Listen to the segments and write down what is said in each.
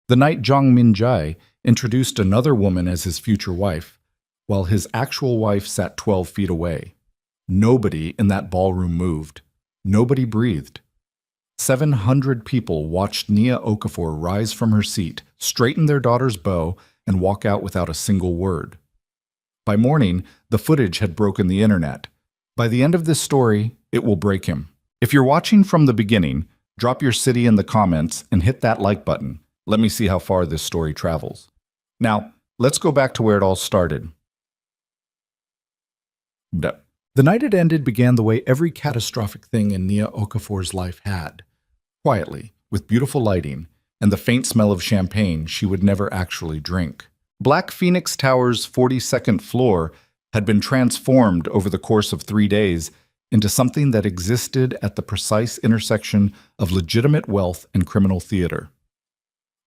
The night Zhang Minjai introduced another woman as his future wife, while his actual wife sat 12 feet away. Nobody in that ballroom moved. Nobody breathed. 700 people watched Nia Okafor rise from her seat, straighten their daughter's bow, and walk out without a single word. By morning, the footage had broken the internet. By the end of this story, it will break him. If you're watching from the beginning, drop your city in the comments and hit that like button. Let me see how far this story travels. Now, let's go back to where it all started. The night it ended began the way every catastrophic thing in Nia Okafor's life had. Quietly, with beautiful lighting, and the faint smell of champagne she would never actually drink. Black Phoenix Tower's 42nd floor had been transformed over the course of 3 days into something that existed at the precise intersection of legitimate wealth and criminal theater.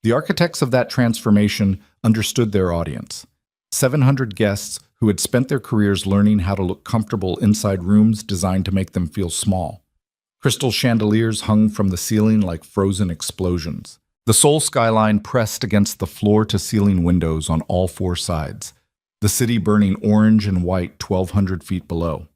The architects of that transformation understood their audience. 700 guests who had spent their careers learning how to look comfortable inside rooms designed to make them feel small. Crystal chandeliers hung from the ceiling like frozen explosions. The Seoul skyline pressed against the floor-to-ceiling windows on all 4 sides, the city burning orange and white 1,200 feet below.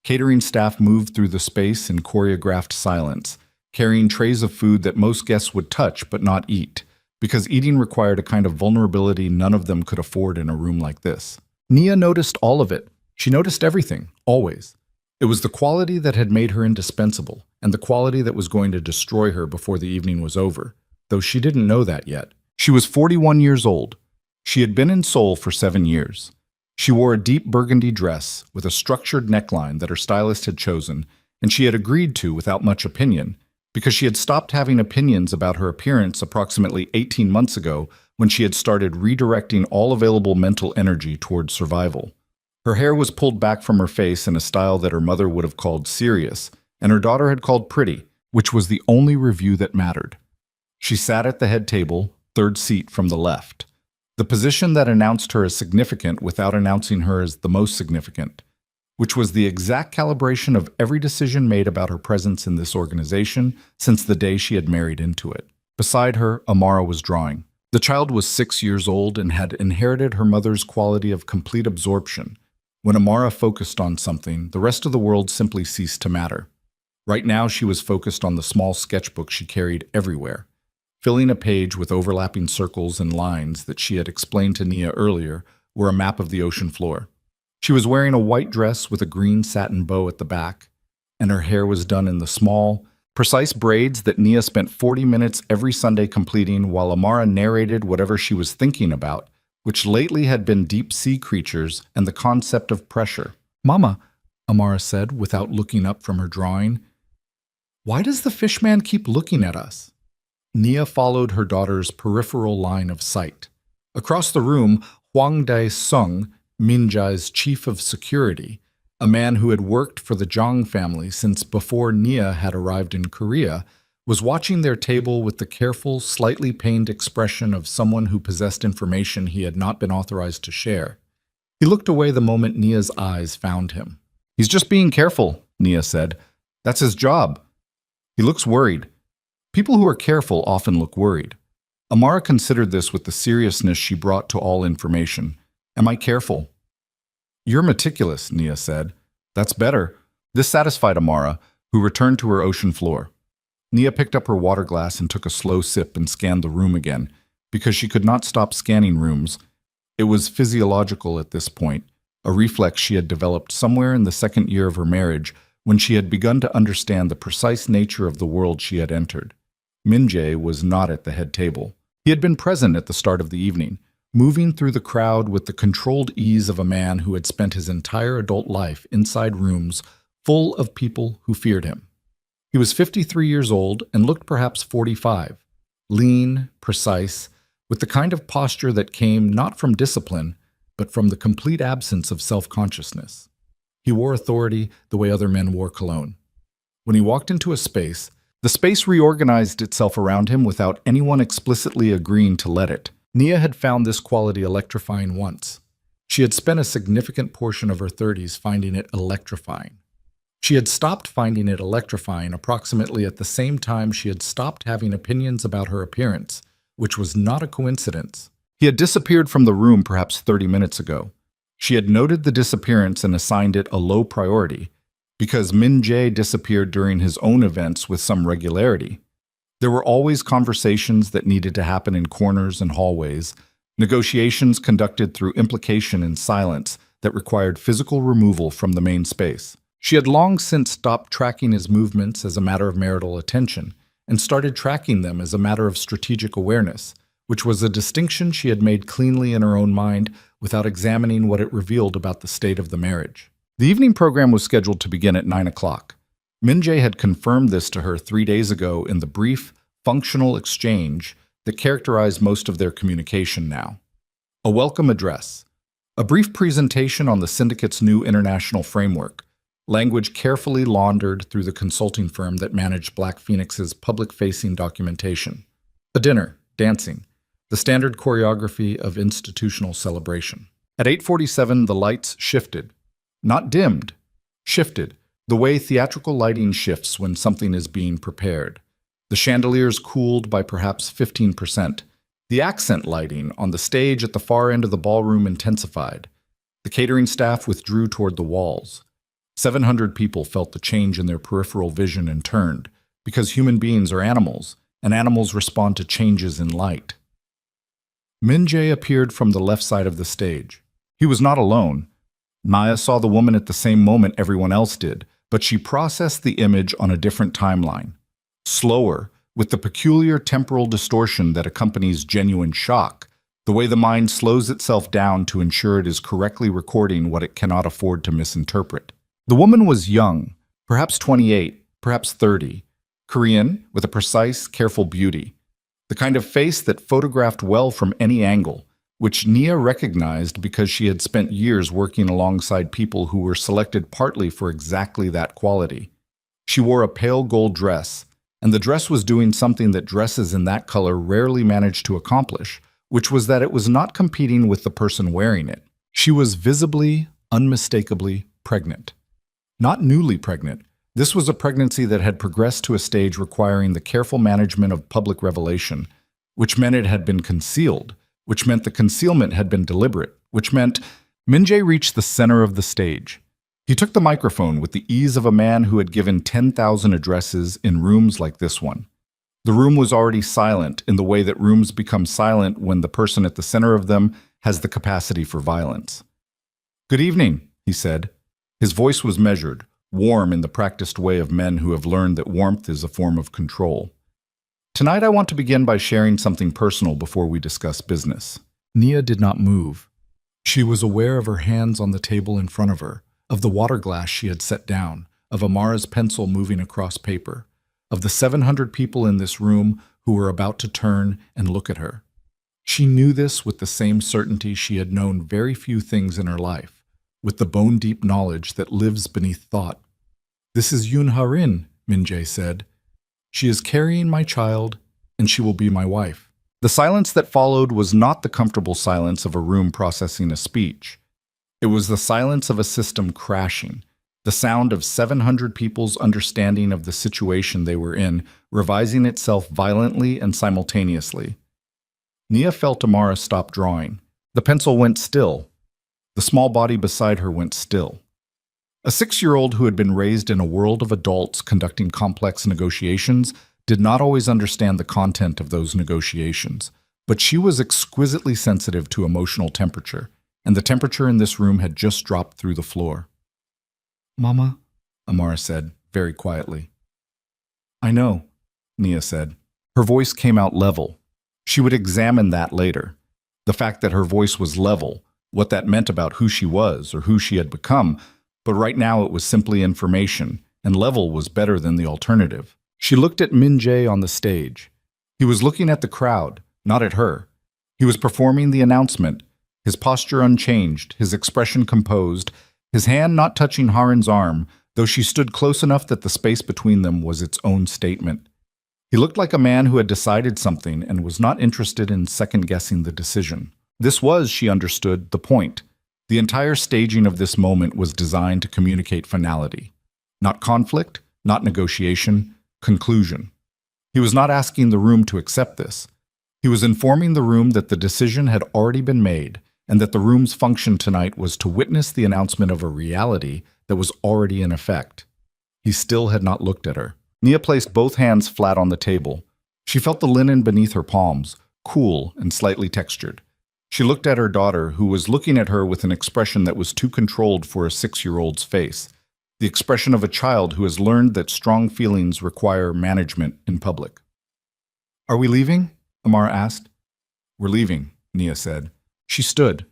Catering staff moved through the space in choreographed silence, carrying trays of food that most guests would touch but not eat, because eating required a kind of vulnerability none of them could afford in a room like this. Nia noticed all of it. She noticed everything, always. It was the quality that had made her indispensable, and the quality that was going to destroy her before the evening was over, though she didn't know that yet. She was 41 years old. She had been in Seoul for 7 years. She wore a deep burgundy dress with a structured neckline that her stylist had chosen, and she had agreed to without much opinion, because she had stopped having opinions about her appearance approximately 18 months ago when she had started redirecting all available mental energy towards survival. Her hair was pulled back from her face in a style that her mother would have called serious, and her daughter had called pretty, which was the only review that mattered. She sat at the head table, 3rd seat from the left, the position that announced her as significant without announcing her as the most significant, which was the exact calibration of every decision made about her presence in this organization since the day she had married into it. Beside her, Amara was drawing. The child was 6 years old and had inherited her mother's quality of complete absorption. When Amara focused on something, the rest of the world simply ceased to matter. Right now, she was focused on the small sketchbook she carried everywhere, filling a page with overlapping circles and lines that she had explained to Nia earlier were a map of the ocean floor. She was wearing a white dress with a green satin bow at the back, and her hair was done in the small, precise braids that Nia spent 40 minutes every Sunday completing while Amara narrated whatever she was thinking about, which lately had been deep-sea creatures and the concept of pressure. "Mama," Amara said without looking up from her drawing, "why does the fishman keep looking at us?" Nia followed her daughter's peripheral line of sight. Across the room, Hwang Dae-sung, Minjai's chief of security, a man who had worked for the Jong family since before Nia had arrived in Korea, was watching their table with the careful, slightly pained expression of someone who possessed information he had not been authorized to share. He looked away the moment Nia's eyes found him. "He's just being careful," Nia said. "That's his job." "He looks worried." People who are careful often look worried. Amara considered this with the seriousness she brought to all information. "Am I careful?" "You're meticulous," Nia said. "That's better." This satisfied Amara, who returned to her ocean floor. Nia picked up her water glass and took a slow sip and scanned the room again, because she could not stop scanning rooms. It was physiological at this point, a reflex she had developed somewhere in the 2nd year of her marriage when she had begun to understand the precise nature of the world she had entered. Min-jae was not at the head table. He had been present at the start of the evening, moving through the crowd with the controlled ease of a man who had spent his entire adult life inside rooms full of people who feared him. He was 53 years old and looked perhaps 45, lean, precise, with the kind of posture that came not from discipline, but from the complete absence of self-consciousness. He wore authority the way other men wore cologne. When he walked into a space, the space reorganized itself around him without anyone explicitly agreeing to let it. Nia had found this quality electrifying once. She had spent a significant portion of her 30s finding it electrifying. She had stopped finding it electrifying approximately at the same time she had stopped having opinions about her appearance, which was not a coincidence. He had disappeared from the room perhaps 30 minutes ago. She had noted the disappearance and assigned it a low priority, because Min Jae disappeared during his own events with some regularity. There were always conversations that needed to happen in corners and hallways, negotiations conducted through implication and silence that required physical removal from the main space. She had long since stopped tracking his movements as a matter of marital attention and started tracking them as a matter of strategic awareness, which was a distinction she had made cleanly in her own mind without examining what it revealed about the state of the marriage. The evening program was scheduled to begin at 9 o'clock. Min Jae had confirmed this to her 3 days ago in the brief, functional exchange that characterized most of their communication now. A welcome address, a brief presentation on the syndicate's new international framework, language carefully laundered through the consulting firm that managed Black Phoenix's public-facing documentation. A dinner, dancing, the standard choreography of institutional celebration. At 8:47, the lights shifted. Not dimmed, shifted, the way theatrical lighting shifts when something is being prepared. The chandeliers cooled by perhaps 15%. The accent lighting on the stage at the far end of the ballroom intensified. The catering staff withdrew toward the walls. 700 people felt the change in their peripheral vision and turned, because human beings are animals, and animals respond to changes in light. Min Jae appeared from the left side of the stage. He was not alone. Maya saw the woman at the same moment everyone else did, but she processed the image on a different timeline. Slower, with the peculiar temporal distortion that accompanies genuine shock, the way the mind slows itself down to ensure it is correctly recording what it cannot afford to misinterpret. The woman was young, perhaps 28, perhaps 30, Korean, with a precise, careful beauty, the kind of face that photographed well from any angle, which Nia recognized because she had spent years working alongside people who were selected partly for exactly that quality. She wore a pale gold dress, and the dress was doing something that dresses in that color rarely manage to accomplish, which was that it was not competing with the person wearing it. She was visibly, unmistakably pregnant. Not newly pregnant. This was a pregnancy that had progressed to a stage requiring the careful management of public revelation, which meant it had been concealed, which meant the concealment had been deliberate, which meant Min Jae reached the center of the stage. He took the microphone with the ease of a man who had given 10,000 addresses in rooms like this one. The room was already silent in the way that rooms become silent when the person at the center of them has the capacity for violence. "Good evening," he said. His voice was measured, warm in the practiced way of men who have learned that warmth is a form of control. "Tonight I want to begin by sharing something personal before we discuss business." Nia did not move. She was aware of her hands on the table in front of her, of the water glass she had set down, of Amara's pencil moving across paper, of the 700 people in this room who were about to turn and look at her. She knew this with the same certainty she had known very few things in her life, with the bone-deep knowledge that lives beneath thought. "This is Yoon Ha-rin," Min Jae said. "She is carrying my child, and she will be my wife." The silence that followed was not the comfortable silence of a room processing a speech. It was the silence of a system crashing, the sound of 700 people's understanding of the situation they were in, revising itself violently and simultaneously. Nia felt Amara stop drawing. The pencil went still. The small body beside her went still. A 6-year-old who had been raised in a world of adults conducting complex negotiations did not always understand the content of those negotiations, but she was exquisitely sensitive to emotional temperature, and the temperature in this room had just dropped through the floor. "Mama," Amara said, very quietly. "I know," Nia said. Her voice came out level. She would examine that later. The fact that her voice was level, what that meant about who she was or who she had become, but right now it was simply information, and level was better than the alternative. She looked at Min Jae on the stage. He was looking at the crowd, not at her. He was performing the announcement, his posture unchanged, his expression composed, his hand not touching Ha-rin's arm, though she stood close enough that the space between them was its own statement. He looked like a man who had decided something and was not interested in second-guessing the decision. This was, she understood, the point. The entire staging of this moment was designed to communicate finality. Not conflict, not negotiation, conclusion. He was not asking the room to accept this. He was informing the room that the decision had already been made and that the room's function tonight was to witness the announcement of a reality that was already in effect. He still had not looked at her. Nia placed both hands flat on the table. She felt the linen beneath her palms, cool and slightly textured. She looked at her daughter, who was looking at her with an expression that was too controlled for a 6-year-old's face, the expression of a child who has learned that strong feelings require management in public. "Are we leaving?" Amar asked. "We're leaving," Nia said. She stood.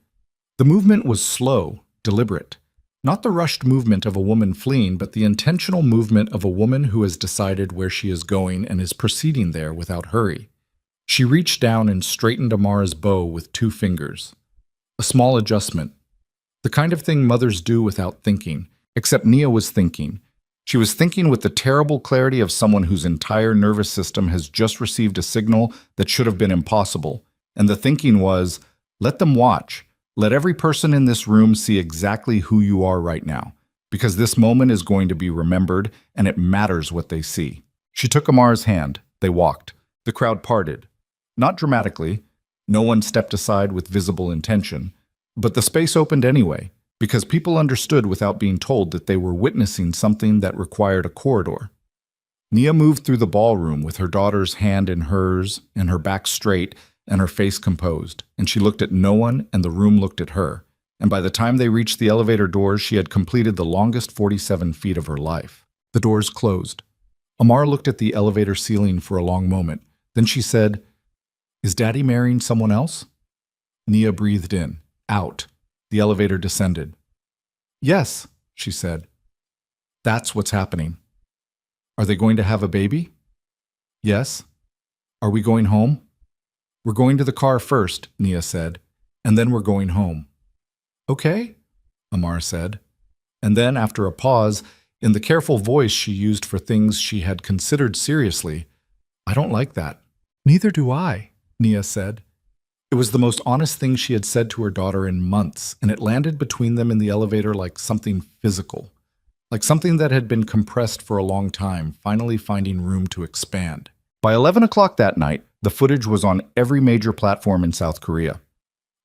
The movement was slow, deliberate. Not the rushed movement of a woman fleeing, but the intentional movement of a woman who has decided where she is going and is proceeding there without hurry. She reached down and straightened Amar's bow with 2 fingers. A small adjustment. The kind of thing mothers do without thinking, except Nia was thinking. She was thinking with the terrible clarity of someone whose entire nervous system has just received a signal that should have been impossible. And the thinking was, let them watch. Let every person in this room see exactly who you are right now, because this moment is going to be remembered and it matters what they see. She took Amar's hand. They walked. The crowd parted. Not dramatically. No one stepped aside with visible intention. But the space opened anyway, because people understood without being told that they were witnessing something that required a corridor. Nia moved through the ballroom with her daughter's hand in hers and her back straight and her face composed, and she looked at no one and the room looked at her. And by the time they reached the elevator doors, she had completed the longest 47 feet of her life. The doors closed. Amar looked at the elevator ceiling for a long moment. Then she said, "Is Daddy marrying someone else?" Nia breathed in, out. The elevator descended. "Yes," she said. "That's what's happening." "Are they going to have a baby?" "Yes." "Are we going home?" "We're going to the car first," Nia said, "and then we're going home." "Okay," Amar said. And then, after a pause, in the careful voice she used for things she had considered seriously, "I don't like that." "Neither do I," Nia said. It was the most honest thing she had said to her daughter in months, and it landed between them in the elevator like something physical, like something that had been compressed for a long time, finally finding room to expand. By 11 o'clock that night, the footage was on every major platform in South Korea.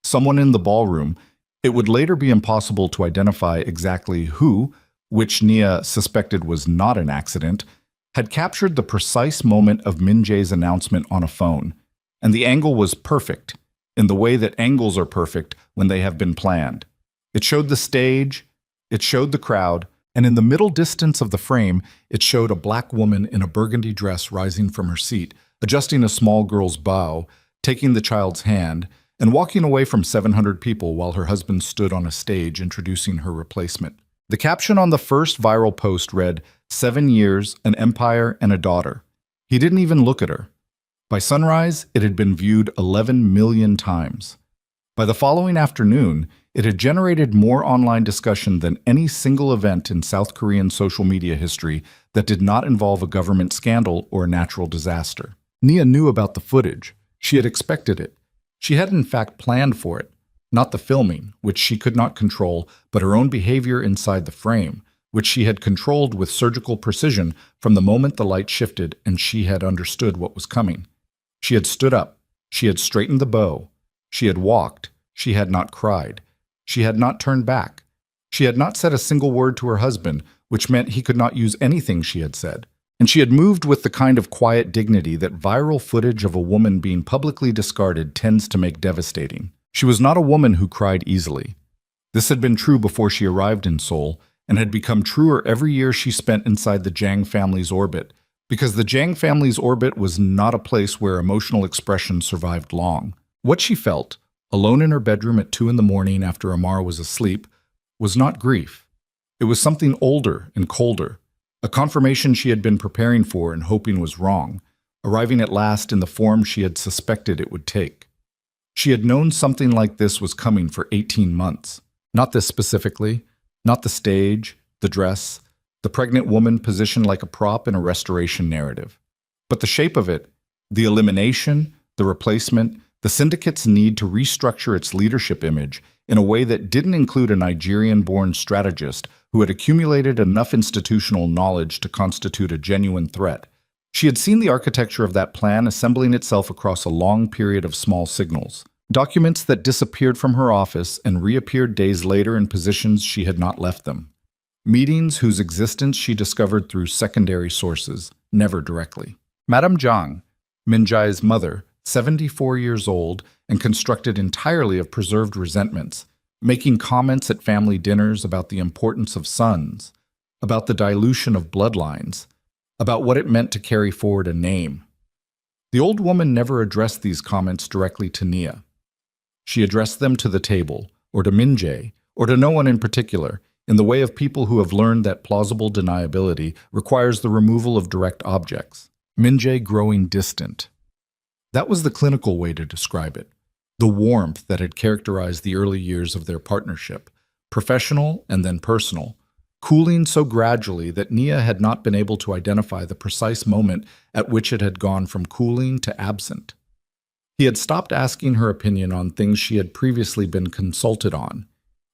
Someone in the ballroom, it would later be impossible to identify exactly who, which Nia suspected was not an accident, had captured the precise moment of Min Jae's announcement on a phone, and the angle was perfect, in the way that angles are perfect when they have been planned. It showed the stage, it showed the crowd, and in the middle distance of the frame, it showed a black woman in a burgundy dress rising from her seat, adjusting a small girl's bow, taking the child's hand, and walking away from 700 people while her husband stood on a stage introducing her replacement. The caption on the first viral post read, "7 years, an empire, and a daughter." He didn't even look at her. By sunrise, it had been viewed 11 million times. By the following afternoon, it had generated more online discussion than any single event in South Korean social media history that did not involve a government scandal or a natural disaster. Nia knew about the footage. She had expected it. She had in fact planned for it. Not the filming, which she could not control, but her own behavior inside the frame, which she had controlled with surgical precision from the moment the light shifted and she had understood what was coming. She had stood up. She had straightened the bow. She had walked. She had not cried. She had not turned back. She had not said a single word to her husband, which meant he could not use anything she had said. And she had moved with the kind of quiet dignity that viral footage of a woman being publicly discarded tends to make devastating. She was not a woman who cried easily. This had been true before she arrived in Seoul, and had become truer every year she spent inside the Jang family's orbit, because the Jang family's orbit was not a place where emotional expression survived long. What she felt, alone in her bedroom at 2 in the morning after Amar was asleep, was not grief. It was something older and colder, a confirmation she had been preparing for and hoping was wrong, arriving at last in the form she had suspected it would take. She had known something like this was coming for 18 months. Not this specifically, not the stage, the dress, the pregnant woman positioned like a prop in a restoration narrative. But the shape of it, the elimination, the replacement, the syndicate's need to restructure its leadership image in a way that didn't include a Nigerian-born strategist who had accumulated enough institutional knowledge to constitute a genuine threat. She had seen the architecture of that plan assembling itself across a long period of small signals, documents that disappeared from her office and reappeared days later in positions she had not left them. Meetings whose existence she discovered through secondary sources, never directly. Madame Zhang, Minjai's mother, 74 years old and constructed entirely of preserved resentments, making comments at family dinners about the importance of sons, about the dilution of bloodlines, about what it meant to carry forward a name. The old woman never addressed these comments directly to Nia. She addressed them to the table, or to Minjay, or to no one in particular, in the way of people who have learned that plausible deniability requires the removal of direct objects. Minjay growing distant. That was the clinical way to describe it. The warmth that had characterized the early years of their partnership, professional and then personal, cooling so gradually that Nia had not been able to identify the precise moment at which it had gone from cooling to absent. He had stopped asking her opinion on things she had previously been consulted on.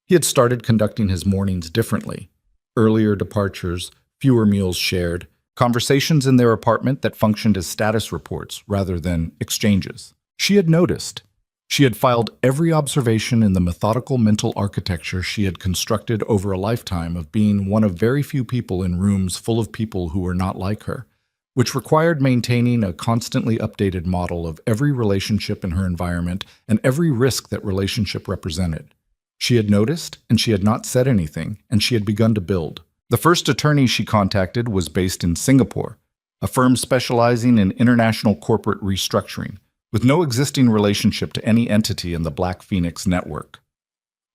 He had started conducting his mornings differently. Earlier departures, fewer meals shared, conversations in their apartment that functioned as status reports rather than exchanges. She had noticed. She had filed every observation in the methodical mental architecture she had constructed over a lifetime of being one of very few people in rooms full of people who were not like her, which required maintaining a constantly updated model of every relationship in her environment and every risk that relationship represented. She had noticed, and she had not said anything, and she had begun to build. The first attorney she contacted was based in Singapore, a firm specializing in international corporate restructuring, with no existing relationship to any entity in the Black Phoenix network.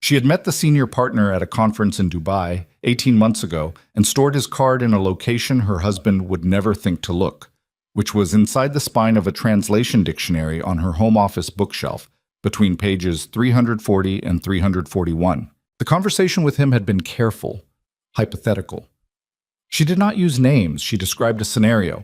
She had met the senior partner at a conference in Dubai 18 months ago and stored his card in a location her husband would never think to look, which was inside the spine of a translation dictionary on her home office bookshelf, between pages 340 and 341. The conversation with him had been careful, hypothetical. She did not use names, she described a scenario.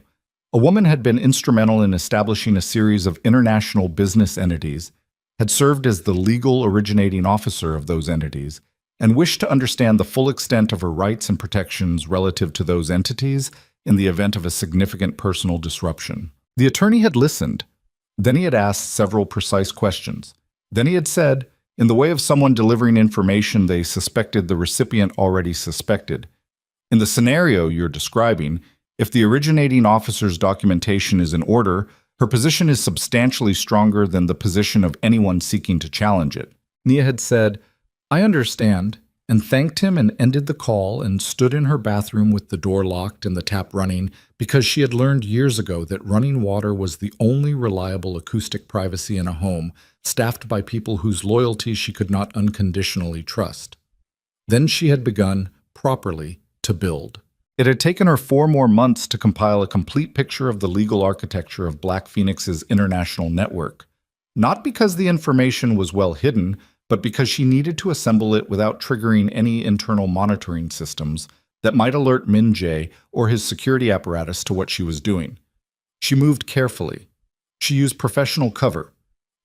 A woman had been instrumental in establishing a series of international business entities, had served as the legal originating officer of those entities, and wished to understand the full extent of her rights and protections relative to those entities in the event of a significant personal disruption. The attorney had listened. Then he had asked several precise questions. Then he had said, in the way of someone delivering information they suspected the recipient already suspected, in the scenario you're describing, if the originating officer's documentation is in order, her position is substantially stronger than the position of anyone seeking to challenge it. Nia had said, I understand, and thanked him and ended the call and stood in her bathroom with the door locked and the tap running because she had learned years ago that running water was the only reliable acoustic privacy in a home staffed by people whose loyalty she could not unconditionally trust. Then she had begun, properly, to build. It had taken her 4 more months to compile a complete picture of the legal architecture of Black Phoenix's international network, not because the information was well hidden, but because she needed to assemble it without triggering any internal monitoring systems that might alert Min Jae or his security apparatus to what she was doing. She moved carefully. She used professional cover,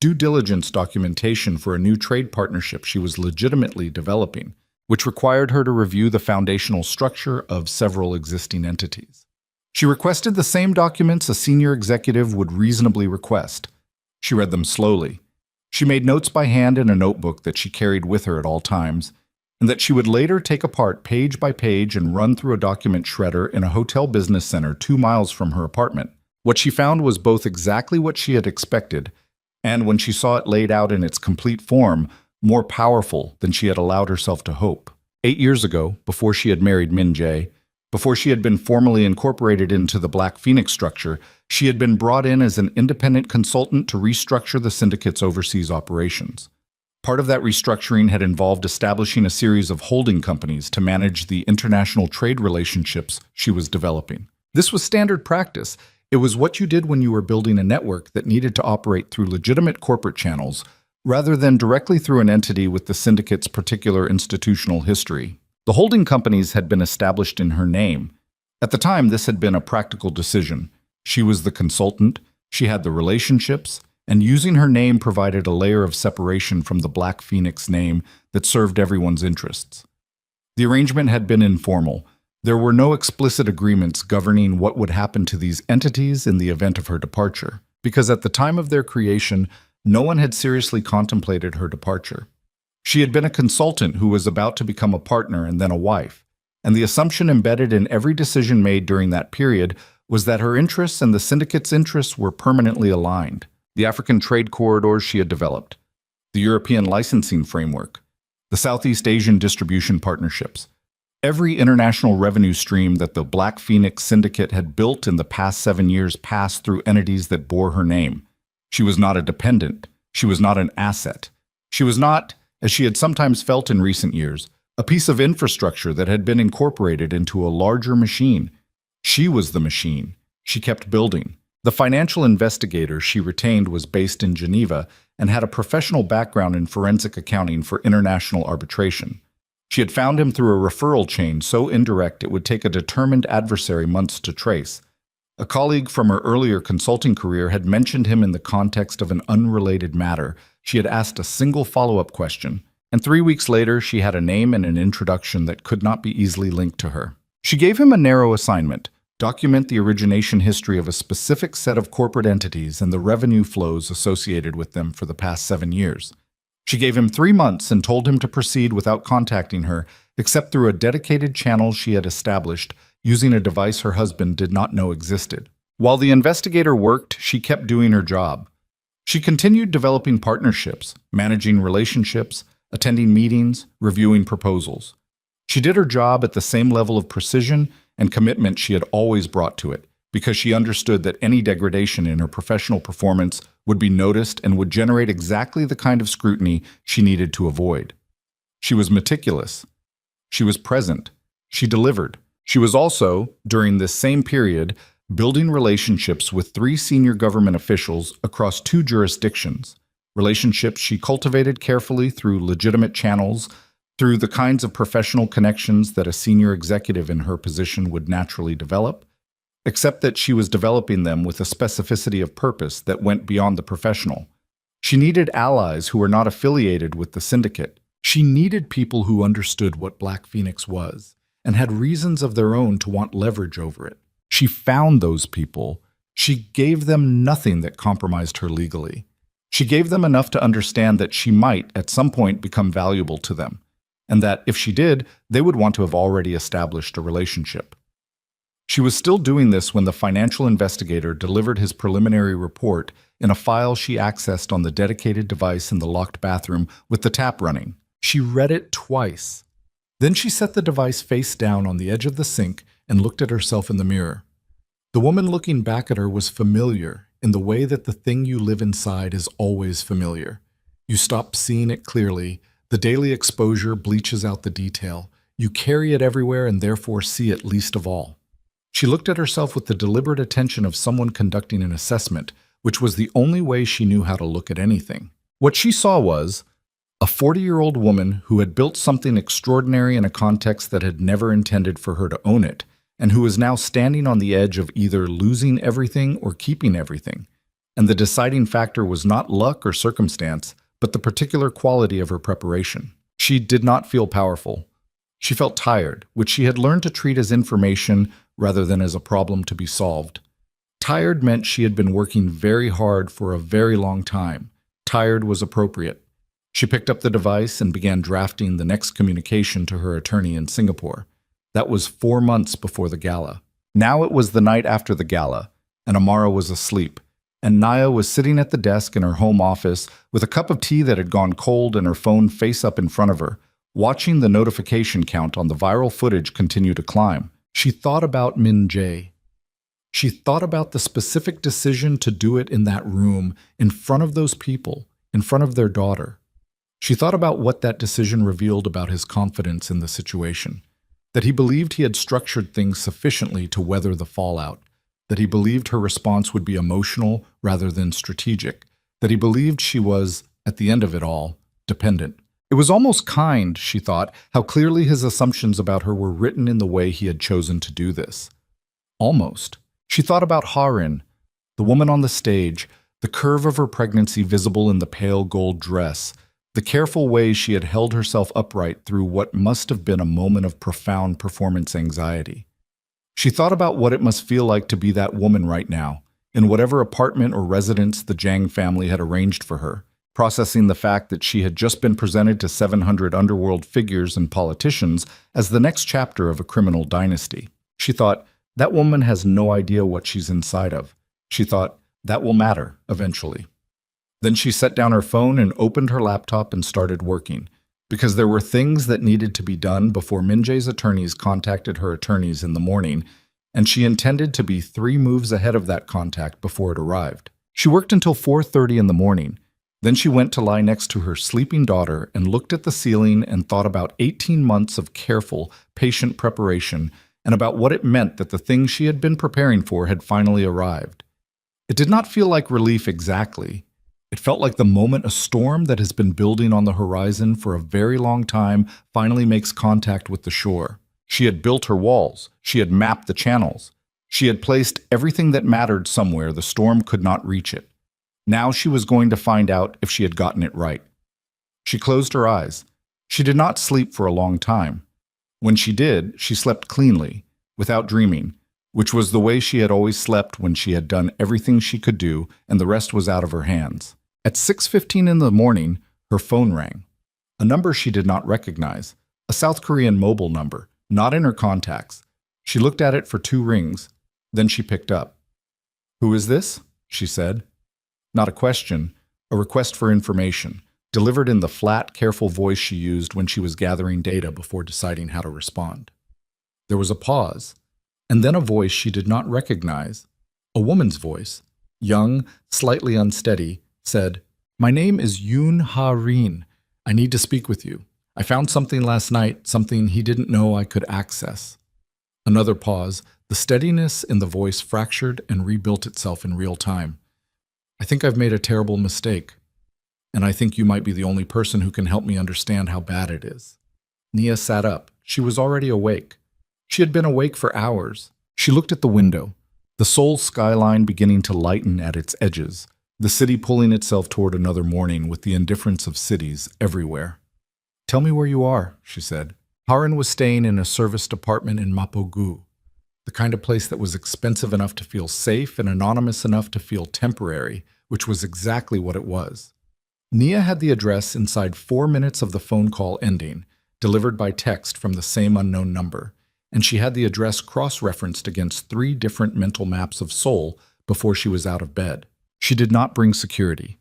due diligence documentation for a new trade partnership she was legitimately developing, which required her to review the foundational structure of several existing entities. She requested the same documents a senior executive would reasonably request. She read them slowly. She made notes by hand in a notebook that she carried with her at all times, and that she would later take apart page by page and run through a document shredder in a hotel business center 2 miles from her apartment. What she found was both exactly what she had expected, and when she saw it laid out in its complete form, more powerful than she had allowed herself to hope. 8 years ago, before she had married Min Jae, before she had been formally incorporated into the Black Phoenix structure, she had been brought in as an independent consultant to restructure the syndicate's overseas operations. Part of that restructuring had involved establishing a series of holding companies to manage the international trade relationships she was developing. This was standard practice. It was what you did when you were building a network that needed to operate through legitimate corporate channels, rather than directly through an entity with the syndicate's particular institutional history. The holding companies had been established in her name. At the time, this had been a practical decision. She was the consultant, she had the relationships, and using her name provided a layer of separation from the Black Phoenix name that served everyone's interests. The arrangement had been informal. There were no explicit agreements governing what would happen to these entities in the event of her departure, because at the time of their creation, no one had seriously contemplated her departure. She had been a consultant who was about to become a partner and then a wife, and the assumption embedded in every decision made during that period was that her interests and the syndicate's interests were permanently aligned. The African trade corridors she had developed, the European licensing framework, the Southeast Asian distribution partnerships, every international revenue stream that the Black Phoenix Syndicate had built in the past 7 years passed through entities that bore her name. She was not a dependent. She was not an asset. She was not, as she had sometimes felt in recent years, a piece of infrastructure that had been incorporated into a larger machine. She was the machine. She kept building. The financial investigator she retained was based in Geneva and had a professional background in forensic accounting for international arbitration. She had found him through a referral chain so indirect it would take a determined adversary months to trace. A colleague from her earlier consulting career had mentioned him in the context of an unrelated matter. She had asked a single follow-up question, and 3 weeks later she had a name and an introduction that could not be easily linked to her. She gave him a narrow assignment: document the origination history of a specific set of corporate entities and the revenue flows associated with them for the past 7 years. She gave him 3 months and told him to proceed without contacting her, except through a dedicated channel she had established using a device her husband did not know existed. While the investigator worked, she kept doing her job. She continued developing partnerships, managing relationships, attending meetings, reviewing proposals. She did her job at the same level of precision and commitment she had always brought to it, because she understood that any degradation in her professional performance would be noticed and would generate exactly the kind of scrutiny she needed to avoid. She was meticulous. She was present. She delivered. She was also, during this same period, building relationships with 3 senior government officials across 2 jurisdictions, relationships she cultivated carefully through legitimate channels, through the kinds of professional connections that a senior executive in her position would naturally develop, except that she was developing them with a specificity of purpose that went beyond the professional. She needed allies who were not affiliated with the syndicate. She needed people who understood what Black Phoenix was and had reasons of their own to want leverage over it. She found those people. She gave them nothing that compromised her legally. She gave them enough to understand that she might, at some point, become valuable to them, and that, if she did, they would want to have already established a relationship. She was still doing this when the financial investigator delivered his preliminary report in a file she accessed on the dedicated device in the locked bathroom with the tap running. She read it twice. Then she set the device face down on the edge of the sink and looked at herself in the mirror. The woman looking back at her was familiar in the way that the thing you live inside is always familiar. You stop seeing it clearly. The daily exposure bleaches out the detail. You carry it everywhere and therefore see it least of all. She looked at herself with the deliberate attention of someone conducting an assessment, which was the only way she knew how to look at anything. What she saw was a 40-year-old woman who had built something extraordinary in a context that had never intended for her to own it, and who was now standing on the edge of either losing everything or keeping everything. And the deciding factor was not luck or circumstance, but the particular quality of her preparation. She did not feel powerful. She felt tired, which she had learned to treat as information rather than as a problem to be solved. Tired meant she had been working very hard for a very long time. Tired was appropriate. She picked up the device and began drafting the next communication to her attorney in Singapore. That was 4 months before the gala. Now it was the night after the gala, and Amara was asleep, and Naya was sitting at the desk in her home office with a cup of tea that had gone cold and her phone face up in front of her, watching the notification count on the viral footage continue to climb. She thought about Min Jae. She thought about the specific decision to do it in that room, in front of those people, in front of their daughter. She thought about what that decision revealed about his confidence in the situation, that he believed he had structured things sufficiently to weather the fallout, that he believed her response would be emotional rather than strategic, that he believed she was, at the end of it all, dependent. It was almost kind, she thought, how clearly his assumptions about her were written in the way he had chosen to do this. Almost. She thought about Harin, the woman on the stage, the curve of her pregnancy visible in the pale gold dress, The careful way she had held herself upright through what must have been a moment of profound performance anxiety. She thought about what it must feel like to be that woman right now, in whatever apartment or residence the Zhang family had arranged for her, processing the fact that she had just been presented to 700 underworld figures and politicians as the next chapter of a criminal dynasty. She thought, that woman has no idea what she's inside of. She thought, that will matter eventually. Then she set down her phone and opened her laptop and started working, because there were things that needed to be done before Minjae's attorneys contacted her attorneys in the morning, and she intended to be 3 moves ahead of that contact before it arrived. She worked until 4:30 in the morning. Then she went to lie next to her sleeping daughter and looked at the ceiling and thought about 18 months of careful, patient preparation and about what it meant that the thing she had been preparing for had finally arrived. It did not feel like relief exactly. It felt like the moment a storm that has been building on the horizon for a very long time finally makes contact with the shore. She had built her walls. She had mapped the channels. She had placed everything that mattered somewhere the storm could not reach it. Now she was going to find out if she had gotten it right. She closed her eyes. She did not sleep for a long time. When she did, she slept cleanly, without dreaming, which was the way she had always slept when she had done everything she could do and the rest was out of her hands. At 6:15 in the morning, her phone rang. A number she did not recognize, a South Korean mobile number, not in her contacts. She looked at it for 2 rings, then she picked up. "Who is this?" she said. Not a question, a request for information, delivered in the flat, careful voice she used when she was gathering data before deciding how to respond. There was a pause, and then a voice she did not recognize, a woman's voice, young, slightly unsteady, said, "My name is Yoon Ha-rin. I need to speak with you. I found something last night, something he didn't know I could access." Another pause, the steadiness in the voice fractured and rebuilt itself in real time. "I think I've made a terrible mistake, and I think you might be the only person who can help me understand how bad it is." Nia sat up. She was already awake. She had been awake for hours. She looked at the window, the Seoul skyline beginning to lighten at its edges, the city pulling itself toward another morning with the indifference of cities everywhere. "Tell me where you are," she said. Haran was staying in a serviced apartment in Mapogu, the kind of place that was expensive enough to feel safe and anonymous enough to feel temporary, which was exactly what it was. Nia had the address inside 4 minutes of the phone call ending, delivered by text from the same unknown number, and she had the address cross-referenced against 3 different mental maps of Seoul before she was out of bed. She did not bring security.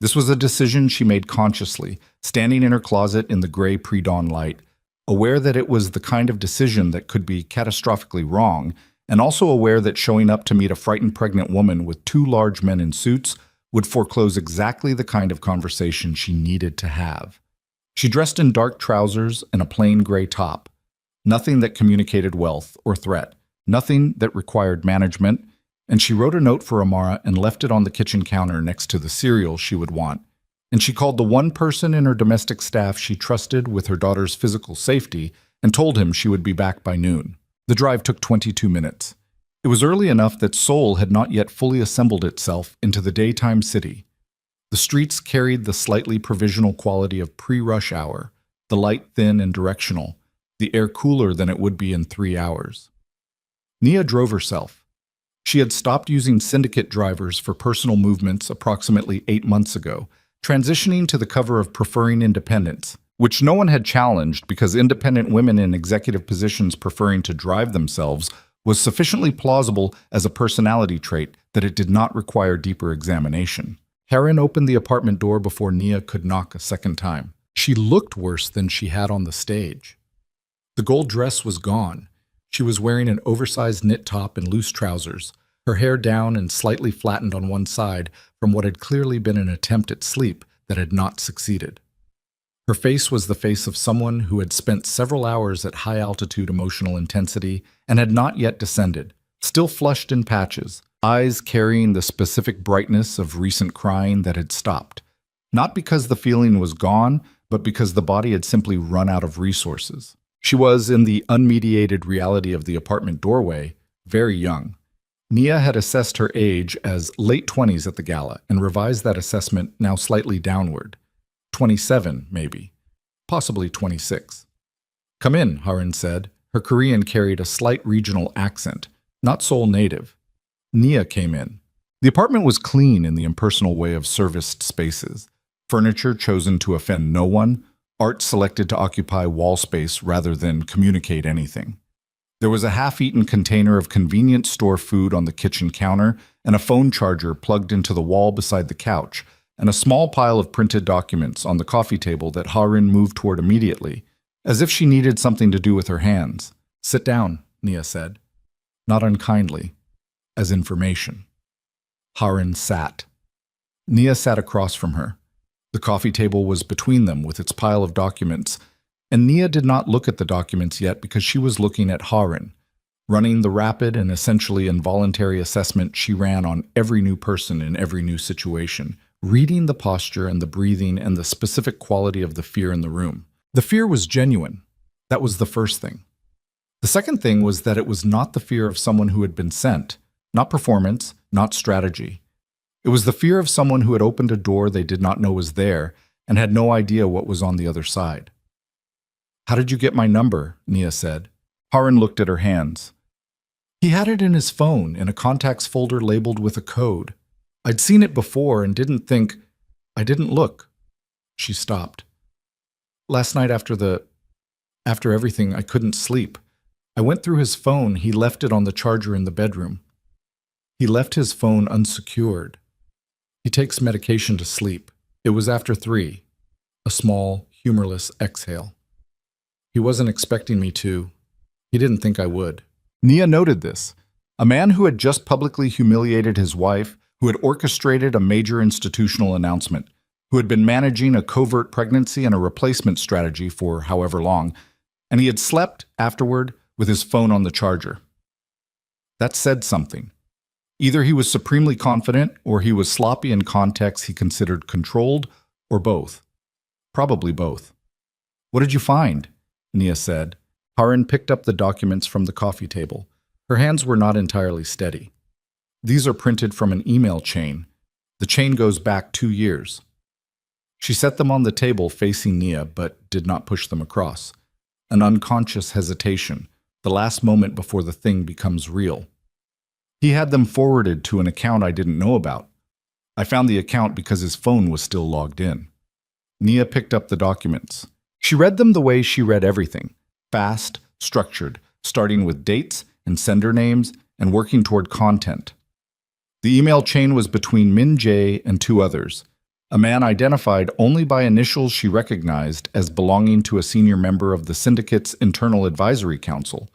This was a decision she made consciously, standing in her closet in the gray pre-dawn light, aware that it was the kind of decision that could be catastrophically wrong, and also aware that showing up to meet a frightened pregnant woman with 2 large men in suits would foreclose exactly the kind of conversation she needed to have. She dressed in dark trousers and a plain gray top. Nothing that communicated wealth or threat, nothing that required management, and she wrote a note for Amara and left it on the kitchen counter next to the cereal she would want. And she called the one person in her domestic staff she trusted with her daughter's physical safety and told him she would be back by noon. The drive took 22 minutes. It was early enough that Seoul had not yet fully assembled itself into the daytime city. The streets carried the slightly provisional quality of pre-rush hour, the light thin and directional, the air cooler than it would be in 3 hours. Nia drove herself. She had stopped using syndicate drivers for personal movements approximately 8 months ago, transitioning to the cover of preferring independence, which no one had challenged because independent women in executive positions preferring to drive themselves was sufficiently plausible as a personality trait that it did not require deeper examination. Haran opened the apartment door before Nia could knock a second time. She looked worse than she had on the stage. The gold dress was gone. She was wearing an oversized knit top and loose trousers, her hair down and slightly flattened on one side from what had clearly been an attempt at sleep that had not succeeded. Her face was the face of someone who had spent several hours at high-altitude emotional intensity and had not yet descended, still flushed in patches, eyes carrying the specific brightness of recent crying that had stopped, not because the feeling was gone, but because the body had simply run out of resources. She was, in the unmediated reality of the apartment doorway, very young. Nia had assessed her age as late 20s at the gala and revised that assessment now slightly downward. 27, maybe. Possibly 26. "Come in," Harin said. Her Korean carried a slight regional accent, not Seoul native. Nia came in. The apartment was clean in the impersonal way of serviced spaces. Furniture chosen to offend no one, art selected to occupy wall space rather than communicate anything. There was a half-eaten container of convenience store food on the kitchen counter and a phone charger plugged into the wall beside the couch, and a small pile of printed documents on the coffee table that Harin moved toward immediately, as if she needed something to do with her hands. "Sit down," Nia said. Not unkindly, as information. Harin sat. Nia sat across from her. The coffee table was between them with its pile of documents, and Nia did not look at the documents yet because she was looking at Harin, running the rapid and essentially involuntary assessment she ran on every new person in every new situation, reading the posture and the breathing and the specific quality of the fear in the room. The fear was genuine. That was the first thing. The second thing was that it was not the fear of someone who had been sent, not performance, not strategy. It was the fear of someone who had opened a door they did not know was there and had no idea what was on the other side. "How did you get my number?" Nia said. Harin looked at her hands. He had it in his phone in a contacts folder labeled with a code. I'd seen it before and didn't think. I didn't look. She stopped. "Last night after everything, I couldn't sleep. I went through his phone. He left it on the charger in the bedroom. He left his phone unsecured. He takes medication to sleep. It was after 3. A small, humorless exhale. He wasn't expecting me to. He didn't think I would." Nia noted this. A man who had just publicly humiliated his wife, who had orchestrated a major institutional announcement, who had been managing a covert pregnancy and a replacement strategy for however long, and he had slept afterward with his phone on the charger. That said something. Either he was supremely confident, or he was sloppy in contexts he considered controlled, or both. Probably both. "What did you find?" Nia said. Harin picked up the documents from the coffee table. Her hands were not entirely steady. "These are printed from an email chain. The chain goes back 2 years. She set them on the table facing Nia, but did not push them across. An unconscious hesitation, the last moment before the thing becomes real. "He had them forwarded to an account I didn't know about. I found the account because his phone was still logged in." Nia picked up the documents. She read them the way she read everything, fast, structured, starting with dates and sender names and working toward content. The email chain was between Min Jae and 2 others, a man identified only by initials she recognized as belonging to a senior member of the syndicate's internal advisory council,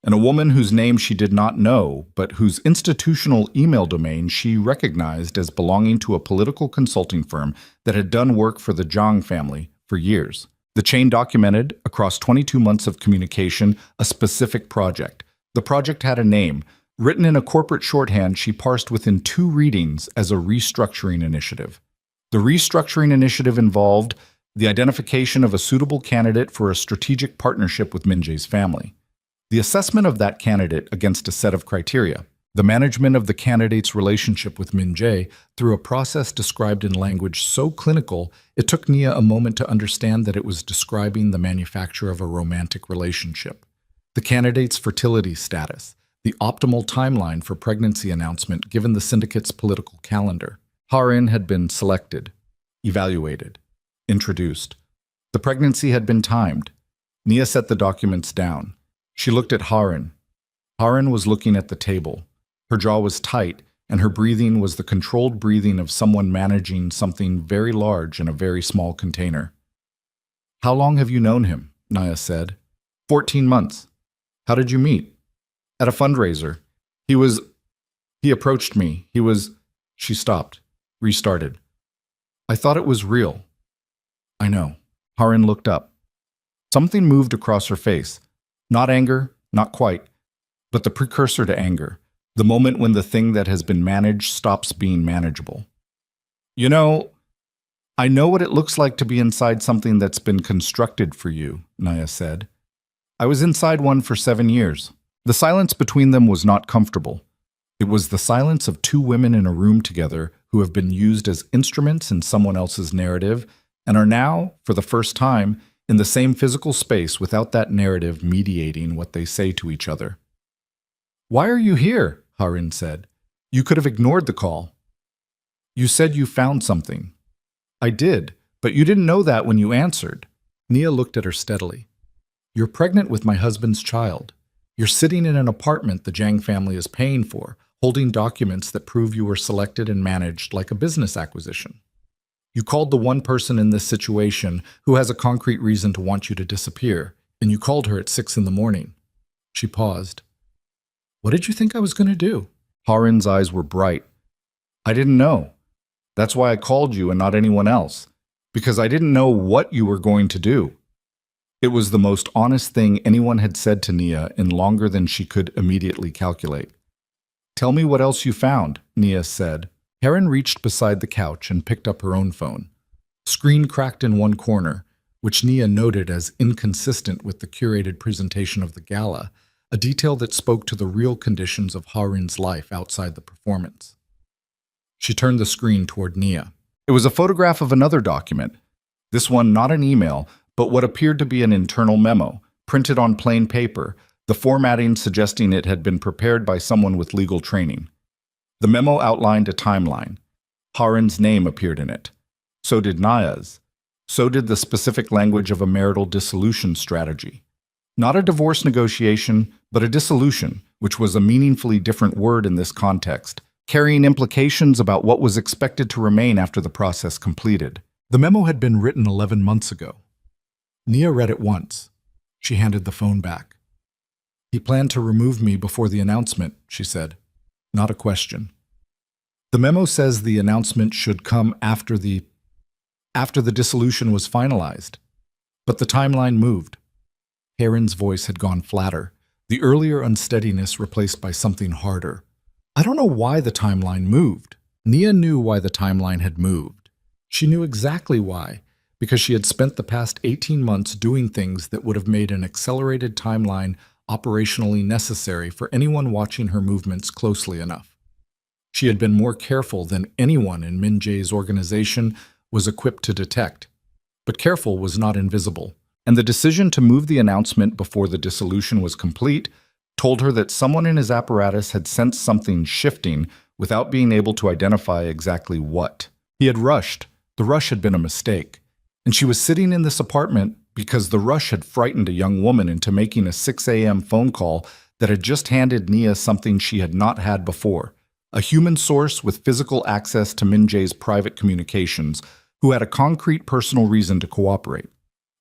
and a woman whose name she did not know, but whose institutional email domain she recognized as belonging to a political consulting firm that had done work for the Zhang family for years. The chain documented, across 22 months of communication, a specific project. The project had a name. Written in a corporate shorthand, she parsed within 2 readings as a restructuring initiative. The restructuring initiative involved the identification of a suitable candidate for a strategic partnership with Min Jae's family. The assessment of that candidate against a set of criteria. The management of the candidate's relationship with Min Jae through a process described in language so clinical, it took Nia a moment to understand that it was describing the manufacture of a romantic relationship. The candidate's fertility status, the optimal timeline for pregnancy announcement given the syndicate's political calendar. Harin had been selected, evaluated, introduced. The pregnancy had been timed. Nia set the documents down. She looked at Harin. Harin was looking at the table. Her jaw was tight, and her breathing was the controlled breathing of someone managing something very large in a very small container. "How long have you known him?" Nia said. 14 months. "How did you meet?" "At a fundraiser. He approached me. She stopped, restarted. "I thought it was real." "I know." Harin looked up. Something moved across her face. Not anger, not quite, but the precursor to anger. The moment when the thing that has been managed stops being manageable. "You know, I know what it looks like to be inside something that's been constructed for you," Nia said. "I was inside one for 7 years. The silence between them was not comfortable. It was the silence of 2 women in a room together who have been used as instruments in someone else's narrative, and are now, for the first time, in the same physical space without that narrative mediating what they say to each other. "Why are you here?" Harin said. "You could have ignored the call." "You said you found something." "I did, but you didn't know that when you answered." Nia looked at her steadily. "You're pregnant with my husband's child. You're sitting in an apartment the Jiang family is paying for, holding documents that prove you were selected and managed like a business acquisition. You called the one person in this situation who has a concrete reason to want you to disappear, and you called her at 6 in the morning. She paused. "What did you think I was going to do?" Harin's eyes were bright. "I didn't know. That's why I called you and not anyone else, because I didn't know what you were going to do." It was the most honest thing anyone had said to Nia in longer than she could immediately calculate. "Tell me what else you found," Nia said. Harin reached beside the couch and picked up her own phone. Screen cracked in one corner, which Nia noted as inconsistent with the curated presentation of the gala, a detail that spoke to the real conditions of Harin's life outside the performance. She turned the screen toward Nia. It was a photograph of another document. This one not an email, but what appeared to be an internal memo, printed on plain paper, the formatting suggesting it had been prepared by someone with legal training. The memo outlined a timeline. Harin's name appeared in it. So did Nia's. So did the specific language of a marital dissolution strategy. Not a divorce negotiation, but a dissolution, which was a meaningfully different word in this context, carrying implications about what was expected to remain after the process completed. The memo had been written 11 months ago. Nia read it once. She handed the phone back. "He planned to remove me before the announcement," she said. Not a question. "The memo says the announcement should come after the dissolution was finalized. But the timeline moved." Harin's voice had gone flatter, the earlier unsteadiness replaced by something harder. "I don't know why the timeline moved." Nia knew why the timeline had moved. She knew exactly why, because she had spent the past 18 months doing things that would have made an accelerated timeline operationally necessary for anyone watching her movements closely enough. She had been more careful than anyone in Min Jae's organization was equipped to detect. But careful was not invisible, and the decision to move the announcement before the dissolution was complete told her that someone in his apparatus had sensed something shifting without being able to identify exactly what. He had rushed. The rush had been a mistake. And she was sitting in this apartment because the rush had frightened a young woman into making a 6 a.m. phone call that had just handed Nia something she had not had before, a human source with physical access to Min Jae's private communications, who had a concrete personal reason to cooperate.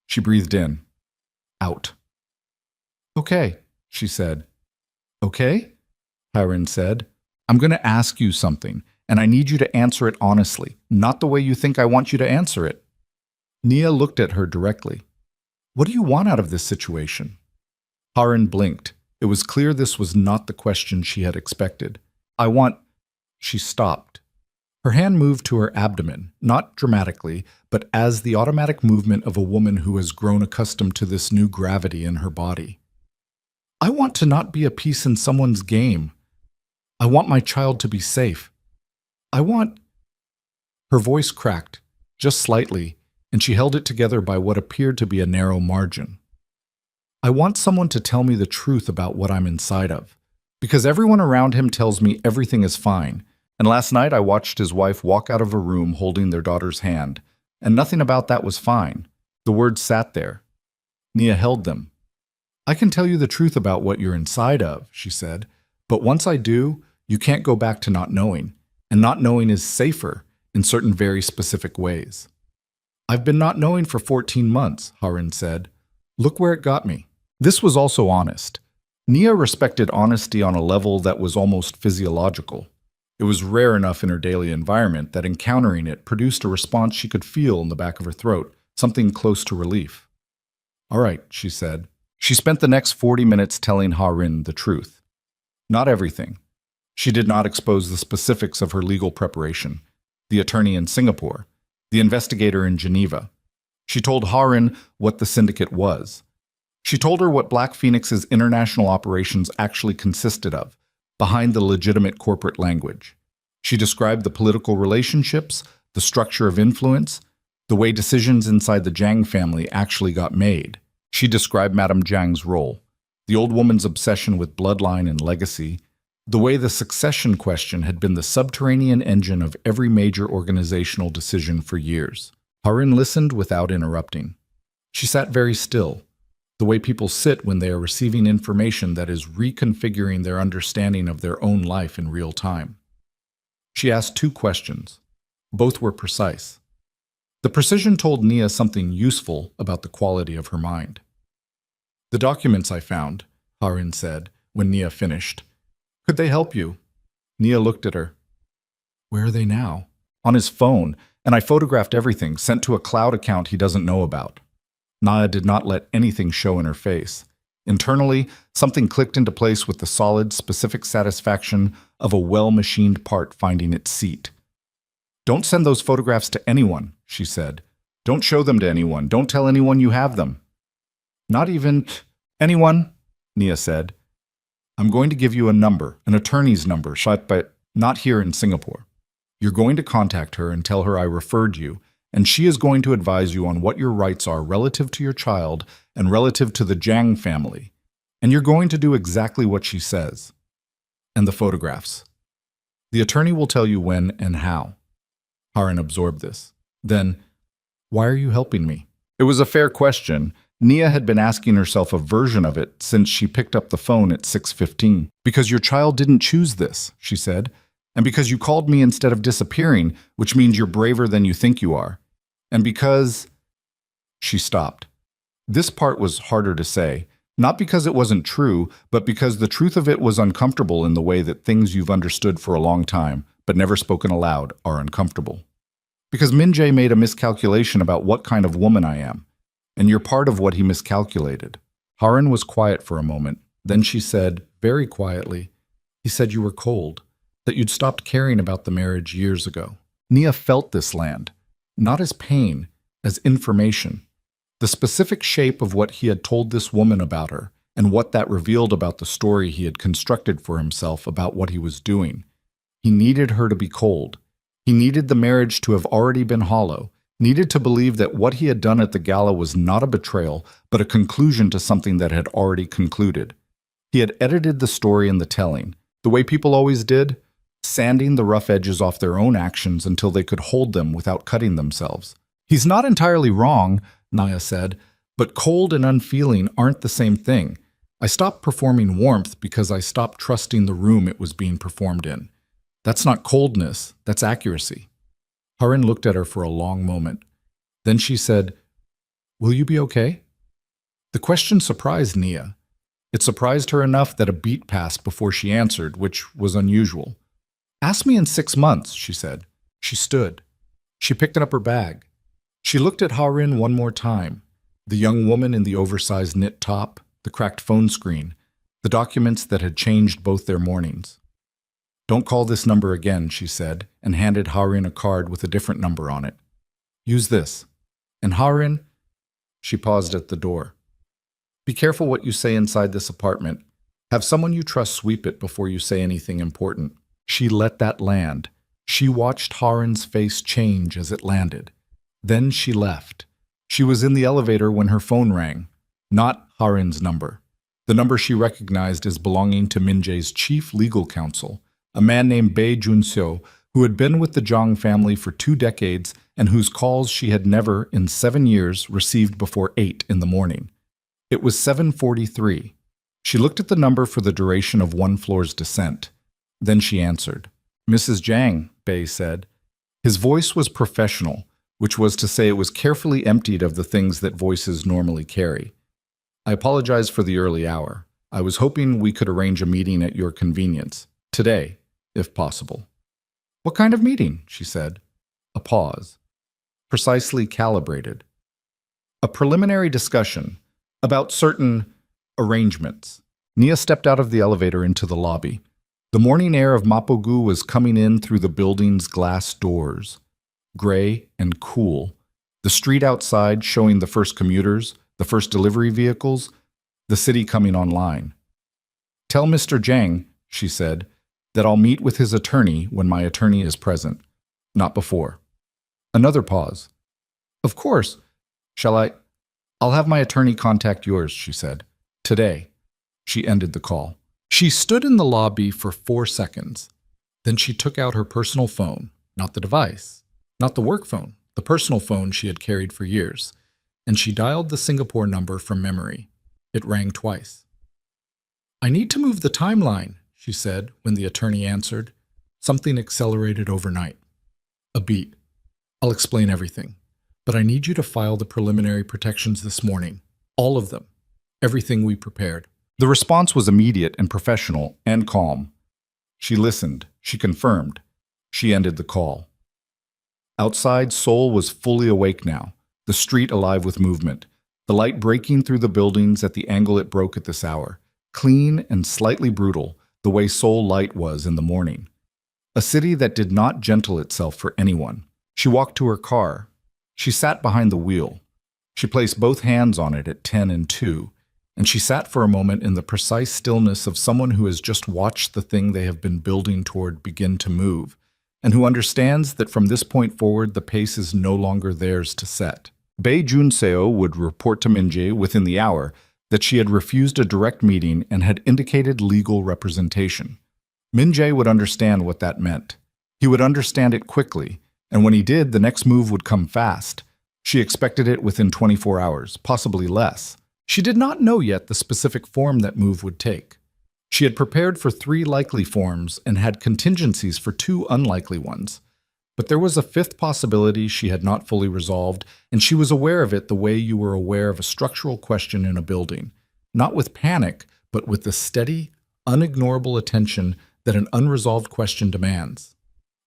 She breathed in, out. "Okay," she said. "Okay?" Harin said. "I'm going to ask you something, and I need you to answer it honestly, not the way you think I want you to answer it." Nia looked at her directly. "What do you want out of this situation?" Harin blinked. It was clear this was not the question she had expected. "I want—" She stopped. Her hand moved to her abdomen, not dramatically, but as the automatic movement of a woman who has grown accustomed to this new gravity in her body. "I want to not be a piece in someone's game. I want my child to be safe. I want—" Her voice cracked, just slightly, and she held it together by what appeared to be a narrow margin. "I want someone to tell me the truth about what I'm inside of, because everyone around him tells me everything is fine, and last night I watched his wife walk out of a room holding their daughter's hand, and nothing about that was fine. The words sat there." Nia held them. "I can tell you the truth about what you're inside of," she said, "but once I do, you can't go back to not knowing, and not knowing is safer in certain very specific ways." "I've been not knowing for 14 months, Harin said. "Look where it got me." This was also honest. Nia respected honesty on a level that was almost physiological. It was rare enough in her daily environment that encountering it produced a response she could feel in the back of her throat, something close to relief. "All right," she said. She spent the next 40 minutes telling Harin the truth. Not everything. She did not expose the specifics of her legal preparation, the attorney in Singapore, the investigator in Geneva. She told Harin what the syndicate was. She told her what Black Phoenix's international operations actually consisted of, behind the legitimate corporate language. She described the political relationships, the structure of influence, the way decisions inside the Jiang family actually got made. She described Madame Jiang's role, the old woman's obsession with bloodline and legacy, the way the succession question had been the subterranean engine of every major organizational decision for years. Harin listened without interrupting. She sat very still, the way people sit when they are receiving information that is reconfiguring their understanding of their own life in real time. She asked 2 questions. Both were precise. The precision told Nia something useful about the quality of her mind. "The documents I found," Harin said, when Nia finished. "Could they help you?" Nia looked at her. "Where are they now?" "On his phone, and I photographed everything, sent to a cloud account he doesn't know about." Nia did not let anything show in her face. Internally, something clicked into place with the solid, specific satisfaction of a well-machined part finding its seat. "Don't send those photographs to anyone," she said. "Don't show them to anyone. Don't tell anyone you have them." "Not even anyone," Nia said. "I'm going to give you a number, an attorney's number, but not here in Singapore. You're going to contact her and tell her I referred you, and she is going to advise you on what your rights are relative to your child and relative to the Jiang family. And you're going to do exactly what she says. And the photographs. The attorney will tell you when and how." Harin absorbed this. Then, "Why are you helping me?" It was a fair question. Nia had been asking herself a version of it since she picked up the phone at 6:15. "Because your child didn't choose this," she said. "And because you called me instead of disappearing, which means you're braver than you think you are. And because—" She stopped. This part was harder to say, not because it wasn't true, but because the truth of it was uncomfortable in the way that things you've understood for a long time, but never spoken aloud, are uncomfortable. "Because Min Jae made a miscalculation about what kind of woman I am, and you're part of what he miscalculated." Harin was quiet for a moment. Then she said, very quietly, "He said you were cold, that you'd stopped caring about the marriage years ago." Nia felt this land, not as pain, as information. The specific shape of what he had told this woman about her, and what that revealed about the story he had constructed for himself about what he was doing. He needed her to be cold. He needed the marriage to have already been hollow, needed to believe that what he had done at the gala was not a betrayal, but a conclusion to something that had already concluded. He had edited the story in the telling, the way people always did, sanding the rough edges off their own actions until they could hold them without cutting themselves. "He's not entirely wrong," Nia said, "but cold and unfeeling aren't the same thing. I stopped performing warmth because I stopped trusting the room it was being performed in. That's not coldness, that's accuracy." Harin looked at her for a long moment. Then she said, "Will you be okay?" The question surprised Nia. It surprised her enough that a beat passed before she answered, which was unusual. "Ask me in 6 months," she said. She stood. She picked up her bag. She looked at Harin one more time, the young woman in the oversized knit top, the cracked phone screen, the documents that had changed both their mornings. "Don't call this number again," she said, and handed Harin a card with a different number on it. "Use this. And Harin—" She paused at the door. "Be careful what you say inside this apartment. Have someone you trust sweep it before you say anything important." She let that land. She watched Harin's face change as it landed. Then she left. She was in the elevator when her phone rang. Not Harin's number. The number she recognized as belonging to Min Jae's chief legal counsel, a man named Bae Jun-seo, who had been with the Zhang family for 2 decades and whose calls she had never, in 7 years, received before 8 in the morning. It was 7:43. She looked at the number for the duration of one floor's descent. Then she answered. "Mrs. Jiang," Bae said. His voice was professional, which was to say it was carefully emptied of the things that voices normally carry. "I apologize for the early hour. I was hoping we could arrange a meeting at your convenience. Today, if possible." "What kind of meeting?" she said. A pause. Precisely calibrated. "A preliminary discussion about certain arrangements." Nia stepped out of the elevator into the lobby. The morning air of Mapogu was coming in through the building's glass doors. Gray and cool. The street outside showing the first commuters, the first delivery vehicles, the city coming online. "Tell Mr. Jiang," she said, "that I'll meet with his attorney when my attorney is present, not before." Another pause. Of course. Shall I? I'll have my attorney contact yours, she said. Today. She ended the call. She stood in the lobby for 4 seconds. Then she took out her personal phone, not the device, not the work phone, the personal phone she had carried for years, and she dialed the Singapore number from memory. It rang twice. I need to move the timeline, she said when the attorney answered. Something accelerated overnight. A beat. I'll explain everything, but I need you to file the preliminary protections this morning. All of them. Everything we prepared. The response was immediate and professional and calm. She listened. She confirmed. She ended the call. Outside, Seoul was fully awake now, the street alive with movement, the light breaking through the buildings at the angle it broke at this hour, clean and slightly brutal, the way Seoul light was in the morning. A city that did not gentle itself for anyone. She walked to her car. She sat behind the wheel. She placed both hands on it at 10 and 2, and she sat for a moment in the precise stillness of someone who has just watched the thing they have been building toward begin to move, and who understands that from this point forward the pace is no longer theirs to set. Bae Jun-seo would report to Min-jae within the hour that she had refused a direct meeting and had indicated legal representation. Min-jae would understand what that meant. He would understand it quickly, and when he did, the next move would come fast. She expected it within 24 hours, possibly less. She did not know yet the specific form that move would take. She had prepared for 3 likely forms and had contingencies for 2 unlikely ones. But there was a 5th possibility she had not fully resolved, and she was aware of it the way you were aware of a structural question in a building, not with panic, but with the steady, unignorable attention that an unresolved question demands.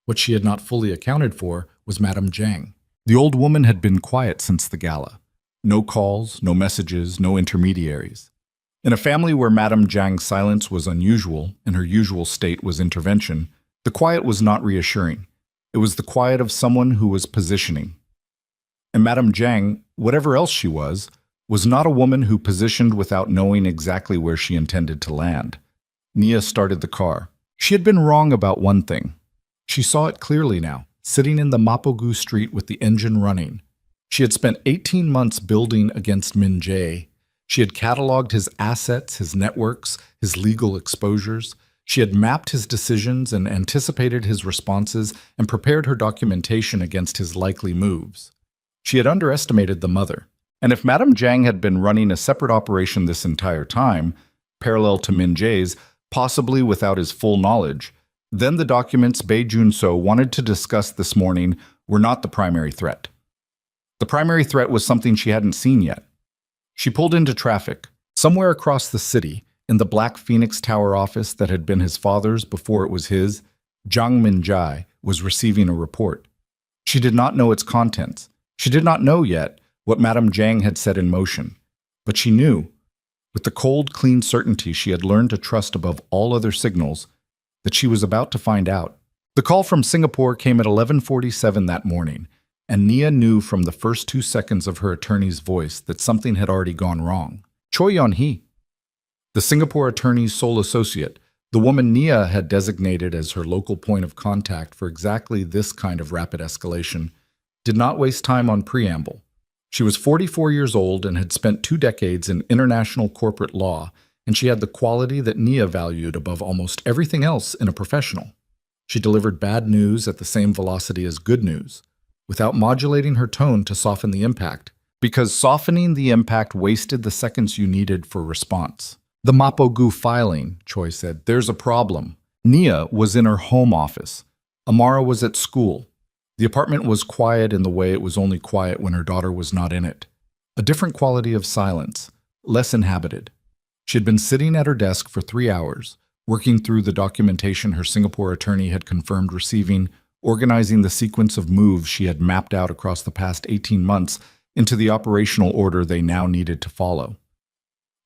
What she had not fully accounted for was Madame Zhang. The old woman had been quiet since the gala. No calls, no messages, no intermediaries. In a family where Madame Zhang's silence was unusual and her usual state was intervention, the quiet was not reassuring. It was the quiet of someone who was positioning. And Madame Zhang, whatever else she was not a woman who positioned without knowing exactly where she intended to land. Nia started the car. She had been wrong about one thing. She saw it clearly now, sitting in the Mapogu street with the engine running. She had spent 18 months building against Min-jae. She had cataloged his assets, his networks, his legal exposures. She had mapped his decisions and anticipated his responses and prepared her documentation against his likely moves. She had underestimated the mother. And if Madame Zhang had been running a separate operation this entire time, parallel to Min-jae's, possibly without his full knowledge, then the documents Bae Jun-seo wanted to discuss this morning were not the primary threat. The primary threat was something she hadn't seen yet. She pulled into traffic. Somewhere across the city, in the Black Phoenix Tower office that had been his father's before it was his, Jang Min-jae was receiving a report. She did not know its contents. She did not know yet what Madame Zhang had set in motion. But she knew, with the cold, clean certainty she had learned to trust above all other signals, that she was about to find out. The call from Singapore came at 11:47 that morning, and Nia knew from the first 2 seconds of her attorney's voice that something had already gone wrong. Choi Yeon-hee, the Singapore attorney's sole associate, the woman Nia had designated as her local point of contact for exactly this kind of rapid escalation, did not waste time on preamble. She was 44 years old and had spent 2 decades in international corporate law, and she had the quality that Nia valued above almost everything else in a professional. She delivered bad news at the same velocity as good news, without modulating her tone to soften the impact, because softening the impact wasted the seconds you needed for response. The Mapogu filing, Choi said. There's a problem. Nia was in her home office. Amara was at school. The apartment was quiet in the way it was only quiet when her daughter was not in it. A different quality of silence, less inhabited. She had been sitting at her desk for 3 hours, working through the documentation her Singapore attorney had confirmed receiving, organizing the sequence of moves she had mapped out across the past 18 months into the operational order they now needed to follow.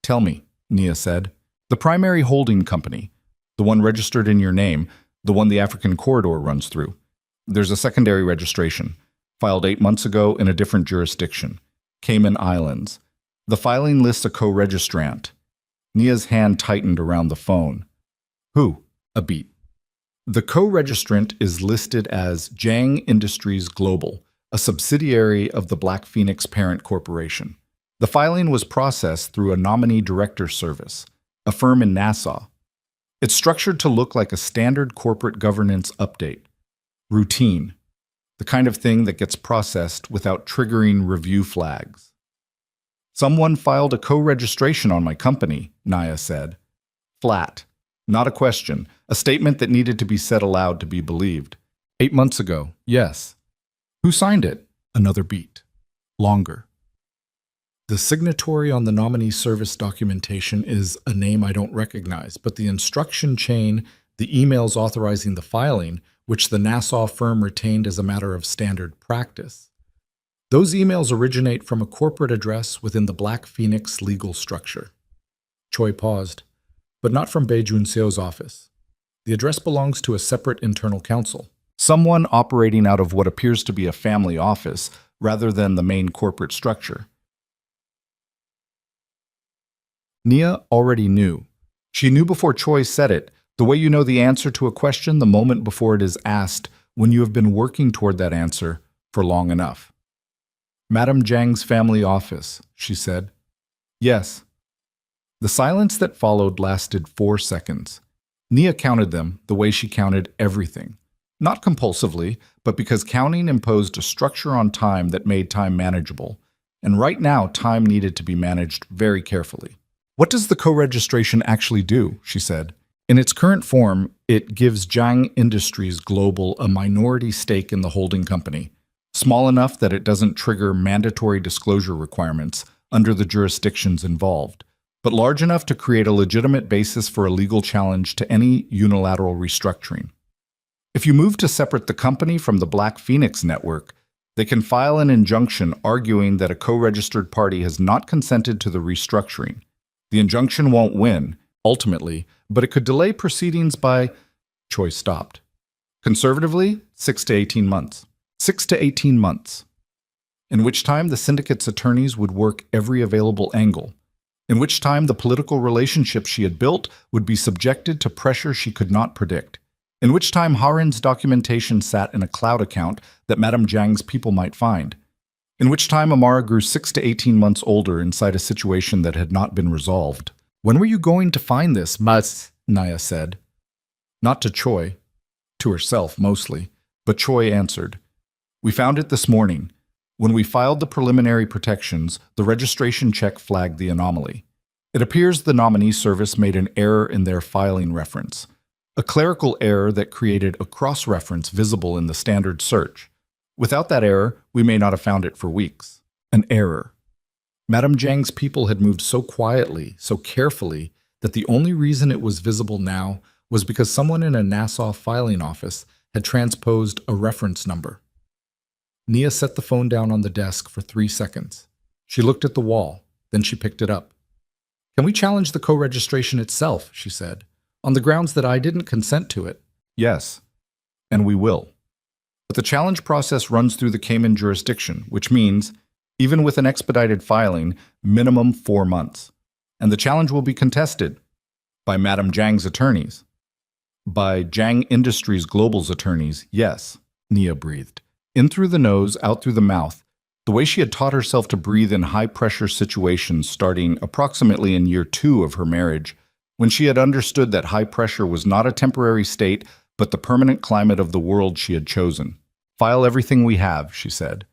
Tell me, Nia said. The primary holding company, the one registered in your name, the one the African corridor runs through. There's a secondary registration, filed 8 months ago in a different jurisdiction, Cayman Islands. The filing lists a co-registrant. Nia's hand tightened around the phone. Who? A beat. The co-registrant is listed as Zhang Industries Global, a subsidiary of the Black Phoenix parent corporation. The filing was processed through a nominee director service, a firm in Nassau. It's structured to look like a standard corporate governance update. Routine, the kind of thing that gets processed without triggering review flags. Someone filed a co-registration on my company, Naya said. Flat. Not a question, a statement that needed to be said aloud to be believed. 8 months ago, yes. Who signed it? Another beat. Longer. The signatory on the nominee service documentation is a name I don't recognize, but the instruction chain, the emails authorizing the filing, which the Nassau firm retained as a matter of standard practice. Those emails originate from a corporate address within the Black Phoenix legal structure. Choi paused, but not from Bae Jun-seo's office. The address belongs to a separate internal counsel, someone operating out of what appears to be a family office rather than the main corporate structure. Nia already knew. She knew before Choi said it, the way you know the answer to a question the moment before it is asked when you have been working toward that answer for long enough. Madame Zhang's family office, she said. Yes. The silence that followed lasted 4 seconds. Nia counted them the way she counted everything. Not compulsively, but because counting imposed a structure on time that made time manageable. And right now, time needed to be managed very carefully. What does the co-registration actually do? She said. In its current form, it gives Zhang Industries Global a minority stake in the holding company, small enough that it doesn't trigger mandatory disclosure requirements under the jurisdictions involved, but large enough to create a legitimate basis for a legal challenge to any unilateral restructuring. If you move to separate the company from the Black Phoenix network, they can file an injunction arguing that a co-registered party has not consented to the restructuring. The injunction won't win, ultimately, but it could delay proceedings by... Choi stopped. Conservatively, 6 to 18 months. 6 to 18 months. In which time the syndicate's attorneys would work every available angle. In which time the political relationship she had built would be subjected to pressure she could not predict. In which time Harin's documentation sat in a cloud account that Madame Zhang's people might find. In which time Amara grew 6 to 18 months older inside a situation that had not been resolved. When were you going to find this, Mas? Naya said. Not to Choi. To herself, mostly. But Choi answered. We found it this morning. When we filed the preliminary protections, the registration check flagged the anomaly. It appears the nominee service made an error in their filing reference. A clerical error that created a cross-reference visible in the standard search. Without that error, we may not have found it for weeks. An error. Madame Zhang's people had moved so quietly, so carefully, that the only reason it was visible now was because someone in a Nassau filing office had transposed a reference number. Nia set the phone down on the desk for 3 seconds. She looked at the wall, then she picked it up. Can we challenge the co-registration itself, she said, on the grounds that I didn't consent to it? Yes, and we will. But the challenge process runs through the Cayman jurisdiction, which means, even with an expedited filing, minimum 4 months. And the challenge will be contested by Madame Zhang's attorneys. By Zhang Industries Global's attorneys, yes, Nia breathed. In through the nose, out through the mouth, the way she had taught herself to breathe in high-pressure situations starting approximately in year 2 of her marriage, when she had understood that high pressure was not a temporary state, but the permanent climate of the world she had chosen. File everything we have, she said.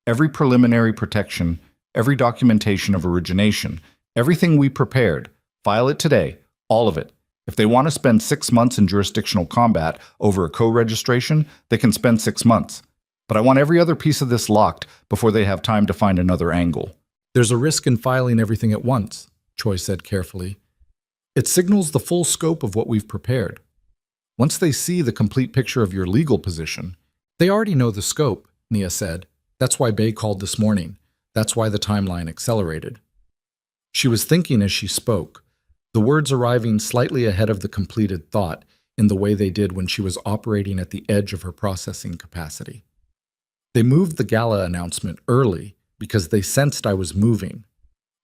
Every preliminary protection, every documentation of origination, everything we prepared. File it today, all of it. If they want to spend 6 months in jurisdictional combat over a co-registration, they can spend 6 months. But I want every other piece of this locked before they have time to find another angle. There's a risk in filing everything at once, Choi said carefully. It signals the full scope of what we've prepared. Once they see the complete picture of your legal position, they already know the scope, Nia said. That's why Bae called this morning. That's why the timeline accelerated. She was thinking as she spoke, the words arriving slightly ahead of the completed thought in the way they did when she was operating at the edge of her processing capacity. They moved the gala announcement early because they sensed I was moving.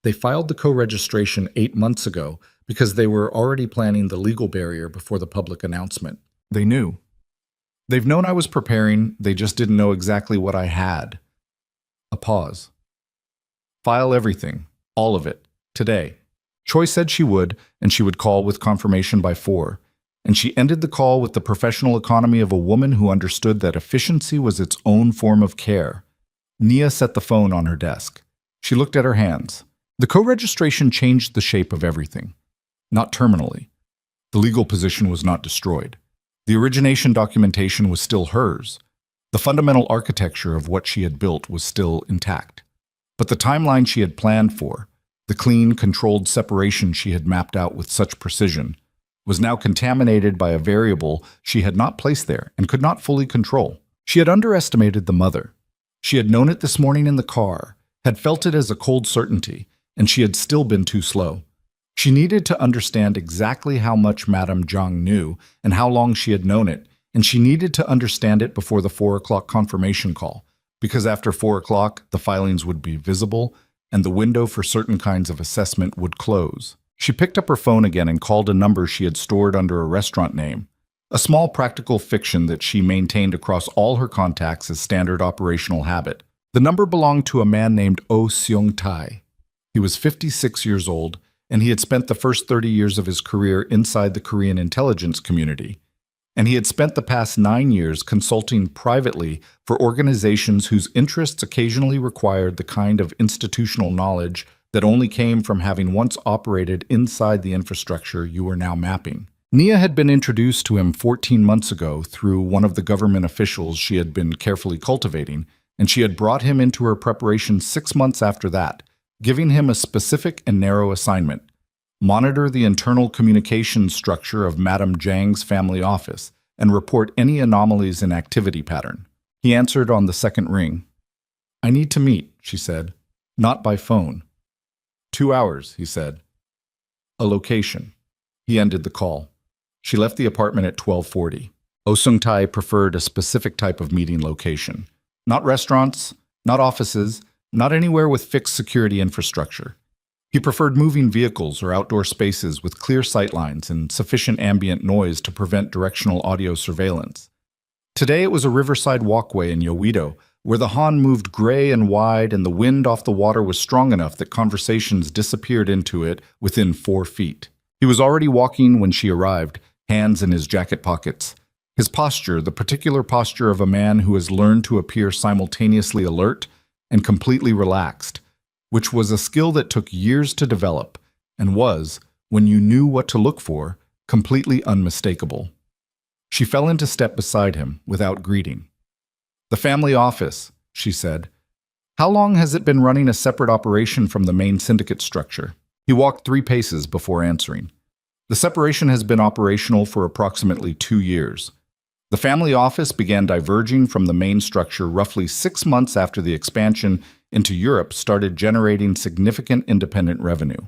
They filed the co-registration 8 months ago because they were already planning the legal barrier before the public announcement. They knew. They've known I was preparing, they just didn't know exactly what I had. A pause. File everything, all of it, today. Choi said she would, and she would call with confirmation by 4. And she ended the call with the professional economy of a woman who understood that efficiency was its own form of care. Nia set the phone on her desk. She looked at her hands. The co-registration changed the shape of everything. Not terminally. The legal position was not destroyed. The origination documentation was still hers. The fundamental architecture of what she had built was still intact. But the timeline she had planned for, the clean, controlled separation she had mapped out with such precision, was now contaminated by a variable she had not placed there and could not fully control. She had underestimated the mother. She had known it this morning in the car, had felt it as a cold certainty, and she had still been too slow. She needed to understand exactly how much Madame Zhang knew and how long she had known it, and she needed to understand it before the 4 o'clock confirmation call, because after 4 o'clock, the filings would be visible and the window for certain kinds of assessment would close. She picked up her phone again and called a number she had stored under a restaurant name, a small practical fiction that she maintained across all her contacts as standard operational habit. The number belonged to a man named Oh Seung-tai. He was 56 years old, and he had spent the first 30 years of his career inside the Korean intelligence community. And he had spent the past 9 years consulting privately for organizations whose interests occasionally required the kind of institutional knowledge that only came from having once operated inside the infrastructure you were now mapping. Nia had been introduced to him 14 months ago through one of the government officials she had been carefully cultivating, and she had brought him into her preparation 6 months after that, giving him a specific and narrow assignment: monitor the internal communications structure of Madame Zhang's family office and report any anomalies in activity pattern. He answered on the second ring. "I need to meet," she said. "Not by phone." 2 hours, he said. "A location." He ended the call. She left the apartment at 12:40. Oh Seung-tai preferred a specific type of meeting location. Not restaurants, not offices, not anywhere with fixed security infrastructure. He preferred moving vehicles or outdoor spaces with clear sightlines and sufficient ambient noise to prevent directional audio surveillance. Today it was a riverside walkway in Yeouido, where the Han moved gray and wide and the wind off the water was strong enough that conversations disappeared into it within 4 feet. He was already walking when she arrived, hands in his jacket pockets. His posture, the particular posture of a man who has learned to appear simultaneously alert and completely relaxed, which was a skill that took years to develop and was, when you knew what to look for, completely unmistakable. She fell into step beside him without greeting. "The family office," she said. "How long has it been running a separate operation from the main syndicate structure?" He walked 3 paces before answering. "The separation has been operational for approximately 2 years. The family office began diverging from the main structure roughly 6 months after the expansion into Europe started generating significant independent revenue.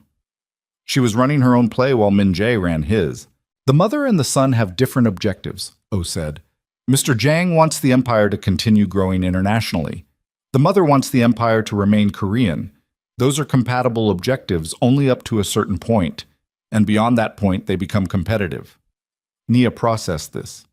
She was running her own play while Min Jae ran his. The mother and the son have different objectives," Oh said. "Mr. Jang wants the empire to continue growing internationally. The mother wants the empire to remain Korean. Those are compatible objectives only up to a certain point, and beyond that point they become competitive." Nia processed this.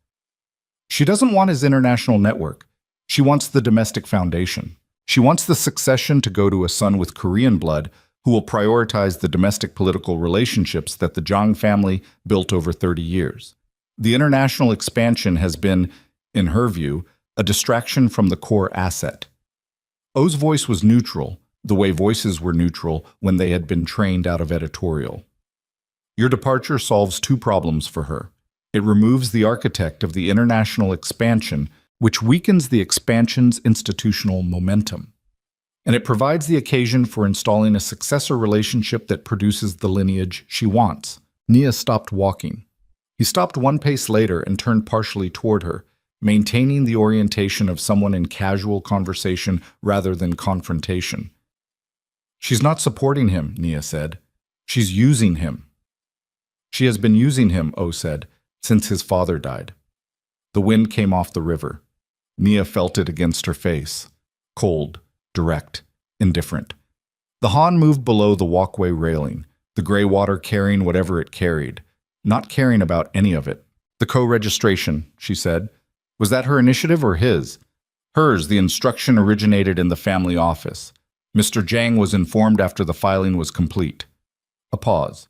She doesn't want his international network. She wants the domestic foundation. She wants the succession to go to a son with Korean blood who will prioritize the domestic political relationships that the Zhang family built over 30 years. The international expansion has been, in her view, a distraction from the core asset. Oh's voice was neutral, the way voices were neutral when they had been trained out of editorial. "Your departure solves 2 problems for her. It removes the architect of the international expansion, which weakens the expansion's institutional momentum. And it provides the occasion for installing a successor relationship that produces the lineage she wants." Nia stopped walking. He stopped 1 pace later and turned partially toward her, maintaining the orientation of someone in casual conversation rather than confrontation. "She's not supporting him," Nia said. "She's using him." "She has been using him," Oh said, "since his father died." The wind came off the river. Nia felt it against her face. Cold, direct, indifferent. The Han moved below the walkway railing, the gray water carrying whatever it carried, not caring about any of it. "The co-registration," she said. Was that her initiative or his? Hers, the instruction originated in the family office. Mr. Jiang was informed after the filing was complete. A pause.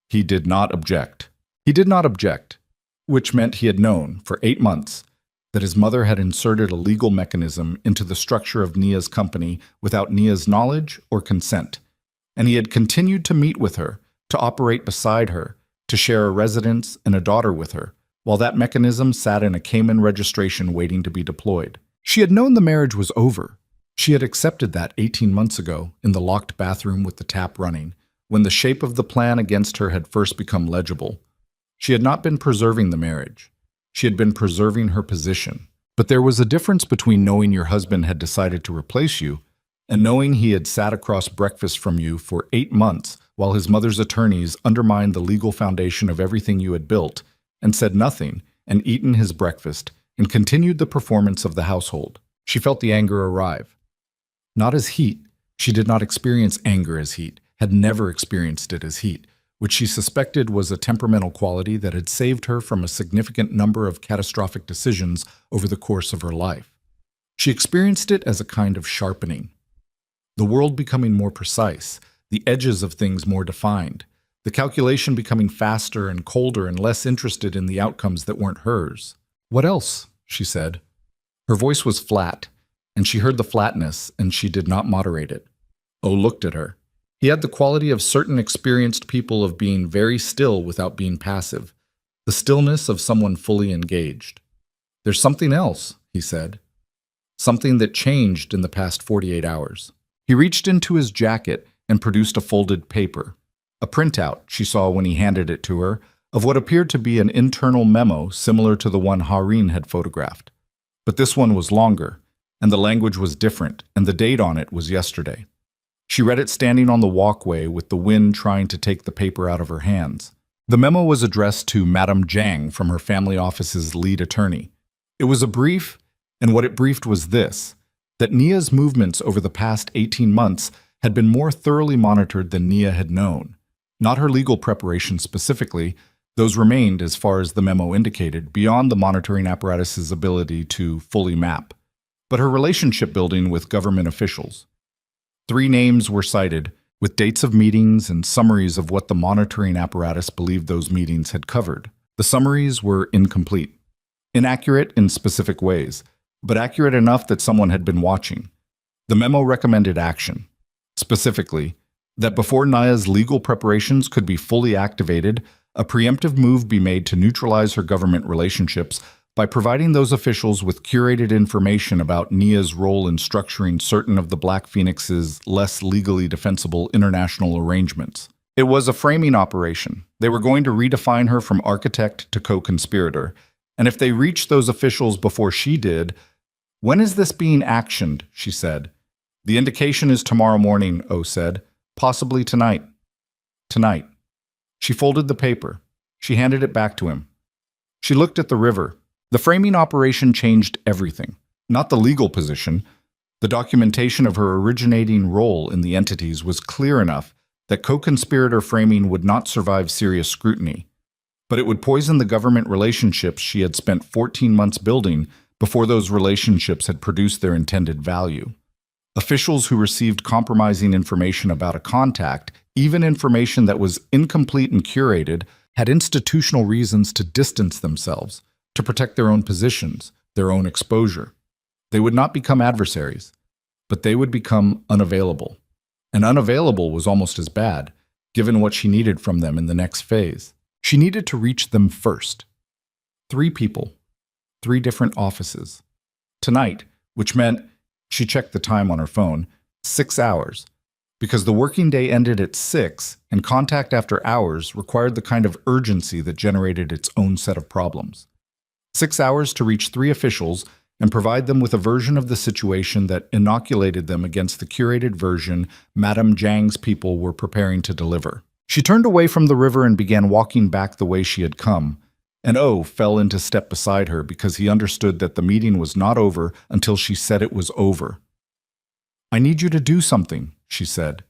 He did not object. He did not object, which meant he had known, for 8 months, that his mother had inserted a legal mechanism into the structure of Nia's company without Nia's knowledge or consent, and he had continued to meet with her, to operate beside her, to share a residence and a daughter with her, while that mechanism sat in a Cayman registration waiting to be deployed. She had known the marriage was over. She had accepted that 18 months ago in the locked bathroom with the tap running, when the shape of the plan against her had first become legible. She had not been preserving the marriage. She had been preserving her position. But there was a difference between knowing your husband had decided to replace you and knowing he had sat across breakfast from you for 8 months while his mother's attorneys undermined the legal foundation of everything you had built and said nothing and eaten his breakfast and continued the performance of the household. She felt the anger arrive. Not as heat. She did not experience anger as heat, had never experienced it as heat, which she suspected was a temperamental quality that had saved her from a significant number of catastrophic decisions over the course of her life. She experienced it as a kind of sharpening. The world becoming more precise, the edges of things more defined, the calculation becoming faster and colder and less interested in the outcomes that weren't hers. "What else?" she said. Her voice was flat, and she heard the flatness, and she did not moderate it. O looked at her. He had the quality of certain experienced people of being very still without being passive, the stillness of someone fully engaged. "There's something else," he said. "Something that changed in the past 48 hours. He reached into his jacket and produced a folded paper. A printout, she saw when he handed it to her, of what appeared to be an internal memo similar to the one Hareen had photographed. But this one was longer, and the language was different, and the date on it was yesterday. She read it standing on the walkway with the wind trying to take the paper out of her hands. The memo was addressed to Madame Jiang from her family office's lead attorney. It was a brief, and what it briefed was this, that Nia's movements over the past 18 months had been more thoroughly monitored than Nia had known. Not her legal preparations specifically, those remained, as far as the memo indicated, beyond the monitoring apparatus's ability to fully map, but her relationship building with government officials. 3 names were cited, with dates of meetings and summaries of what the monitoring apparatus believed those meetings had covered. The summaries were incomplete, inaccurate in specific ways, but accurate enough that someone had been watching. The memo recommended action. Specifically, that before Nia's legal preparations could be fully activated, a preemptive move be made to neutralize her government relationships by providing those officials with curated information about Nia's role in structuring certain of the Black Phoenix's less legally defensible international arrangements. It was a framing operation. They were going to redefine her from architect to co-conspirator, and if they reached those officials before she did, "When is this being actioned?" she said. "The indication is tomorrow morning," O said. "Possibly tonight." Tonight. She folded the paper. She handed it back to him. She looked at the river. The framing operation changed everything. Not the legal position. The documentation of her originating role in the entities was clear enough that co-conspirator framing would not survive serious scrutiny. But it would poison the government relationships she had spent 14 months building before those relationships had produced their intended value. Officials who received compromising information about a contact, even information that was incomplete and curated, had institutional reasons to distance themselves, to protect their own positions, their own exposure. They would not become adversaries, but they would become unavailable. And unavailable was almost as bad, given what she needed from them in the next phase. She needed to reach them first. 3 people, 3 different offices. Tonight, which meant, she checked the time on her phone, 6 hours, because the working day ended at 6 and contact after hours required the kind of urgency that generated its own set of problems. 6 hours to reach 3 officials and provide them with a version of the situation that inoculated them against the curated version Madame Jiang's people were preparing to deliver. She turned away from the river and began walking back the way she had come, and O fell into step beside her because he understood that the meeting was not over until she said it was over. "I need you to do something," she said.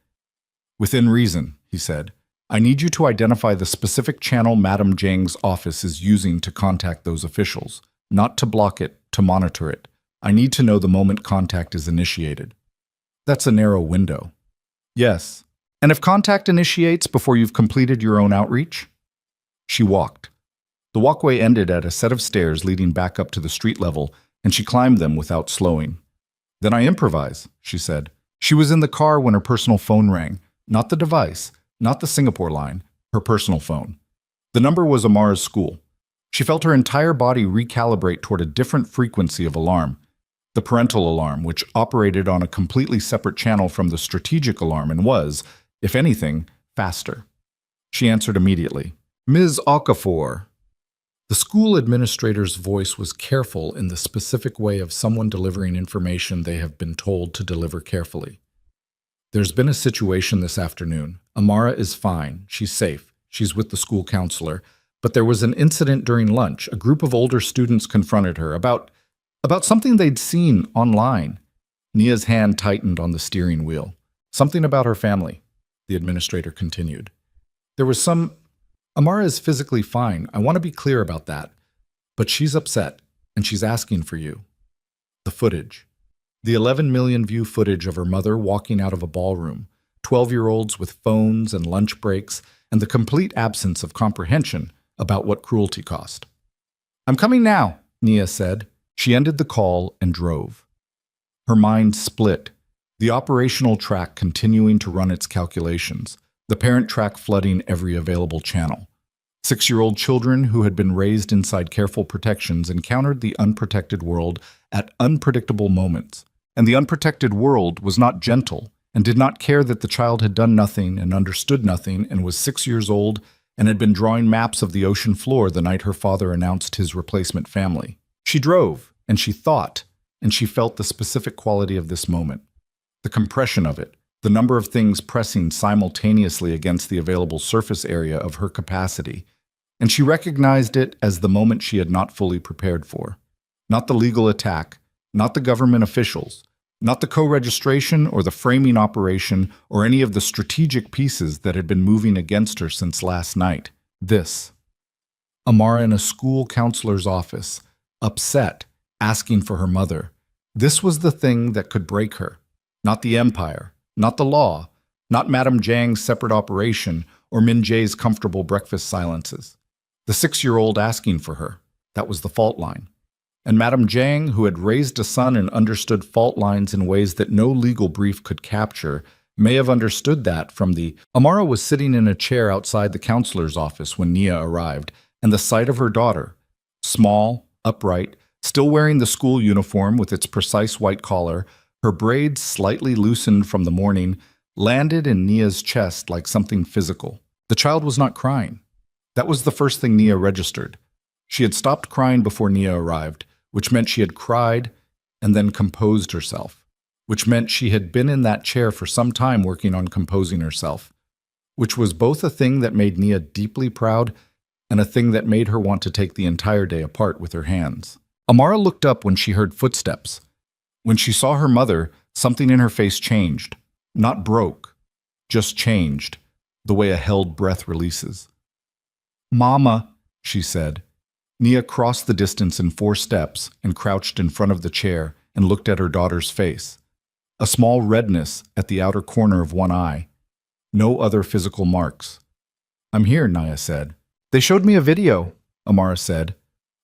"Within reason," he said. "I need you to identify the specific channel Madame Jiang's office is using to contact those officials. Not to block it, to monitor it. I need to know the moment contact is initiated. That's a narrow window. Yes. And if contact initiates before you've completed your own outreach? She walked. The walkway ended at a set of stairs leading back up to the street level, and she climbed them without slowing. Then I improvise, she said. She was in the car when her personal phone rang. Not the device, not the Singapore line, her personal phone. The number was Amara's school. She felt her entire body recalibrate toward a different frequency of alarm. The parental alarm, which operated on a completely separate channel from the strategic alarm and was, if anything, faster. She answered immediately. Ms. Okafor. The school administrator's voice was careful in the specific way of someone delivering information they have been told to deliver carefully. There's been a situation this afternoon. Amara is fine. She's safe. She's with the school counselor. But there was an incident during lunch. A group of older students confronted her about something they'd seen online. Nia's hand tightened on the steering wheel. Something about her family, the administrator continued. There was some... Amara is physically fine. I want to be clear about that. But she's upset, and she's asking for you. The footage. The 11 million view footage of her mother walking out of a ballroom, 12-year-olds with phones and lunch breaks, and the complete absence of comprehension about what cruelty cost. I'm coming now, Nia said. She ended the call and drove. Her mind split, the operational track continuing to run its calculations, the parent track flooding every available channel. 6-year-old children who had been raised inside careful protections encountered the unprotected world at unpredictable moments. And the unprotected world was not gentle and did not care that the child had done nothing and understood nothing and was 6 years old and had been drawing maps of the ocean floor the night her father announced his replacement family. She drove, and she thought, and she felt the specific quality of this moment. The compression of it, the number of things pressing simultaneously against the available surface area of her capacity, and she recognized it as the moment she had not fully prepared for. Not the legal attack, not the government officials, not the co-registration or the framing operation or any of the strategic pieces that had been moving against her since last night. This. Amara in a school counselor's office, upset, asking for her mother. This was the thing that could break her. Not the empire, not the law, not Madame Jiang's separate operation or Min Jae's comfortable breakfast silences. The 6-year-old asking for her. That was the fault line. And Madame Jiang, who had raised a son and understood fault lines in ways that no legal brief could capture, may have understood that from the... Amara was sitting in a chair outside the counselor's office when Nia arrived, and the sight of her daughter, small, upright, still wearing the school uniform with its precise white collar, her braids slightly loosened from the morning, landed in Nia's chest like something physical. The child was not crying. That was the first thing Nia registered. She had stopped crying before Nia arrived, which meant she had cried and then composed herself, which meant she had been in that chair for some time working on composing herself, which was both a thing that made Nia deeply proud and a thing that made her want to take the entire day apart with her hands. Amara looked up when she heard footsteps. When she saw her mother, something in her face changed. Not broke, just changed, the way a held breath releases. "Mama," she said. Nia crossed the distance in 4 steps and crouched in front of the chair and looked at her daughter's face. A small redness at the outer corner of one eye. No other physical marks. "I'm here," Nia said. "They showed me a video," Amara said.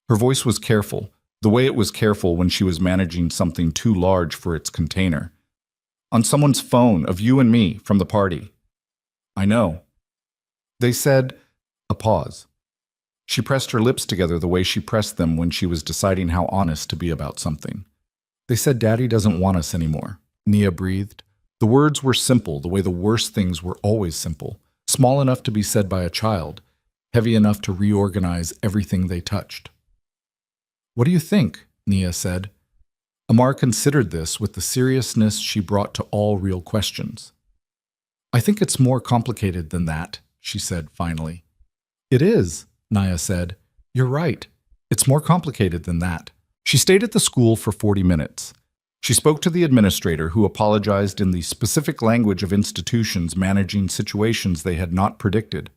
Her voice was careful, the way it was careful when she was managing something too large for its container. "On someone's phone, of you and me, from the party." "I know." They said, a pause. She pressed her lips together the way she pressed them when she was deciding how honest to be about something. "They said Daddy doesn't want us anymore," Nia breathed. The words were simple, the way the worst things were always simple, small enough to be said by a child, heavy enough to reorganize everything they touched. "What do you think?" Nia said. Amar considered this with the seriousness she brought to all real questions. "I think it's more complicated than that," she said finally. "It is," Nia said. "You're right. It's more complicated than that." She stayed at the school for 40 minutes. She spoke to the administrator, who apologized in the specific language of institutions managing situations they had not predicted.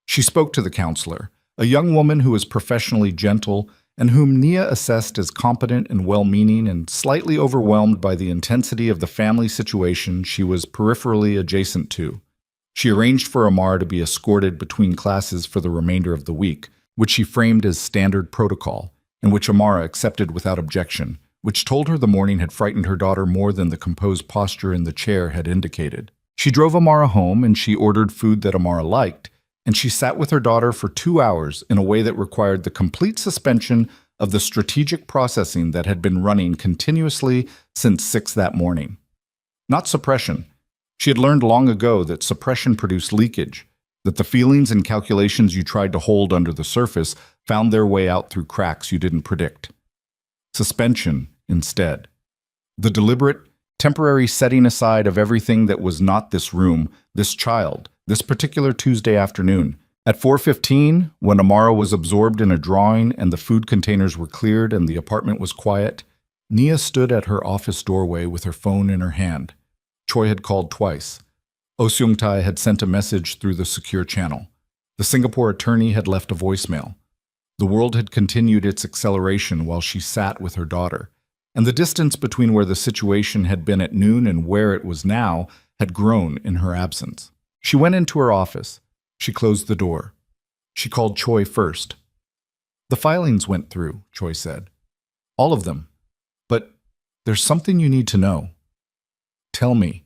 She spoke to the counselor, a young woman who was professionally gentle and whom Nia assessed as competent and well-meaning and slightly overwhelmed by the intensity of the family situation she was peripherally adjacent to. She arranged for Amara to be escorted between classes for the remainder of the week, which she framed as standard protocol, and which Amara accepted without objection, which told her the morning had frightened her daughter more than the composed posture in the chair had indicated. She drove Amara home, and she ordered food that Amara liked, and she sat with her daughter for 2 hours in a way that required the complete suspension of the strategic processing that had been running continuously since 6 that morning. Not suppression. She had learned long ago that suppression produced leakage, that the feelings and calculations you tried to hold under the surface found their way out through cracks you didn't predict. Suspension, instead. The deliberate, temporary setting aside of everything that was not this room, this child, this particular Tuesday afternoon. At 4:15, when Amara was absorbed in a drawing and the food containers were cleared and the apartment was quiet, Nia stood at her office doorway with her phone in her hand. Choi had called twice. Oh Seung-tae had sent a message through the secure channel. The Singapore attorney had left a voicemail. The world had continued its acceleration while she sat with her daughter, and the distance between where the situation had been at noon and where it was now had grown in her absence. She went into her office. She closed the door. She called Choi first. "The filings went through," Choi said. "All of them. But there's something you need to know." "Tell me."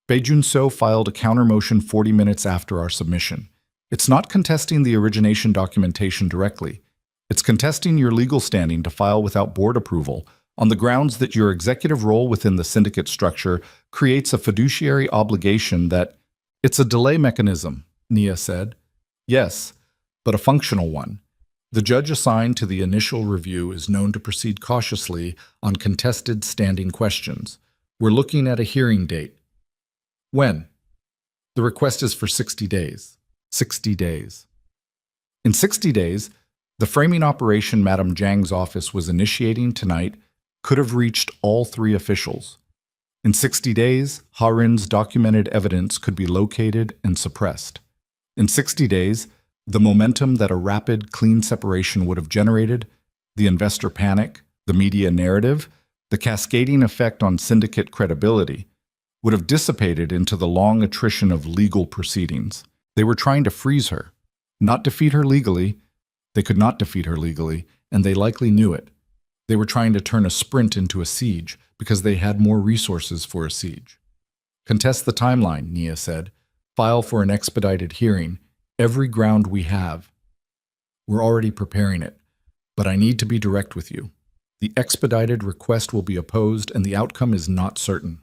Bae-jun-so filed a counter-motion 40 minutes after our submission. It's not contesting the origination documentation directly. It's contesting your legal standing to file without board approval on the grounds that your executive role within the syndicate structure creates a fiduciary obligation that— "It's a delay mechanism," Nia said. "Yes, but a functional one. The judge assigned to the initial review is known to proceed cautiously on contested standing questions. We're looking at a hearing date." "When?" "The request is for 60 days. 60 days. In 60 days, the framing operation Madame Zhang's office was initiating tonight could have reached all 3 officials. In 60 days, Ha-Rin's documented evidence could be located and suppressed. In 60 days, the momentum that a rapid, clean separation would have generated, the investor panic, the media narrative, the cascading effect on syndicate credibility, would have dissipated into the long attrition of legal proceedings. They were trying to freeze her, not defeat her legally. They could not defeat her legally, and they likely knew it. They were trying to turn a sprint into a siege because they had more resources for a siege. "Contest the timeline," Nia said. "File for an expedited hearing. Every ground we have. We're already preparing it, but I need to be direct with you. The expedited request will be opposed, and the outcome is not certain."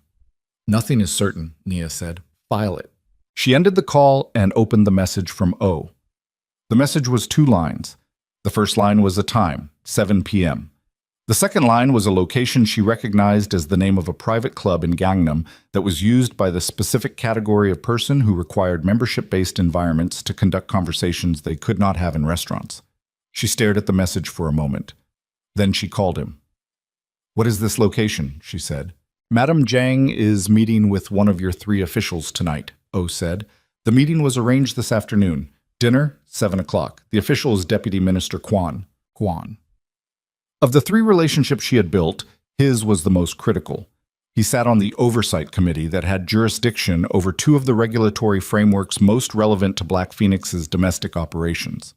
"Nothing is certain," Nia said. "File it." She ended the call and opened the message from O. The message was 2 lines. The first line was a time, 7 p.m. The second line was a location she recognized as the name of a private club in Gangnam that was used by the specific category of person who required membership-based environments to conduct conversations they could not have in restaurants. She stared at the message for a moment. Then she called him. "What is this location?" she said. "Madame Zhang is meeting with one of your 3 officials tonight," O said. "The meeting was arranged this afternoon. Dinner, 7 o'clock. The official is Deputy Minister Kwan." Of the 3 relationships she had built, his was the most critical. He sat on the oversight committee that had jurisdiction over 2 of the regulatory frameworks most relevant to Black Phoenix's domestic operations.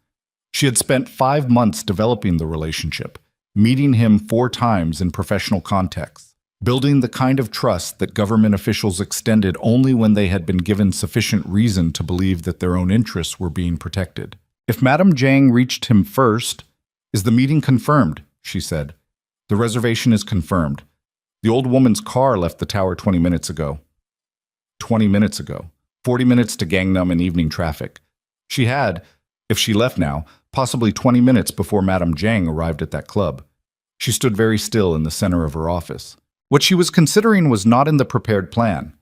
She had spent 5 months developing the relationship, meeting him 4 times in professional contexts, building the kind of trust that government officials extended only when they had been given sufficient reason to believe that their own interests were being protected. If Madame Zhang reached him first— "Is the meeting confirmed?" she said. "The reservation is confirmed. The old woman's car left the tower 20 minutes ago." 20 minutes ago. 40 minutes to Gangnam in evening traffic. She had, if she left now, possibly 20 minutes before Madame Zhang arrived at that club. She stood very still in the center of her office. What she was considering was not in the prepared plan.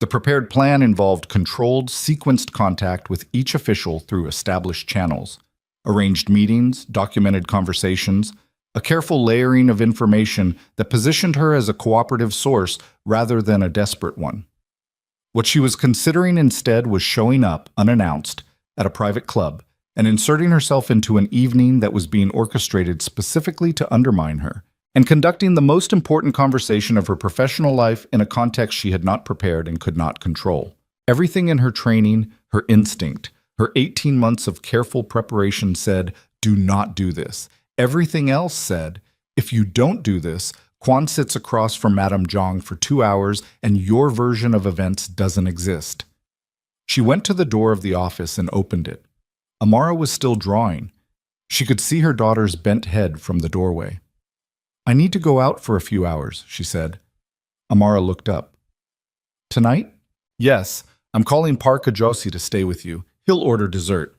The prepared plan involved controlled, sequenced contact with each official through established channels, arranged meetings, documented conversations, a careful layering of information that positioned her as a cooperative source rather than a desperate one. What she was considering instead was showing up, unannounced, at a private club, and inserting herself into an evening that was being orchestrated specifically to undermine her, and conducting the most important conversation of her professional life in a context she had not prepared and could not control. Everything in her training, her instinct, her 18 months of careful preparation said, do not do this. Everything else said, if you don't do this, Quan sits across from Madame Zhang for 2 hours and your version of events doesn't exist. She went to the door of the office and opened it. Amara was still drawing. She could see her daughter's bent head from the doorway. I need to go out for a few hours, she said. Amara looked up. Tonight? Yes, I'm calling Park Ajosi to stay with you. He'll order dessert.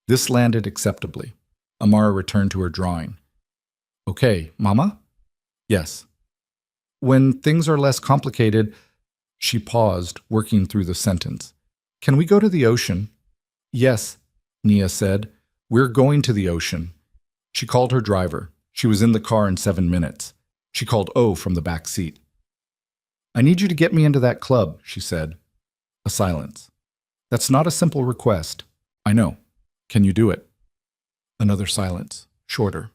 This landed acceptably. Amara returned to her drawing. Okay, Mama? Yes. When things are less complicated, she paused, working through the sentence. Can we go to the ocean? Yes, Nia said. We're going to the ocean. She called her driver. She was in the car in 7 minutes. She called O from the back seat. I need you to get me into that club, she said. A silence. That's not a simple request. I know. Can you do it? Another silence, shorter.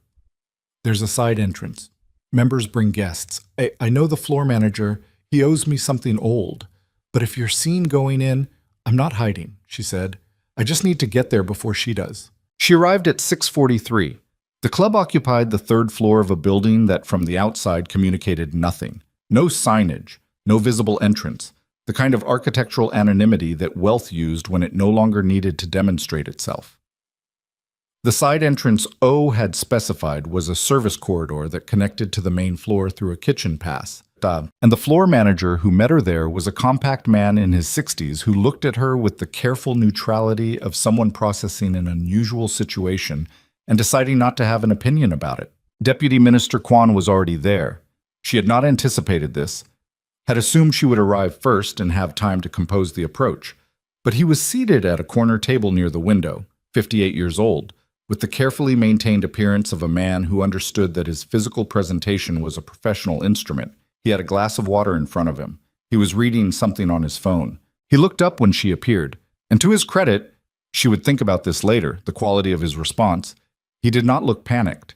There's a side entrance. Members bring guests. I know the floor manager. He owes me something old. But if you're seen going in, I'm not hiding, she said. I just need to get there before she does. She arrived at 6:43. The club occupied the 3rd floor of a building that from the outside communicated nothing. No signage, no visible entrance, the kind of architectural anonymity that wealth used when it no longer needed to demonstrate itself. The side entrance O had specified was a service corridor that connected to the main floor through a kitchen pass. And the floor manager who met her there was a compact man in his 60s who looked at her with the careful neutrality of someone processing an unusual situation and deciding not to have an opinion about it. Deputy Minister Quan was already there. She had not anticipated this, had assumed she would arrive first and have time to compose the approach. But he was seated at a corner table near the window, 58 years old, with the carefully maintained appearance of a man who understood that his physical presentation was a professional instrument. He had a glass of water in front of him. He was reading something on his phone. He looked up when she appeared, and to his credit, she would think about this later, the quality of his response, he did not look panicked.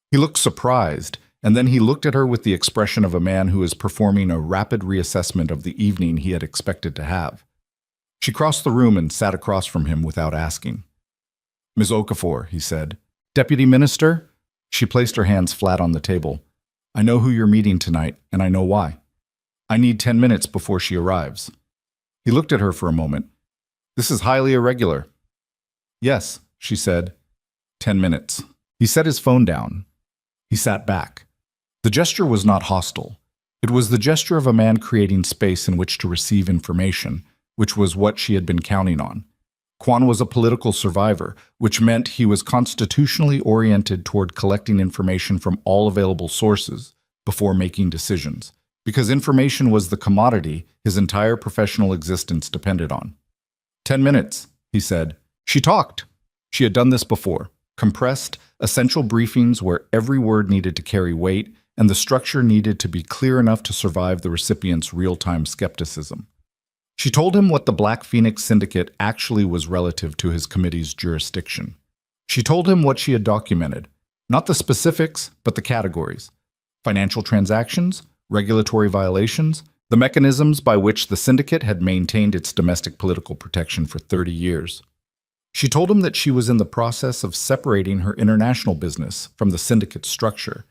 He looked surprised, and then he looked at her with the expression of a man who is performing a rapid reassessment of the evening he had expected to have. She crossed the room and sat across from him without asking. Ms. Okafor, he said. Deputy Minister? She placed her hands flat on the table. I know who you're meeting tonight, and I know why. I need 10 minutes before she arrives. He looked at her for a moment. This is highly irregular. Yes, she said. 10 minutes. He set his phone down. He sat back. The gesture was not hostile. It was the gesture of a man creating space in which to receive information, which was what she had been counting on. Quan was a political survivor, which meant he was constitutionally oriented toward collecting information from all available sources before making decisions, because information was the commodity his entire professional existence depended on. 10 minutes, he said. She talked. She had done this before. Compressed, essential briefings where every word needed to carry weight and the structure needed to be clear enough to survive the recipient's real-time skepticism. She told him what the Black Phoenix Syndicate actually was relative to his committee's jurisdiction. She told him what she had documented, not the specifics, but the categories. Financial transactions, regulatory violations, the mechanisms by which the syndicate had maintained its domestic political protection for 30 years. She told him that she was in the process of separating her international business from the syndicate structure,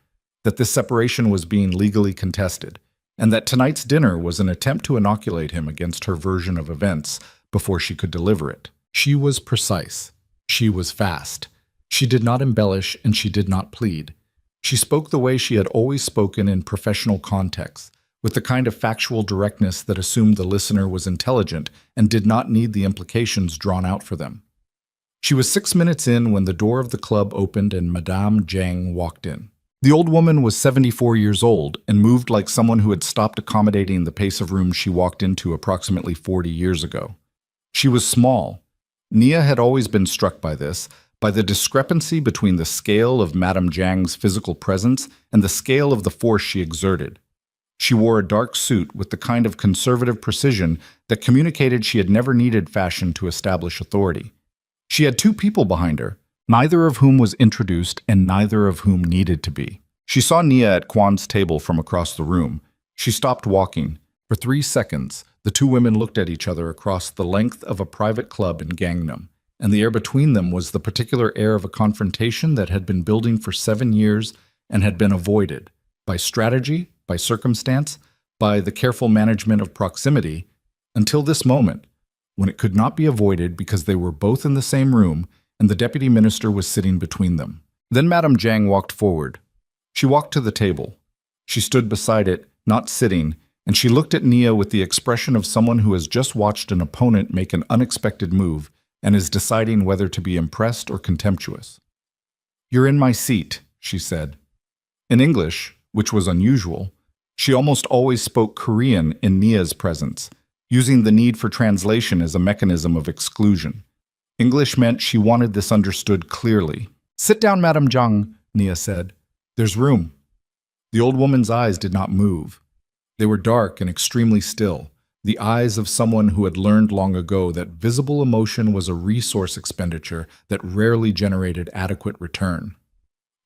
that this separation was being legally contested, and that tonight's dinner was an attempt to inoculate him against her version of events before she could deliver it. She was precise. She was fast. She did not embellish and she did not plead. She spoke the way she had always spoken in professional contexts, with the kind of factual directness that assumed the listener was intelligent and did not need the implications drawn out for them. She was 6 minutes in when the door of the club opened and Madame Zhang walked in. The old woman was 74 years old and moved like someone who had stopped accommodating the pace of rooms she walked into approximately 40 years ago. She was small. Nia had always been struck by this, by the discrepancy between the scale of Madame Zhang's physical presence and the scale of the force she exerted. She wore a dark suit with the kind of conservative precision that communicated she had never needed fashion to establish authority. She had two people behind her, neither of whom was introduced and neither of whom needed to be. She saw Nia at Kwan's table from across the room. She stopped walking. For 3 seconds, the two women looked at each other across the length of a private club in Gangnam, and the air between them was the particular air of a confrontation that had been building for 7 years and had been avoided by strategy, by circumstance, by the careful management of proximity, until this moment, when it could not be avoided because they were both in the same room and the deputy minister was sitting between them. Then Madame Jiang walked forward. She walked to the table. She stood beside it, not sitting, and she looked at Nia with the expression of someone who has just watched an opponent make an unexpected move and is deciding whether to be impressed or contemptuous. "You're in my seat," she said. In English, which was unusual, she almost always spoke Korean in Nia's presence, using the need for translation as a mechanism of exclusion. English meant she wanted this understood clearly. "Sit down, Madame Jiang," Nia said. "There's room." The old woman's eyes did not move. They were dark and extremely still, the eyes of someone who had learned long ago that visible emotion was a resource expenditure that rarely generated adequate return.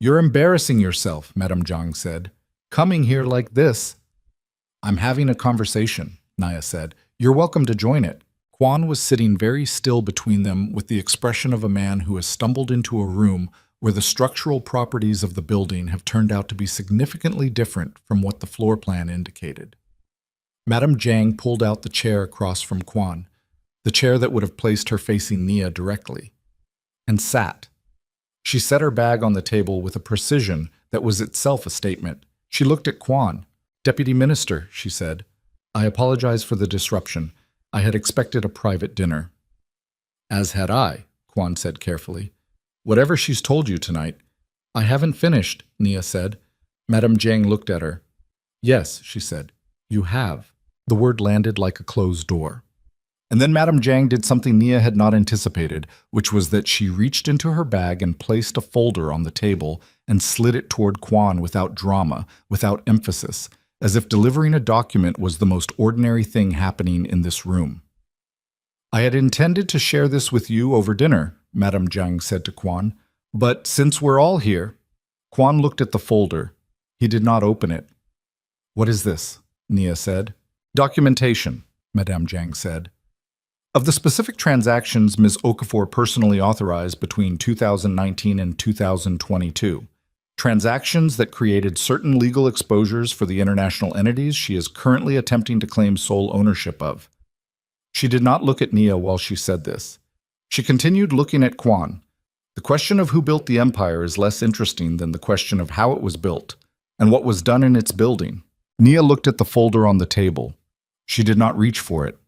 "You're embarrassing yourself," Madame Jiang said. "Coming here like this." "I'm having a conversation," Nia said. "You're welcome to join it." Kwan was sitting very still between them with the expression of a man who has stumbled into a room where the structural properties of the building have turned out to be significantly different from what the floor plan indicated. Madame Jiang pulled out the chair across from Kwan, the chair that would have placed her facing Nia directly, and sat. She set her bag on the table with a precision that was itself a statement. She looked at Kwan. "Deputy Minister," she said, "I apologize for the disruption. I had expected a private dinner." "As had I," Kwan said carefully. "Whatever she's told you tonight." "I haven't finished," Nia said. Madame Jiang looked at her. "Yes," she said, "you have." The word landed like a closed door. And then Madame Jiang did something Nia had not anticipated, which was that she reached into her bag and placed a folder on the table and slid it toward Kwan without drama, without emphasis, as if delivering a document was the most ordinary thing happening in this room. "I had intended to share this with you over dinner," Madame Jiang said to Kwan, "but since we're all here—" Kwan looked at the folder. He did not open it. "What is this?" Nia said. "Documentation," Madame Jiang said. "Of the specific transactions Ms. Okafor personally authorized between 2019 and 2022. Transactions that created certain legal exposures for the international entities she is currently attempting to claim sole ownership of." She did not look at Nia while she said this. She continued looking at Kwan. The question of who built the empire is less interesting than the question of how it was built and what was done in its building. Nia looked at the folder on the table. She did not reach for it.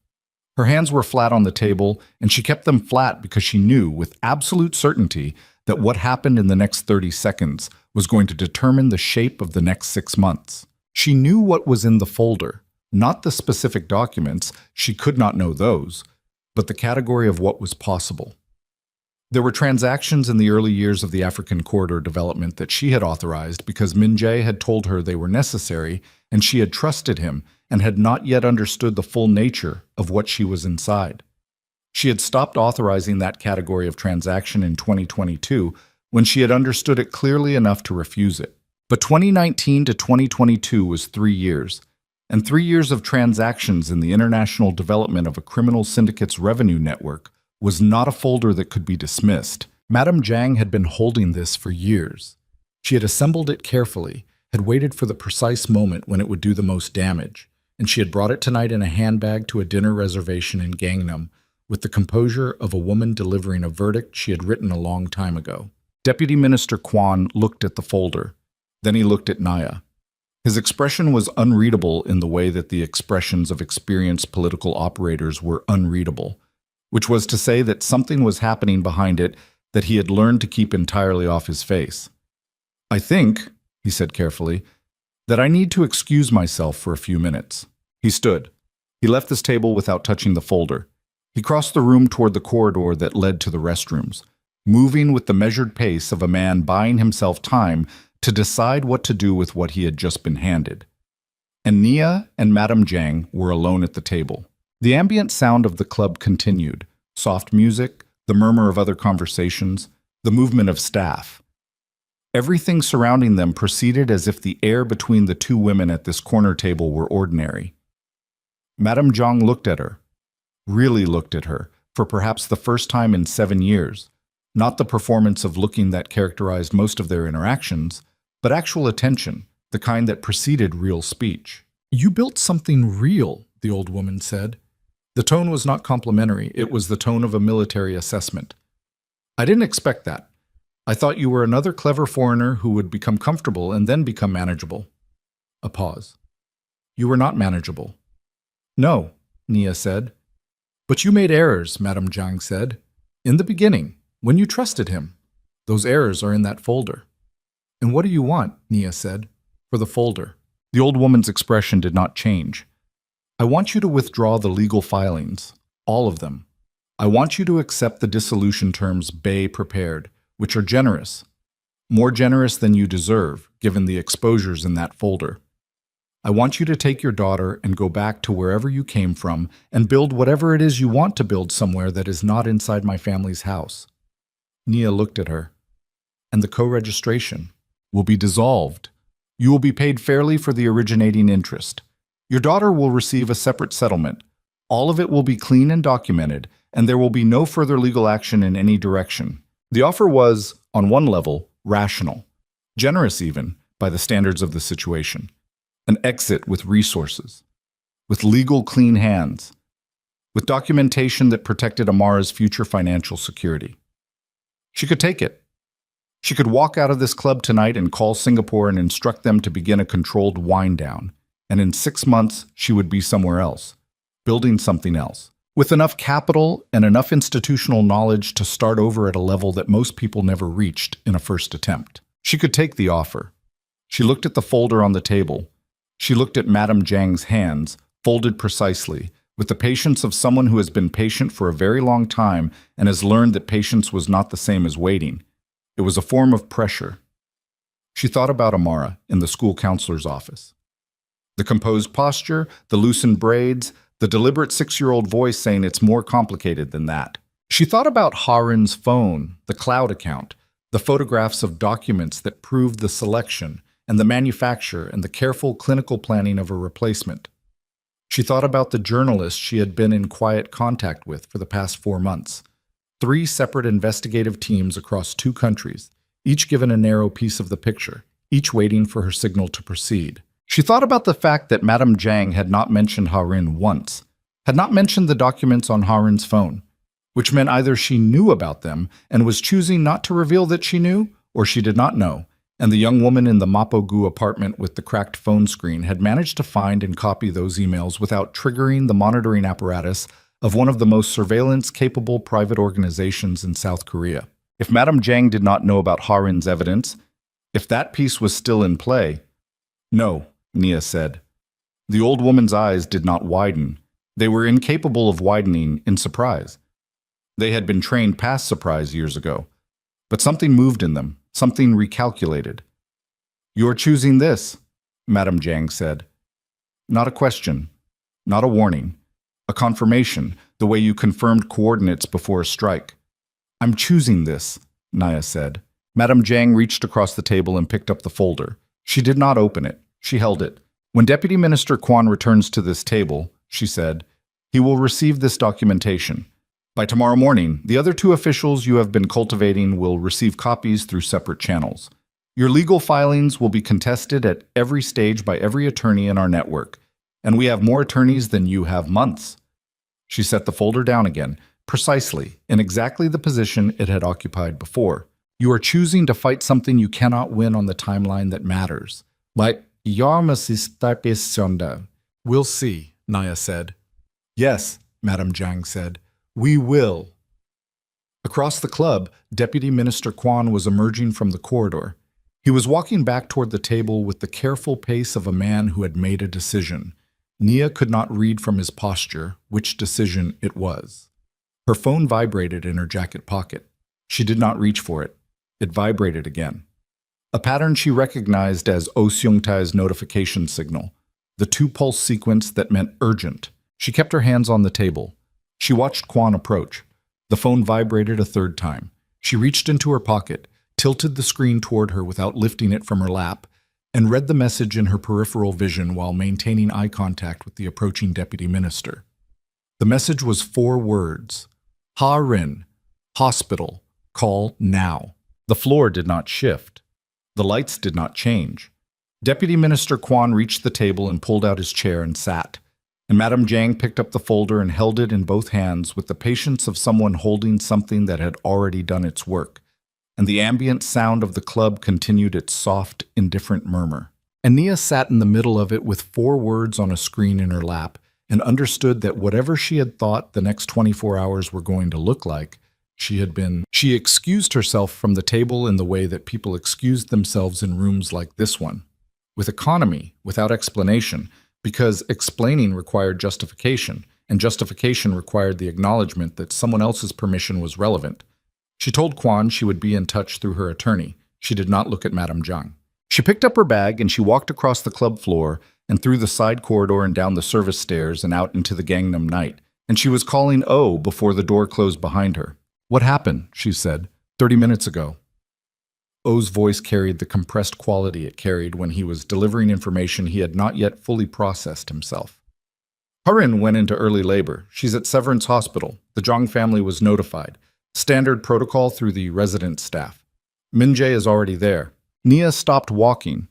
Her hands were flat on the table, and she kept them flat because she knew with absolute certainty that what happened in the next 30 seconds was going to determine the shape of the next 6 months. She knew what was in the folder, not the specific documents, she could not know those, but the category of what was possible. There were transactions in the early years of the African corridor development that she had authorized because Min Jae had told her they were necessary, and she had trusted him and had not yet understood the full nature of what she was inside. She had stopped authorizing that category of transaction in 2022 when she had understood it clearly enough to refuse it. But 2019 to 2022 was 3 years, and 3 years of transactions in the international development of a criminal syndicate's revenue network was not a folder that could be dismissed. Madame Jiang had been holding this for years. She had assembled it carefully, had waited for the precise moment when it would do the most damage, and she had brought it tonight in a handbag to a dinner reservation in Gangnam with the composure of a woman delivering a verdict she had written a long time ago. Deputy Minister Kwan looked at the folder. Then he looked at Nia. His expression was unreadable in the way that the expressions of experienced political operators were unreadable, which was to say that something was happening behind it that he had learned to keep entirely off his face. "I think," he said carefully, "that I need to excuse myself for a few minutes." He stood. He left this table without touching the folder. He crossed the room toward the corridor that led to the restrooms, moving with the measured pace of a man buying himself time to decide what to do with what he had just been handed. And Nia and Madame Jiang were alone at the table. The ambient sound of the club continued, soft music, the murmur of other conversations, the movement of staff. Everything surrounding them proceeded as if the air between the two women at this corner table were ordinary. Madame Zhang looked at her, really looked at her, for perhaps the first time in 7 years, not the performance of looking that characterized most of their interactions, but actual attention, the kind that preceded real speech. "You built something real," the old woman said. The tone was not complimentary, it was the tone of a military assessment. "I didn't expect that. I thought you were another clever foreigner who would become comfortable and then become manageable." A pause. "You were not manageable." "No," Nia said. "But you made errors," Madame Zhang said. "In the beginning, when you trusted him. Those errors are in that folder." "And what do you want?" Nia said. "For the folder." The old woman's expression did not change. "I want you to withdraw the legal filings, all of them. I want you to accept the dissolution terms Bay prepared, which are generous, more generous than you deserve, given the exposures in that folder. I want you to take your daughter and go back to wherever you came from and build whatever it is you want to build somewhere that is not inside my family's house." Nia looked at her. "And the co-registration will be dissolved. You will be paid fairly for the originating interest. Your daughter will receive a separate settlement. All of it will be clean and documented, and there will be no further legal action in any direction." The offer was, on one level, rational, generous even, by the standards of the situation. An exit with resources, with legal clean hands, with documentation that protected Amara's future financial security. She could take it. She could walk out of this club tonight and call Singapore and instruct them to begin a controlled wind-down, and in 6 months she would be somewhere else, building something else, with enough capital and enough institutional knowledge to start over at a level that most people never reached in a first attempt. She could take the offer. She looked at the folder on the table. She looked at Madame Zhang's hands, folded precisely, with the patience of someone who has been patient for a very long time and has learned that patience was not the same as waiting. It was a form of pressure. She thought about Amara in the school counselor's office. The composed posture, the loosened braids, the deliberate 6-year-old voice saying it's more complicated than that. She thought about Harin's phone, the cloud account, the photographs of documents that proved the selection and the manufacture and the careful clinical planning of a replacement. She thought about the journalists she had been in quiet contact with for the past 4 months. 3 separate investigative teams across 2 countries, each given a narrow piece of the picture, each waiting for her signal to proceed. She thought about the fact that Madame Zhang had not mentioned Harin once, had not mentioned the documents on Harin's phone, which meant either she knew about them and was choosing not to reveal that she knew, or she did not know, and the young woman in the Mapogu apartment with the cracked phone screen had managed to find and copy those emails without triggering the monitoring apparatus of one of the most surveillance-capable private organizations in South Korea. If Madame Zhang did not know about Harin's evidence, if that piece was still in play— "No," Nia said. The old woman's eyes did not widen. They were incapable of widening in surprise. They had been trained past surprise years ago. But something moved in them, something recalculated. "You are choosing this," Madame Zhang said. Not a question, not a warning, a confirmation, the way you confirmed coordinates before a strike. "I'm choosing this," Nia said. Madame Zhang reached across the table and picked up the folder. She did not open it. She held it. "When Deputy Minister Quan returns to this table," she said, "he will receive this documentation. By tomorrow morning, the other 2 officials you have been cultivating will receive copies through separate channels. Your legal filings will be contested at every stage by every attorney in our network, and we have more attorneys than you have months." She set the folder down again, precisely, in exactly the position it had occupied before. "You are choosing to fight something you cannot win on the timeline that matters. But we'll see," Nia said. "Yes," Madame Zhang said. "We will." Across the club, Deputy Minister Quan was emerging from the corridor. He was walking back toward the table with the careful pace of a man who had made a decision. Nia could not read from his posture which decision it was. Her phone vibrated in her jacket pocket. She did not reach for it. It vibrated again. A pattern she recognized as Oh Seung-tae's notification signal, the 2-pulse sequence that meant urgent. She kept her hands on the table. She watched Quan approach. The phone vibrated a third time. She reached into her pocket, tilted the screen toward her without lifting it from her lap, and read the message in her peripheral vision while maintaining eye contact with the approaching deputy minister. The message was 4 words. Ha Rin, hospital, call now. The floor did not shift. The lights did not change. Deputy Minister Quan reached the table and pulled out his chair and sat. And Madame Jiang picked up the folder and held it in both hands with the patience of someone holding something that had already done its work. And the ambient sound of the club continued its soft, indifferent murmur. And Nia sat in the middle of it with 4 words on a screen in her lap and understood that whatever she had thought the next 24 hours were going to look like, She excused herself from the table in the way that people excused themselves in rooms like this one, with economy, without explanation, because explaining required justification, and justification required the acknowledgement that someone else's permission was relevant. She told Quan she would be in touch through her attorney. She did not look at Madame Jiang. She picked up her bag and she walked across the club floor and through the side corridor and down the service stairs and out into the Gangnam night, and she was calling Oh before the door closed behind her. What happened, she said, 30 minutes ago. Oh's voice carried the compressed quality it carried when he was delivering information he had not yet fully processed himself. Harin went into early labor. She's at Severance Hospital. The Zhang family was notified. Standard protocol through the resident staff. Minjae is already there. Nia stopped walking.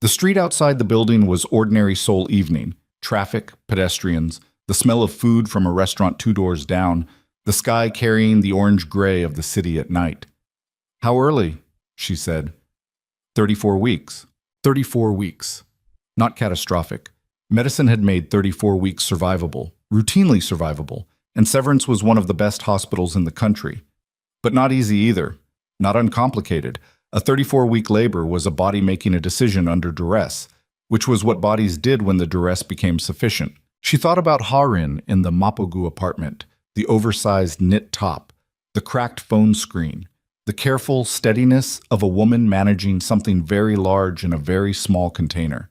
The street outside the building was ordinary Seoul evening. Traffic, pedestrians, the smell of food from a restaurant 2 doors down, the sky carrying the orange-gray of the city at night. How early? She said. 34 weeks. 34 weeks. Not catastrophic. Medicine had made 34 weeks survivable, routinely survivable, and Severance was one of the best hospitals in the country. But not easy either. Not uncomplicated. A 34-week labor was a body making a decision under duress, which was what bodies did when the duress became sufficient. She thought about Harin in the Mapogu apartment, the oversized knit top, the cracked phone screen, the careful steadiness of a woman managing something very large in a very small container.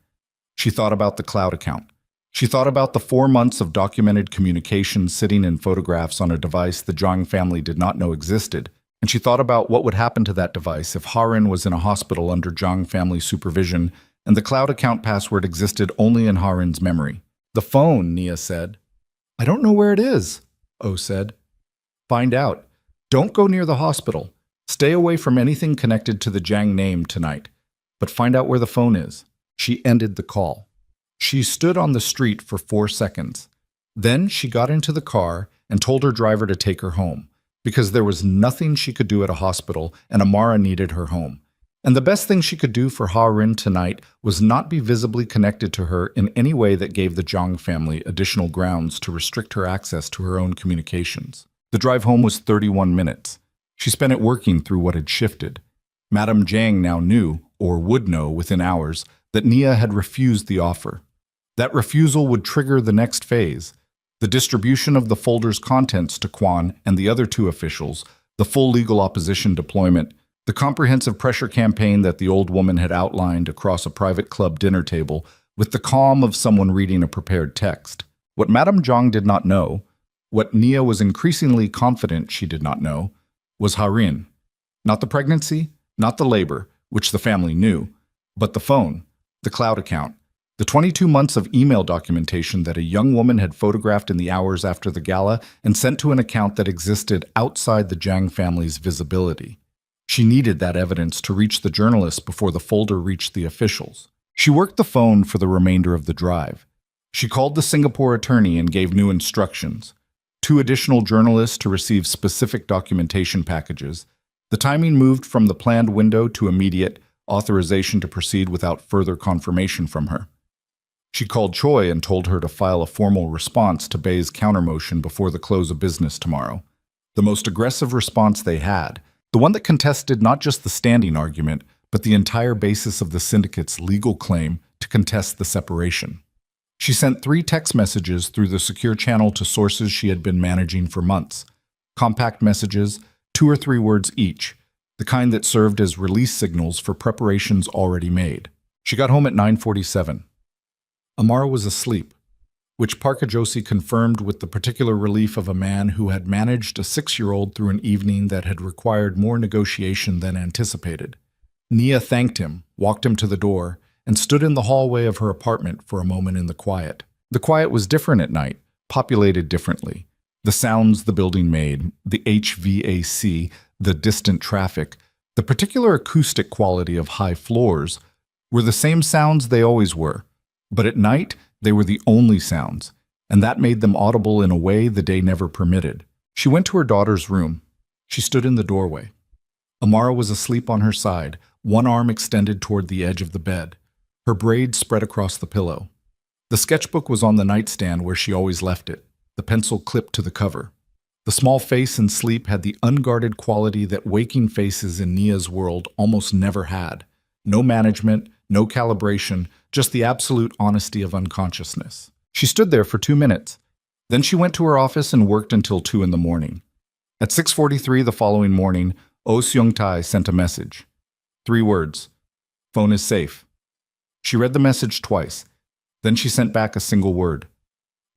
She thought about the cloud account. She thought about the 4 months of documented communication sitting in photographs on a device the Zhang family did not know existed, and she thought about what would happen to that device if Harin was in a hospital under Zhang family supervision and the cloud account password existed only in Harin's memory. The phone, Nia said. I don't know where it is, Oh said. Find out. Don't go near the hospital. Stay away from anything connected to the Jiang name tonight, but find out where the phone is. She ended the call. She stood on the street for 4 seconds. Then she got into the car and told her driver to take her home, because there was nothing she could do at a hospital and Amara needed her home. And the best thing she could do for Ha-Rin tonight was not be visibly connected to her in any way that gave the Zhang family additional grounds to restrict her access to her own communications. The drive home was 31 minutes. She spent it working through what had shifted. Madame Jiang now knew, or would know within hours, that Nia had refused the offer. That refusal would trigger the next phase, the distribution of the folder's contents to Quan and the other 2 officials, the full legal opposition deployment, the comprehensive pressure campaign that the old woman had outlined across a private club dinner table with the calm of someone reading a prepared text. What Madame Zhang did not know, what Nia was increasingly confident she did not know, was Harin. Not the pregnancy, not the labor, which the family knew, but the phone, the cloud account, the 22 months of email documentation that a young woman had photographed in the hours after the gala and sent to an account that existed outside the Jiang family's visibility. She needed that evidence to reach the journalists before the folder reached the officials. She worked the phone for the remainder of the drive. She called the Singapore attorney and gave new instructions. 2 additional journalists to receive specific documentation packages. The timing moved from the planned window to immediate authorization to proceed without further confirmation from her. She called Choi and told her to file a formal response to Bei's countermotion before the close of business tomorrow. The most aggressive response they had, the one that contested not just the standing argument, but the entire basis of the syndicate's legal claim to contest the separation. She sent 3 text messages through the secure channel to sources she had been managing for months. Compact messages, 2 or 3 words each, the kind that served as release signals for preparations already made. She got home at 9:47. Amara was asleep. which Parkajosi confirmed with the particular relief of a man who had managed a 6-year-old through an evening that had required more negotiation than anticipated. Nia thanked him, walked him to the door, and stood in the hallway of her apartment for a moment in the quiet. The quiet was different at night, populated differently. The sounds the building made, the HVAC, the distant traffic, the particular acoustic quality of high floors, were the same sounds they always were. But at night, they were the only sounds, and that made them audible in a way the day never permitted. She went to her daughter's room. She stood in the doorway. Amara was asleep on her side, one arm extended toward the edge of the bed, her braids spread across the pillow. The sketchbook was on the nightstand where she always left it, the pencil clipped to the cover. The small face in sleep had the unguarded quality that waking faces in Nia's world almost never had. No management, no calibration, just the absolute honesty of unconsciousness. She stood there for 2 minutes. Then she went to her office and worked until 2 in the morning. At 6:43 the following morning, Oh Seung-tae sent a message. 3 words. Phone is safe. She read the message twice. Then she sent back a single word.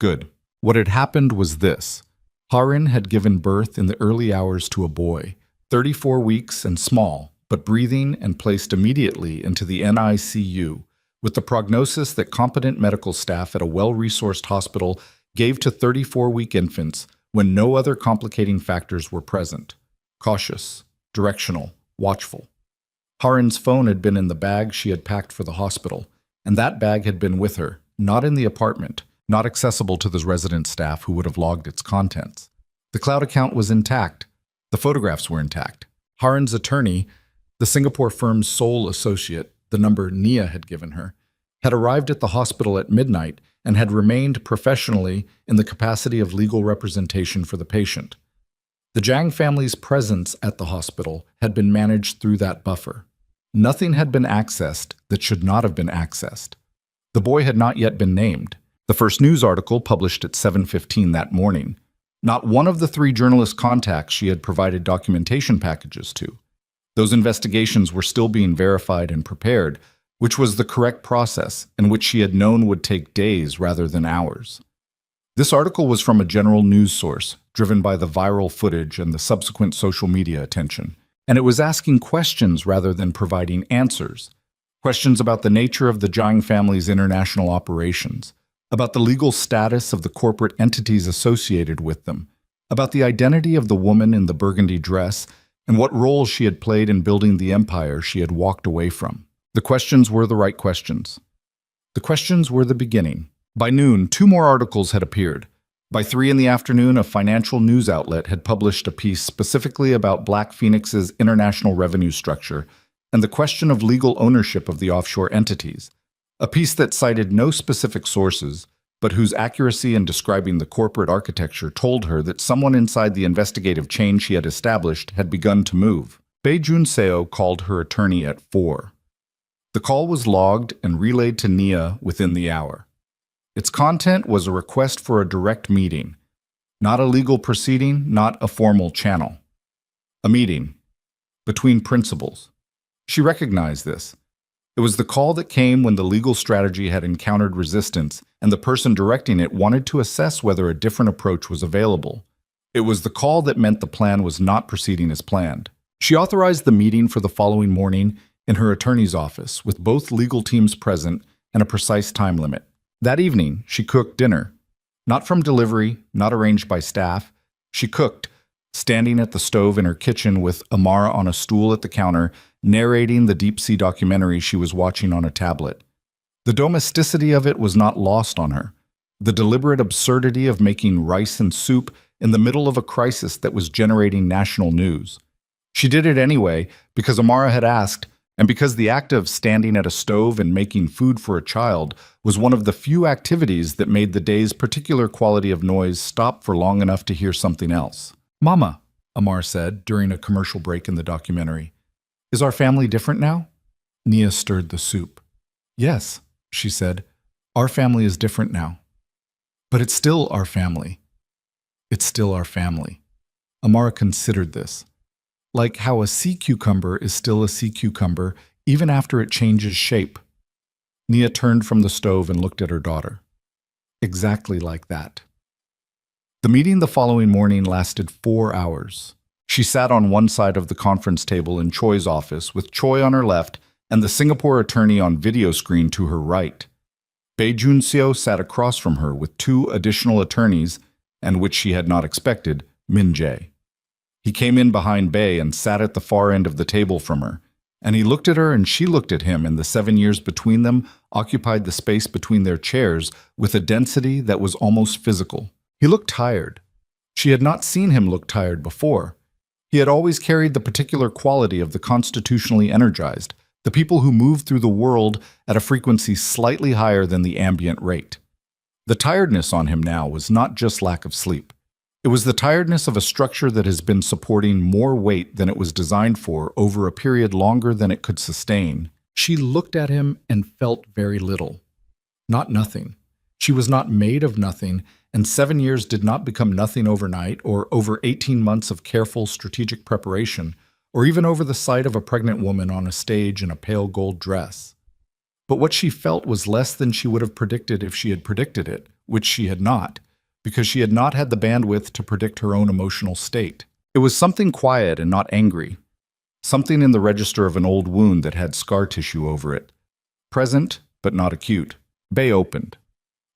Good. What had happened was this. Harin had given birth in the early hours to a boy, 34 weeks and small, but breathing, and placed immediately into the NICU, with the prognosis that competent medical staff at a well-resourced hospital gave to 34-week infants when no other complicating factors were present. Cautious, directional, watchful. Harin's phone had been in the bag she had packed for the hospital, and that bag had been with her, not in the apartment, not accessible to the resident staff who would have logged its contents. The cloud account was intact. The photographs were intact. Harin's attorney, the Singapore firm's sole associate, the number Nia had given her, had arrived at the hospital at midnight and had remained professionally in the capacity of legal representation for the patient. The Zhang family's presence at the hospital had been managed through that buffer. Nothing had been accessed that should not have been accessed. The boy had not yet been named. The first news article published at 7:15 that morning. Not one of the 3 journalist contacts she had provided documentation packages to. Those investigations were still being verified and prepared, which was the correct process and which she had known would take days rather than hours. This article was from a general news source, driven by the viral footage and the subsequent social media attention, and it was asking questions rather than providing answers. Questions about the nature of the Zhang family's international operations, about the legal status of the corporate entities associated with them, about the identity of the woman in the burgundy dress, and what role she had played in building the empire she had walked away from. The questions were the right questions. The questions were the beginning. By noon, 2 more articles had appeared. By 3 in the afternoon, a financial news outlet had published a piece specifically about Black Phoenix's international revenue structure and the question of legal ownership of the offshore entities. A piece that cited no specific sources, but whose accuracy in describing the corporate architecture told her that someone inside the investigative chain she had established had begun to move. Bae Jun-seo called her attorney at 4. The call was logged and relayed to Nia within the hour. Its content was a request for a direct meeting, not a legal proceeding, not a formal channel. A meeting between principals. She recognized this. It was the call that came when the legal strategy had encountered resistance and the person directing it wanted to assess whether a different approach was available. It was the call that meant the plan was not proceeding as planned. She authorized the meeting for the following morning in her attorney's office with both legal teams present and a precise time limit. That evening, she cooked dinner. Not from delivery, not arranged by staff. She cooked, standing at the stove in her kitchen with Amara on a stool at the counter, narrating the deep-sea documentary she was watching on a tablet. The domesticity of it was not lost on her. The deliberate absurdity of making rice and soup in the middle of a crisis that was generating national news. She did it anyway because Amara had asked, and because the act of standing at a stove and making food for a child was one of the few activities that made the day's particular quality of noise stop for long enough to hear something else. "Mama," Amara said during a commercial break in the documentary, "is our family different now?" Nia stirred the soup. "Yes," she said, "our family is different now. But it's still our family. It's still our family." Amara considered this. Like how a sea cucumber is still a sea cucumber even after it changes shape. Nia turned from the stove and looked at her daughter. exactly like that. The meeting the following morning lasted 4 hours. She sat on one side of the conference table in Choi's office, with Choi on her left and the Singapore attorney on video screen to her right. Bae Junseo sat across from her with two additional attorneys, and which she had not expected, Min Jae. He came in behind Bae and sat at the far end of the table from her, and he looked at her and she looked at him, and the 7 years between them occupied the space between their chairs with a density that was almost physical. He looked tired. She had not seen him look tired before. He had always carried the particular quality of the constitutionally energized, the people who move through the world at a frequency slightly higher than the ambient rate. The tiredness on him now was not just lack of sleep. It was the tiredness of a structure that has been supporting more weight than it was designed for over a period longer than it could sustain. She looked at him and felt very little. Not nothing. She was not made of nothing, and 7 years did not become nothing overnight or over 18 months of careful strategic preparation, or even over the sight of a pregnant woman on a stage in a pale gold dress. But what she felt was less than she would have predicted if she had predicted it, which she had not, because she had not had the bandwidth to predict her own emotional state. It was something quiet and not angry, something in the register of an old wound that had scar tissue over it. Present, but not acute. Bae opened.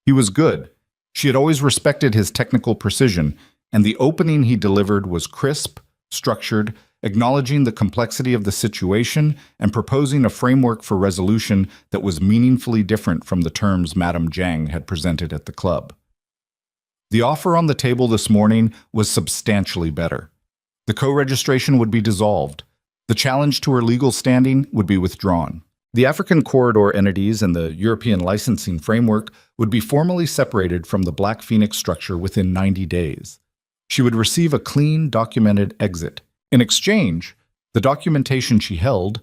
He was good. She had always respected his technical precision, and the opening he delivered was crisp, structured, acknowledging the complexity of the situation and proposing a framework for resolution that was meaningfully different from the terms Madame Jiang had presented at the club. The offer on the table this morning was substantially better. The co-registration would be dissolved. The challenge to her legal standing would be withdrawn. The African corridor entities and the European licensing framework would be formally separated from the Black Phoenix structure within 90 days. She would receive a clean, documented exit. In exchange, the documentation she held,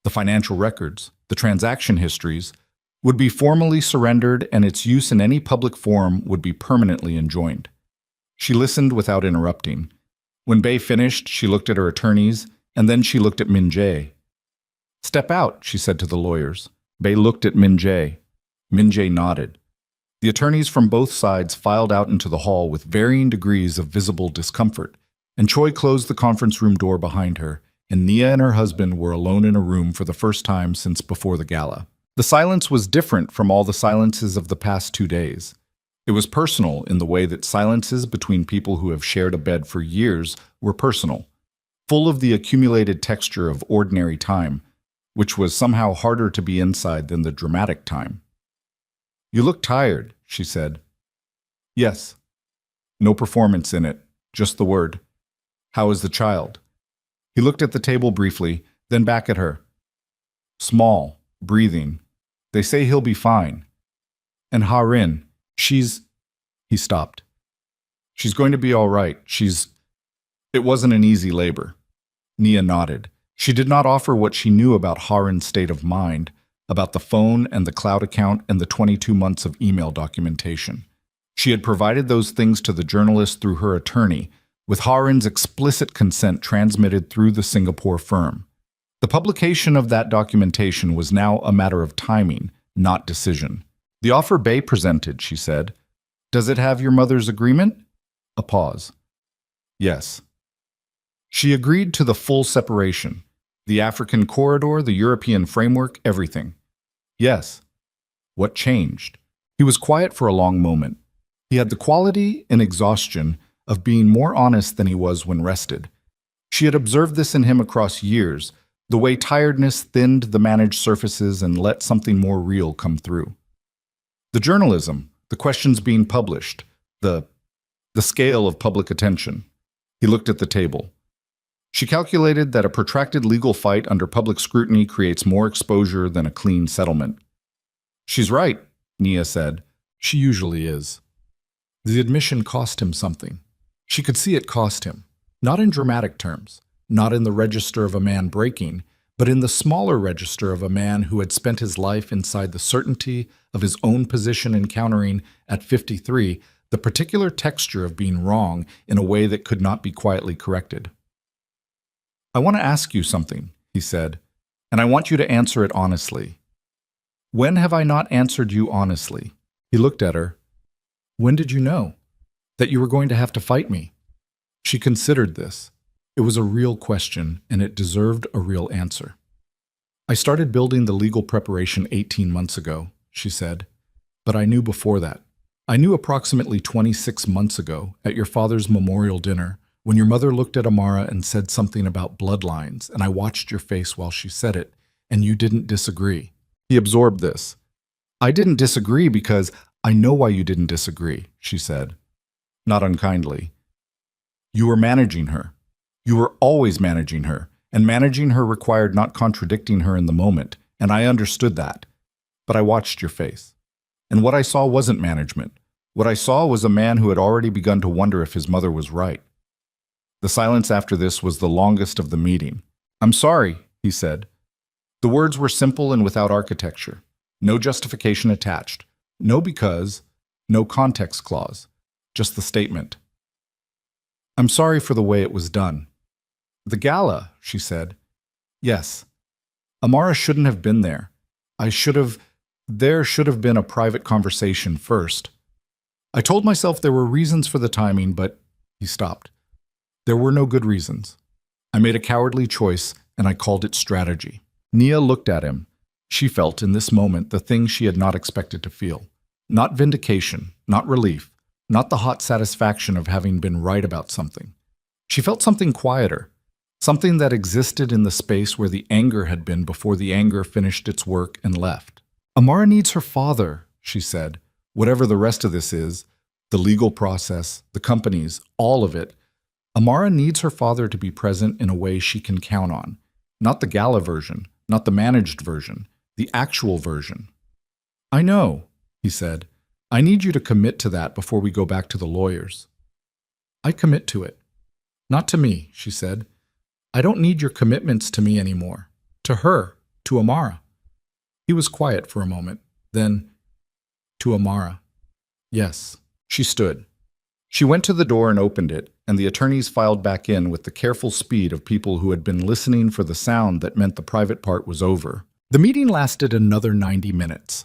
the financial records, the transaction histories, would be formally surrendered, and its use in any public forum would be permanently enjoined. She listened without interrupting. When Bae finished, she looked at her attorneys, and then she looked at Min Jae. "Step out," she said to the lawyers. Bae looked at Min Jae. Min Jae nodded. The attorneys from both sides filed out into the hall with varying degrees of visible discomfort, and Choi closed the conference room door behind her, and Nia and her husband were alone in a room for the first time since before the gala. The silence was different from all the silences of the past 2 days. It was personal in the way that silences between people who have shared a bed for years were personal, full of the accumulated texture of ordinary time, which was somehow harder to be inside than the dramatic time. "You look tired," she said. "Yes." No performance in it, just the word. "How is the child?" He looked at the table briefly, then back at her. "Small, breathing. They say he'll be fine. And Harin, she's—" He stopped. "She's going to be all right. It wasn't an easy labor." Nia nodded. She did not offer what she knew about Harin's state of mind, about the phone and the cloud account and the 22 months of email documentation. She had provided those things to the journalist through her attorney, with Harin's explicit consent transmitted through the Singapore firm. The publication of that documentation was now a matter of timing, not decision. "The offer Bae presented," she said. "Does it have your mother's agreement?" A pause. "Yes." She agreed to the full separation. The African corridor, the European framework, everything. "Yes." What changed? He was quiet for a long moment. He had the quality, in exhaustion, of being more honest than he was when rested. She had observed this in him across years, the way tiredness thinned the managed surfaces and let something more real come through. The journalism, the questions being published, the scale of public attention. He looked at the table. She calculated that a protracted legal fight under public scrutiny creates more exposure than a clean settlement. "She's right," Nia said. "She usually is." The admission cost him something. She could see it cost him, not in dramatic terms, not in the register of a man breaking, but in the smaller register of a man who had spent his life inside the certainty of his own position, encountering, at 53, the particular texture of being wrong in a way that could not be quietly corrected. "I want to ask you something," he said, "and I want you to answer it honestly. When have I not answered you honestly?" He looked at her. When did you know? That you were going to have to fight me? She considered this. It was a real question, and it deserved a real answer. I started building the legal preparation 18 months ago, she said. But I knew before that. I knew approximately 26 months ago, at your father's memorial dinner, when your mother looked at Amara and said something about bloodlines, and I watched your face while she said it, and you didn't disagree. He absorbed this. I didn't disagree because I know why you didn't disagree, she said. Not unkindly. You were managing her. You were always managing her, and managing her required not contradicting her in the moment, and I understood that. But I watched your face. And what I saw wasn't management. What I saw was a man who had already begun to wonder if his mother was right. The silence after this was the longest of the meeting. I'm sorry, he said. The words were simple and without architecture. No justification attached. No because, no context clause. Just the statement. I'm sorry for the way it was done. The gala, she said. Yes. Amara shouldn't have been there. There should have been a private conversation first. I told myself there were reasons for the timing, but he stopped. There were no good reasons. I made a cowardly choice, and I called it strategy. Nia looked at him. She felt in this moment the thing she had not expected to feel. Not vindication, not relief, not the hot satisfaction of having been right about something. She felt something quieter, something that existed in the space where the anger had been before the anger finished its work and left. Amara needs her father, she said. Whatever the rest of this is, the legal process, the companies, all of it, Amara needs her father to be present in a way she can count on. Not the gala version, not the managed version, the actual version. I know, he said. I need you to commit to that before we go back to the lawyers. I commit to it. Not to me, she said. I don't need your commitments to me anymore. To her, to Amara. He was quiet for a moment. Then, to Amara. Yes. She stood. She went to the door and opened it, and the attorneys filed back in with the careful speed of people who had been listening for the sound that meant the private part was over. The meeting lasted another 90 minutes.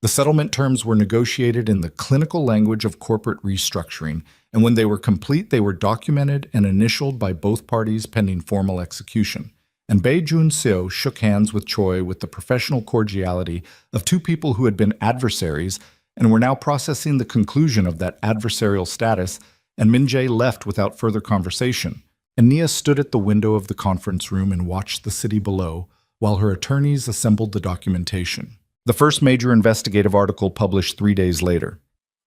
The settlement terms were negotiated in the clinical language of corporate restructuring, and when they were complete, they were documented and initialed by both parties pending formal execution. And Bae Jun-seo shook hands with Choi with the professional cordiality of two people who had been adversaries and were now processing the conclusion of that adversarial status, and Min-jae left without further conversation, and Nia stood at the window of the conference room and watched the city below while her attorneys assembled the documentation. The first major investigative article published 3 days later.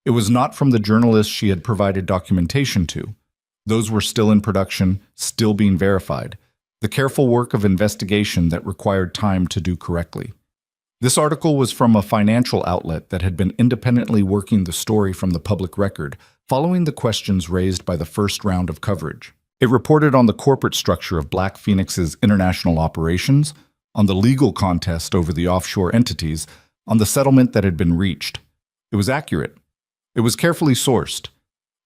It was not from the journalists she had provided documentation to. Those were still in production, still being verified. The careful work of investigation that required time to do correctly. This article was from a financial outlet that had been independently working the story from the public record, following the questions raised by the first round of coverage. It reported on the corporate structure of Black Phoenix's international operations, on the legal contest over the offshore entities, on the settlement that had been reached. It was accurate. It was carefully sourced.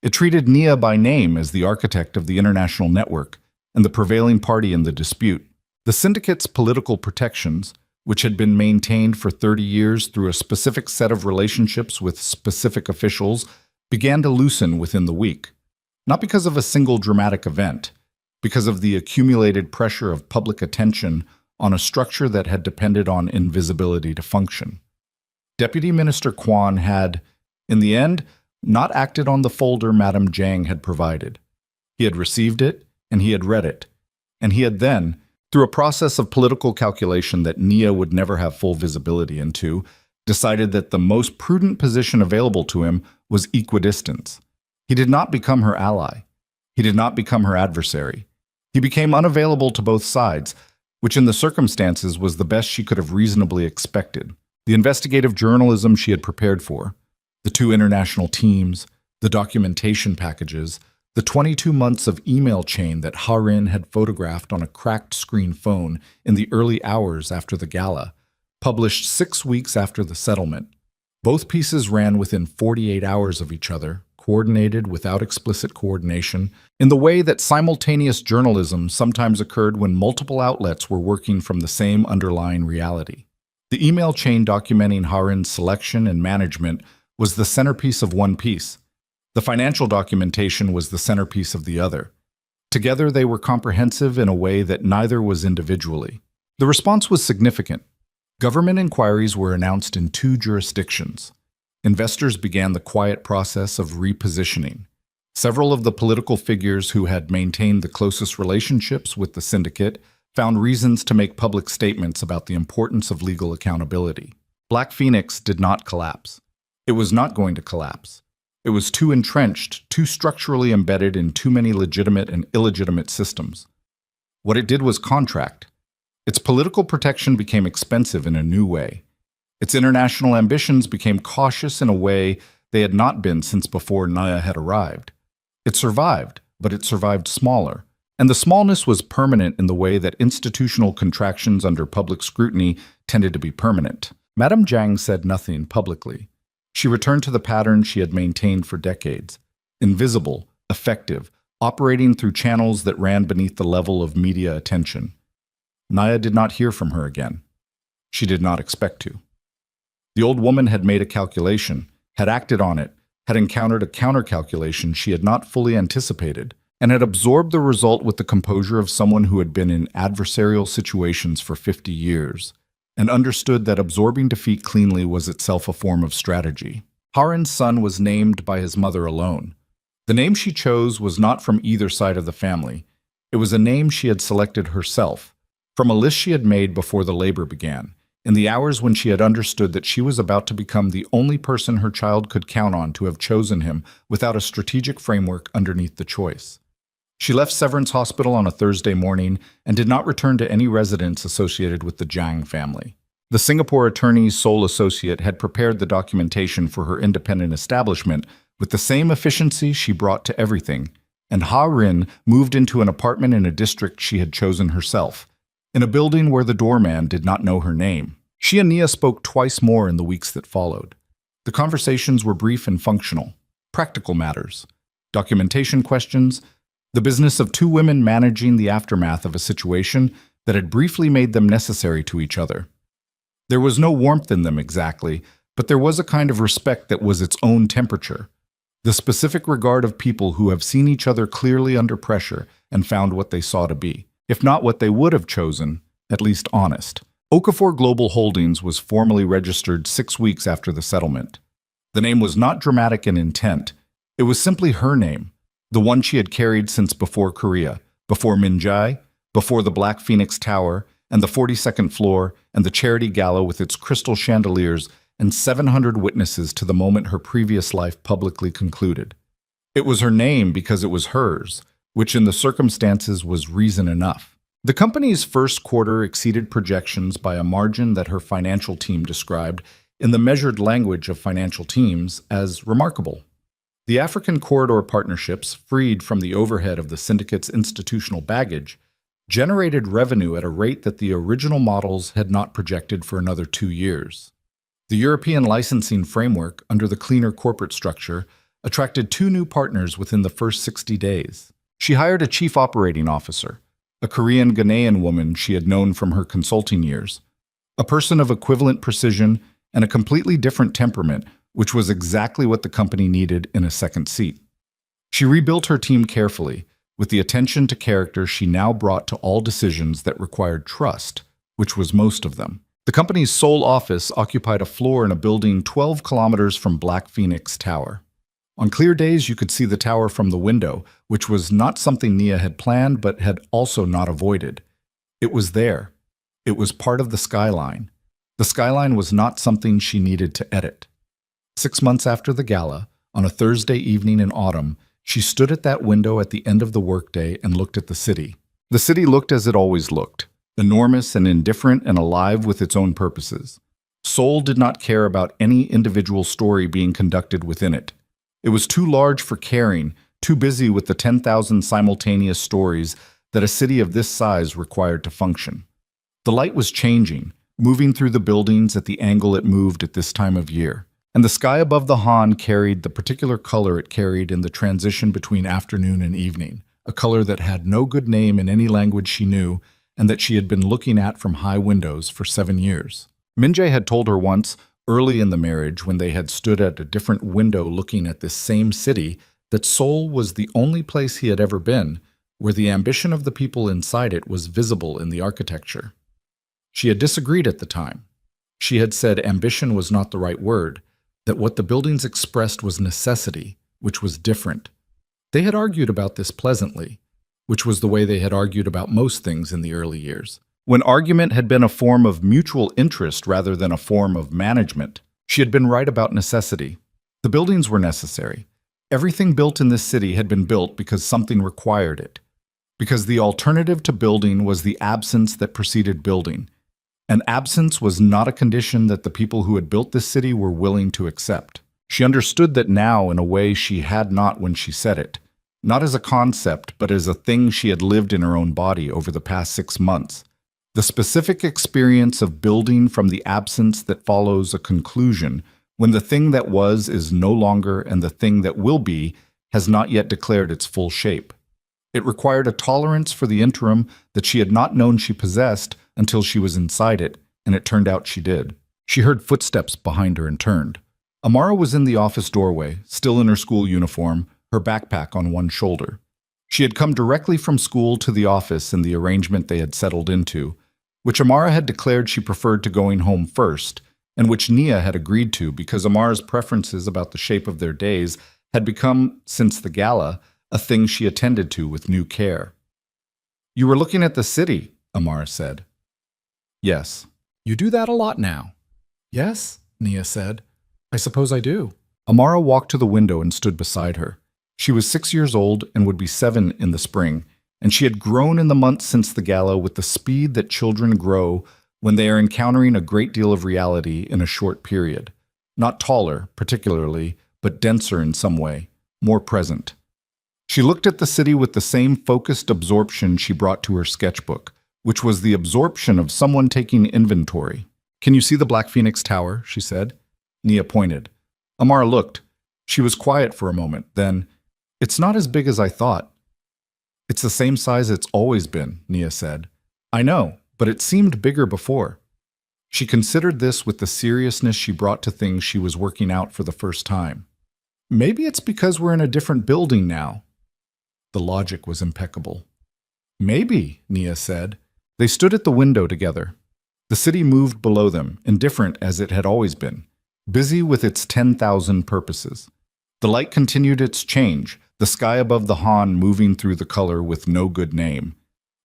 It treated Nia by name as the architect of the international network and the prevailing party in the dispute. The syndicate's political protections, which had been maintained for 30 years through a specific set of relationships with specific officials, began to loosen within the week. Not because of a single dramatic event, because of the accumulated pressure of public attention on a structure that had depended on invisibility to function. Deputy Minister Kwan had, in the end, not acted on the folder Madame Jang had provided. He had received it, and he had read it, and he had then, through a process of political calculation that Nia would never have full visibility into, decided that the most prudent position available to him was equidistance. He did not become her ally. He did not become her adversary. He became unavailable to both sides, which in the circumstances was the best she could have reasonably expected. The investigative journalism she had prepared for, the 2 international teams, the documentation packages, the 22 months of email chain that Ha-rin had photographed on a cracked screen phone in the early hours after the gala, published 6 weeks after the settlement. Both pieces ran within 48 hours of each other, coordinated without explicit coordination, in the way that simultaneous journalism sometimes occurred when multiple outlets were working from the same underlying reality. The email chain documenting Ha-rin's selection and management was the centerpiece of one piece. The financial documentation was the centerpiece of the other. Together, they were comprehensive in a way that neither was individually. The response was significant. Government inquiries were announced in 2 jurisdictions. Investors began the quiet process of repositioning. Several of the political figures who had maintained the closest relationships with the syndicate found reasons to make public statements about the importance of legal accountability. Black Phoenix did not collapse. It was not going to collapse. It was too entrenched, too structurally embedded in too many legitimate and illegitimate systems. What it did was contract. Its political protection became expensive in a new way. Its international ambitions became cautious in a way they had not been since before Naya had arrived. It survived, but it survived smaller. And the smallness was permanent in the way that institutional contractions under public scrutiny tended to be permanent. Madame Zhang said nothing publicly. She returned to the pattern she had maintained for decades. Invisible, effective, operating through channels that ran beneath the level of media attention. Naya did not hear from her again. She did not expect to. The old woman had made a calculation, had acted on it, had encountered a counter-calculation she had not fully anticipated, and had absorbed the result with the composure of someone who had been in adversarial situations for 50 years, and understood that absorbing defeat cleanly was itself a form of strategy. Harin's son was named by his mother alone. The name she chose was not from either side of the family. It was a name she had selected herself, from a list she had made before the labor began, in the hours when she had understood that she was about to become the only person her child could count on to have chosen him without a strategic framework underneath the choice. She left Severance Hospital on a Thursday morning and did not return to any residence associated with the Zhang family. The Singapore attorney's sole associate had prepared the documentation for her independent establishment with the same efficiency she brought to everything, and Ha Rin moved into an apartment in a district she had chosen herself, in a building where the doorman did not know her name. She and Nia spoke twice more in the weeks that followed. The conversations were brief and functional, practical matters, documentation questions, the business of 2 women managing the aftermath of a situation that had briefly made them necessary to each other. There was no warmth in them exactly, but there was a kind of respect that was its own temperature, the specific regard of people who have seen each other clearly under pressure and found what they saw to be, if not what they would have chosen, at least honest. Okafor Global Holdings was formally registered 6 weeks after the settlement. The name was not dramatic in intent. It was simply her name, the one she had carried since before Korea, before Minjai, before the Black Phoenix Tower, and the 42nd floor, and the Charity Gala with its crystal chandeliers and 700 witnesses to the moment her previous life publicly concluded. It was her name because it was hers, which in the circumstances was reason enough. The company's first quarter exceeded projections by a margin that her financial team described, in the measured language of financial teams, as remarkable. The African corridor partnerships, freed from the overhead of the syndicate's institutional baggage, generated revenue at a rate that the original models had not projected for another 2 years. The European licensing framework, under the cleaner corporate structure, attracted 2 new partners within the first 60 days. She hired a chief operating officer, a Korean Ghanaian woman she had known from her consulting years, a person of equivalent precision and a completely different temperament, which was exactly what the company needed in a second seat. She rebuilt her team carefully, with the attention to character she now brought to all decisions that required trust, which was most of them. The company's sole office occupied a floor in a building 12 kilometers from Black Phoenix Tower. On clear days, you could see the tower from the window, which was not something Nia had planned but had also not avoided. It was there. It was part of the skyline. The skyline was not something she needed to edit. 6 months after the gala, on a Thursday evening in autumn, she stood at that window at the end of the workday and looked at the city. The city looked as it always looked, enormous and indifferent and alive with its own purposes. Seoul did not care about any individual story being conducted within it. It was too large for caring, too busy with the 10,000 simultaneous stories that a city of this size required to function. The light was changing, moving through the buildings at the angle it moved at this time of year. And the sky above the Han carried the particular color it carried in the transition between afternoon and evening, a color that had no good name in any language she knew and that she had been looking at from high windows for 7 years. Minjae had told her once, early in the marriage when they had stood at a different window looking at this same city, that Seoul was the only place he had ever been where the ambition of the people inside it was visible in the architecture. She had disagreed at the time. She had said ambition was not the right word, that what the buildings expressed was necessity, which was different. They had argued about this pleasantly, which was the way they had argued about most things in the early years. When argument had been a form of mutual interest rather than a form of management, she had been right about necessity. The buildings were necessary. Everything built in this city had been built because something required it, because the alternative to building was the absence that preceded building. And absence was not a condition that the people who had built this city were willing to accept. She understood that now in a way she had not when she said it, not as a concept, but as a thing she had lived in her own body over the past 6 months. The specific experience of building from the absence that follows a conclusion, when the thing that was is no longer and the thing that will be has not yet declared its full shape. It required a tolerance for the interim that she had not known she possessed until she was inside it, and it turned out she did. She heard footsteps behind her and turned. Amara was in the office doorway, still in her school uniform, her backpack on one shoulder. She had come directly from school to the office in the arrangement they had settled into, which Amara had declared she preferred to going home first, and which Nia had agreed to because Amara's preferences about the shape of their days had become, since the gala, a thing she attended to with new care. "You were looking at the city," Amara said. "Yes." "You do that a lot now." "Yes," Nia said. "I suppose I do." Amara walked to the window and stood beside her. She was 6 years old and would be 7 in the spring, and she had grown in the months since the gala with the speed that children grow when they are encountering a great deal of reality in a short period. Not taller, particularly, but denser in some way, more present. She looked at the city with the same focused absorption she brought to her sketchbook, which was the absorption of someone taking inventory. "Can you see the Black Phoenix Tower?" she said. Nia pointed. Amara looked. She was quiet for a moment, then, "It's not as big as I thought." "It's the same size it's always been," Nia said. "I know, but it seemed bigger before." She considered this with the seriousness she brought to things she was working out for the first time. "Maybe it's because we're in a different building now." The logic was impeccable. "Maybe," Nia said. They stood at the window together. The city moved below them, indifferent as it had always been, busy with its 10,000 purposes. The light continued its change, the sky above the Han moving through the color with no good name.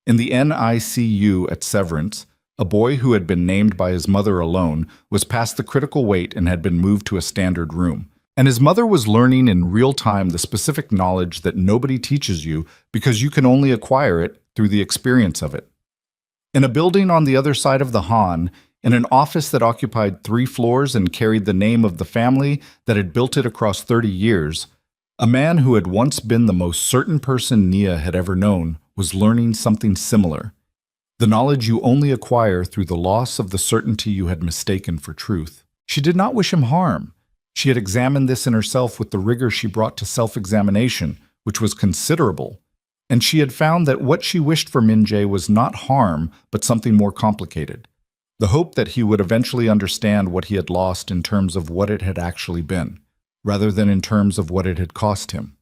In the NICU at Severance, a boy who had been named by his mother alone was past the critical weight and had been moved to a standard room. And his mother was learning in real time the specific knowledge that nobody teaches you because you can only acquire it through the experience of it. In a building on the other side of the Han, in an office that occupied 3 floors and carried the name of the family that had built it across 30 years, a man who had once been the most certain person Nia had ever known was learning something similar. The knowledge you only acquire through the loss of the certainty you had mistaken for truth. She did not wish him harm. She had examined this in herself with the rigor she brought to self-examination, which was considerable, and she had found that what she wished for Min-jae was not harm, but something more complicated. The hope that he would eventually understand what he had lost in terms of what it had actually been, rather than in terms of what it had cost him.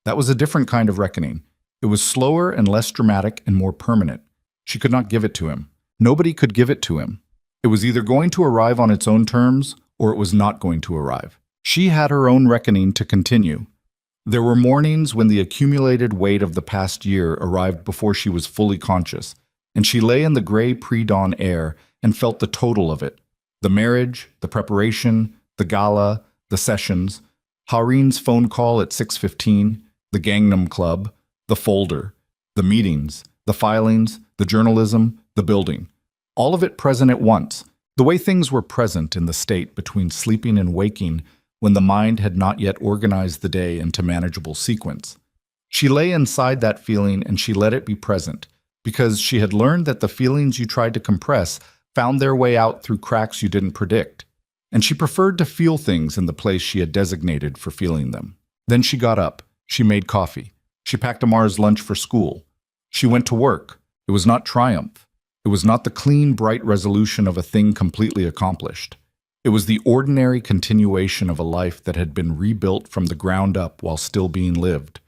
That was a different kind of reckoning. It was slower and less dramatic and more permanent. She could not give it to him. Nobody could give it to him. It was either going to arrive on its own terms, or it was not going to arrive. She had her own reckoning to continue. There were mornings when the accumulated weight of the past year arrived before she was fully conscious, and she lay in the gray pre-dawn air and felt the total of it. The marriage, the preparation, the gala, the sessions, Harin's phone call at 6:15, the Gangnam Club, the folder, the meetings, the filings, the journalism, the building. All of it present at once, the way things were present in the state between sleeping and waking when the mind had not yet organized the day into manageable sequence. She lay inside that feeling and she let it be present, because she had learned that the feelings you tried to compress found their way out through cracks you didn't predict, and she preferred to feel things in the place she had designated for feeling them. Then she got up. She made coffee. She packed Amar's lunch for school. She went to work. It was not triumph. It was not the clean, bright resolution of a thing completely accomplished. It was the ordinary continuation of a life that had been rebuilt from the ground up while still being lived.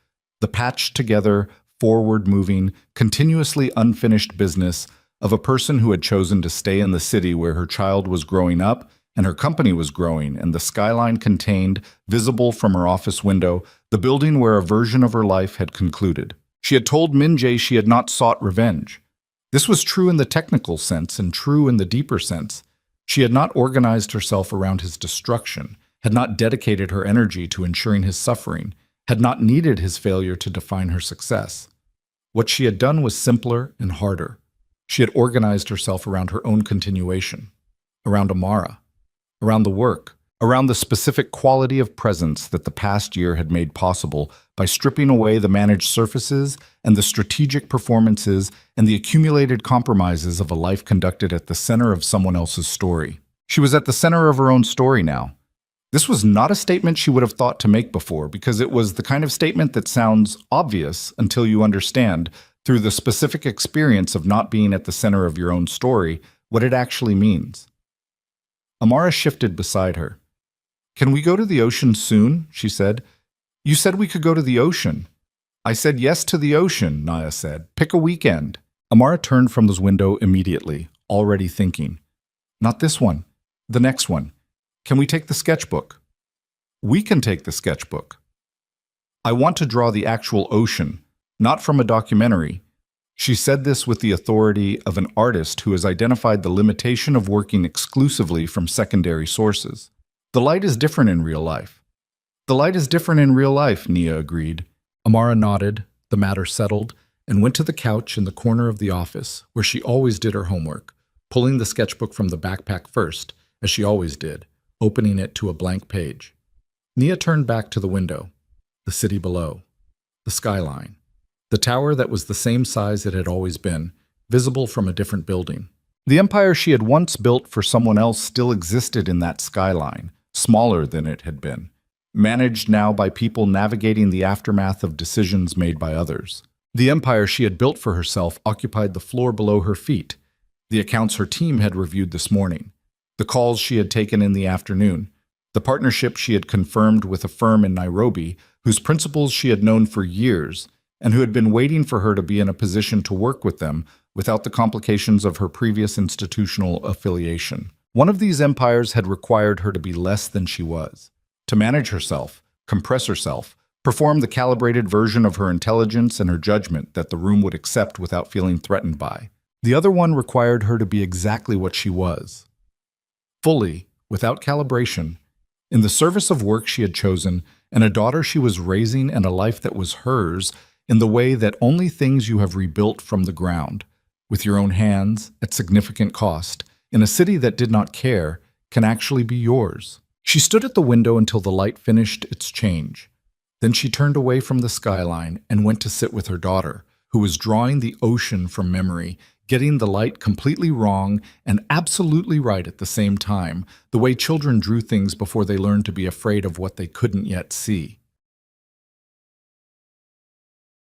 The patched together, forward-moving, continuously unfinished business of a person who had chosen to stay in the city where her child was growing up and her company was growing, and the skyline contained, visible from her office window, the building where a version of her life had concluded. She had told Min-jae she had not sought revenge. This was true in the technical sense and true in the deeper sense. She had not organized herself around his destruction, had not dedicated her energy to ensuring his suffering, had not needed his failure to define her success. What she had done was simpler and harder. She had organized herself around her own continuation, around Amara, around the work, around the specific quality of presence that the past year had made possible by stripping away the managed surfaces and the strategic performances and the accumulated compromises of a life conducted at the center of someone else's story. She was at the center of her own story now. This was not a statement she would have thought to make before, because it was the kind of statement that sounds obvious until you understand, through the specific experience of not being at the center of your own story, what it actually means. Amara shifted beside her. "Can we go to the ocean soon?" she said. "You said we could go to the ocean." "I said yes to the ocean," Naya said. "Pick a weekend." Amara turned from his window immediately, already thinking. "Not this one. The next one. Can we take the sketchbook?" "We can take the sketchbook." "I want to draw the actual ocean, not from a documentary." She said this with the authority of an artist who has identified the limitation of working exclusively from secondary sources. "The light is different in real life." "The light is different in real life," Nia agreed. Amara nodded, the matter settled, and went to the couch in the corner of the office, where she always did her homework, pulling the sketchbook from the backpack first, as she always did, opening it to a blank page. Nia turned back to the window, the city below, the skyline, the tower that was the same size it had always been, visible from a different building. The empire she had once built for someone else still existed in that skyline, smaller than it had been, managed now by people navigating the aftermath of decisions made by others. The empire she had built for herself occupied the floor below her feet, the accounts her team had reviewed this morning, the calls she had taken in the afternoon, the partnership she had confirmed with a firm in Nairobi whose principals she had known for years and who had been waiting for her to be in a position to work with them without the complications of her previous institutional affiliation. One of these empires had required her to be less than she was, to manage herself, compress herself, perform the calibrated version of her intelligence and her judgment that the room would accept without feeling threatened by. The other one required her to be exactly what she was, fully, without calibration, in the service of work she had chosen and a daughter she was raising and a life that was hers in the way that only things you have rebuilt from the ground, with your own hands, at significant cost, in a city that did not care, can actually be yours. She stood at the window until the light finished its change. Then she turned away from the skyline and went to sit with her daughter, who was drawing the ocean from memory, getting the light completely wrong and absolutely right at the same time, the way children drew things before they learned to be afraid of what they couldn't yet see.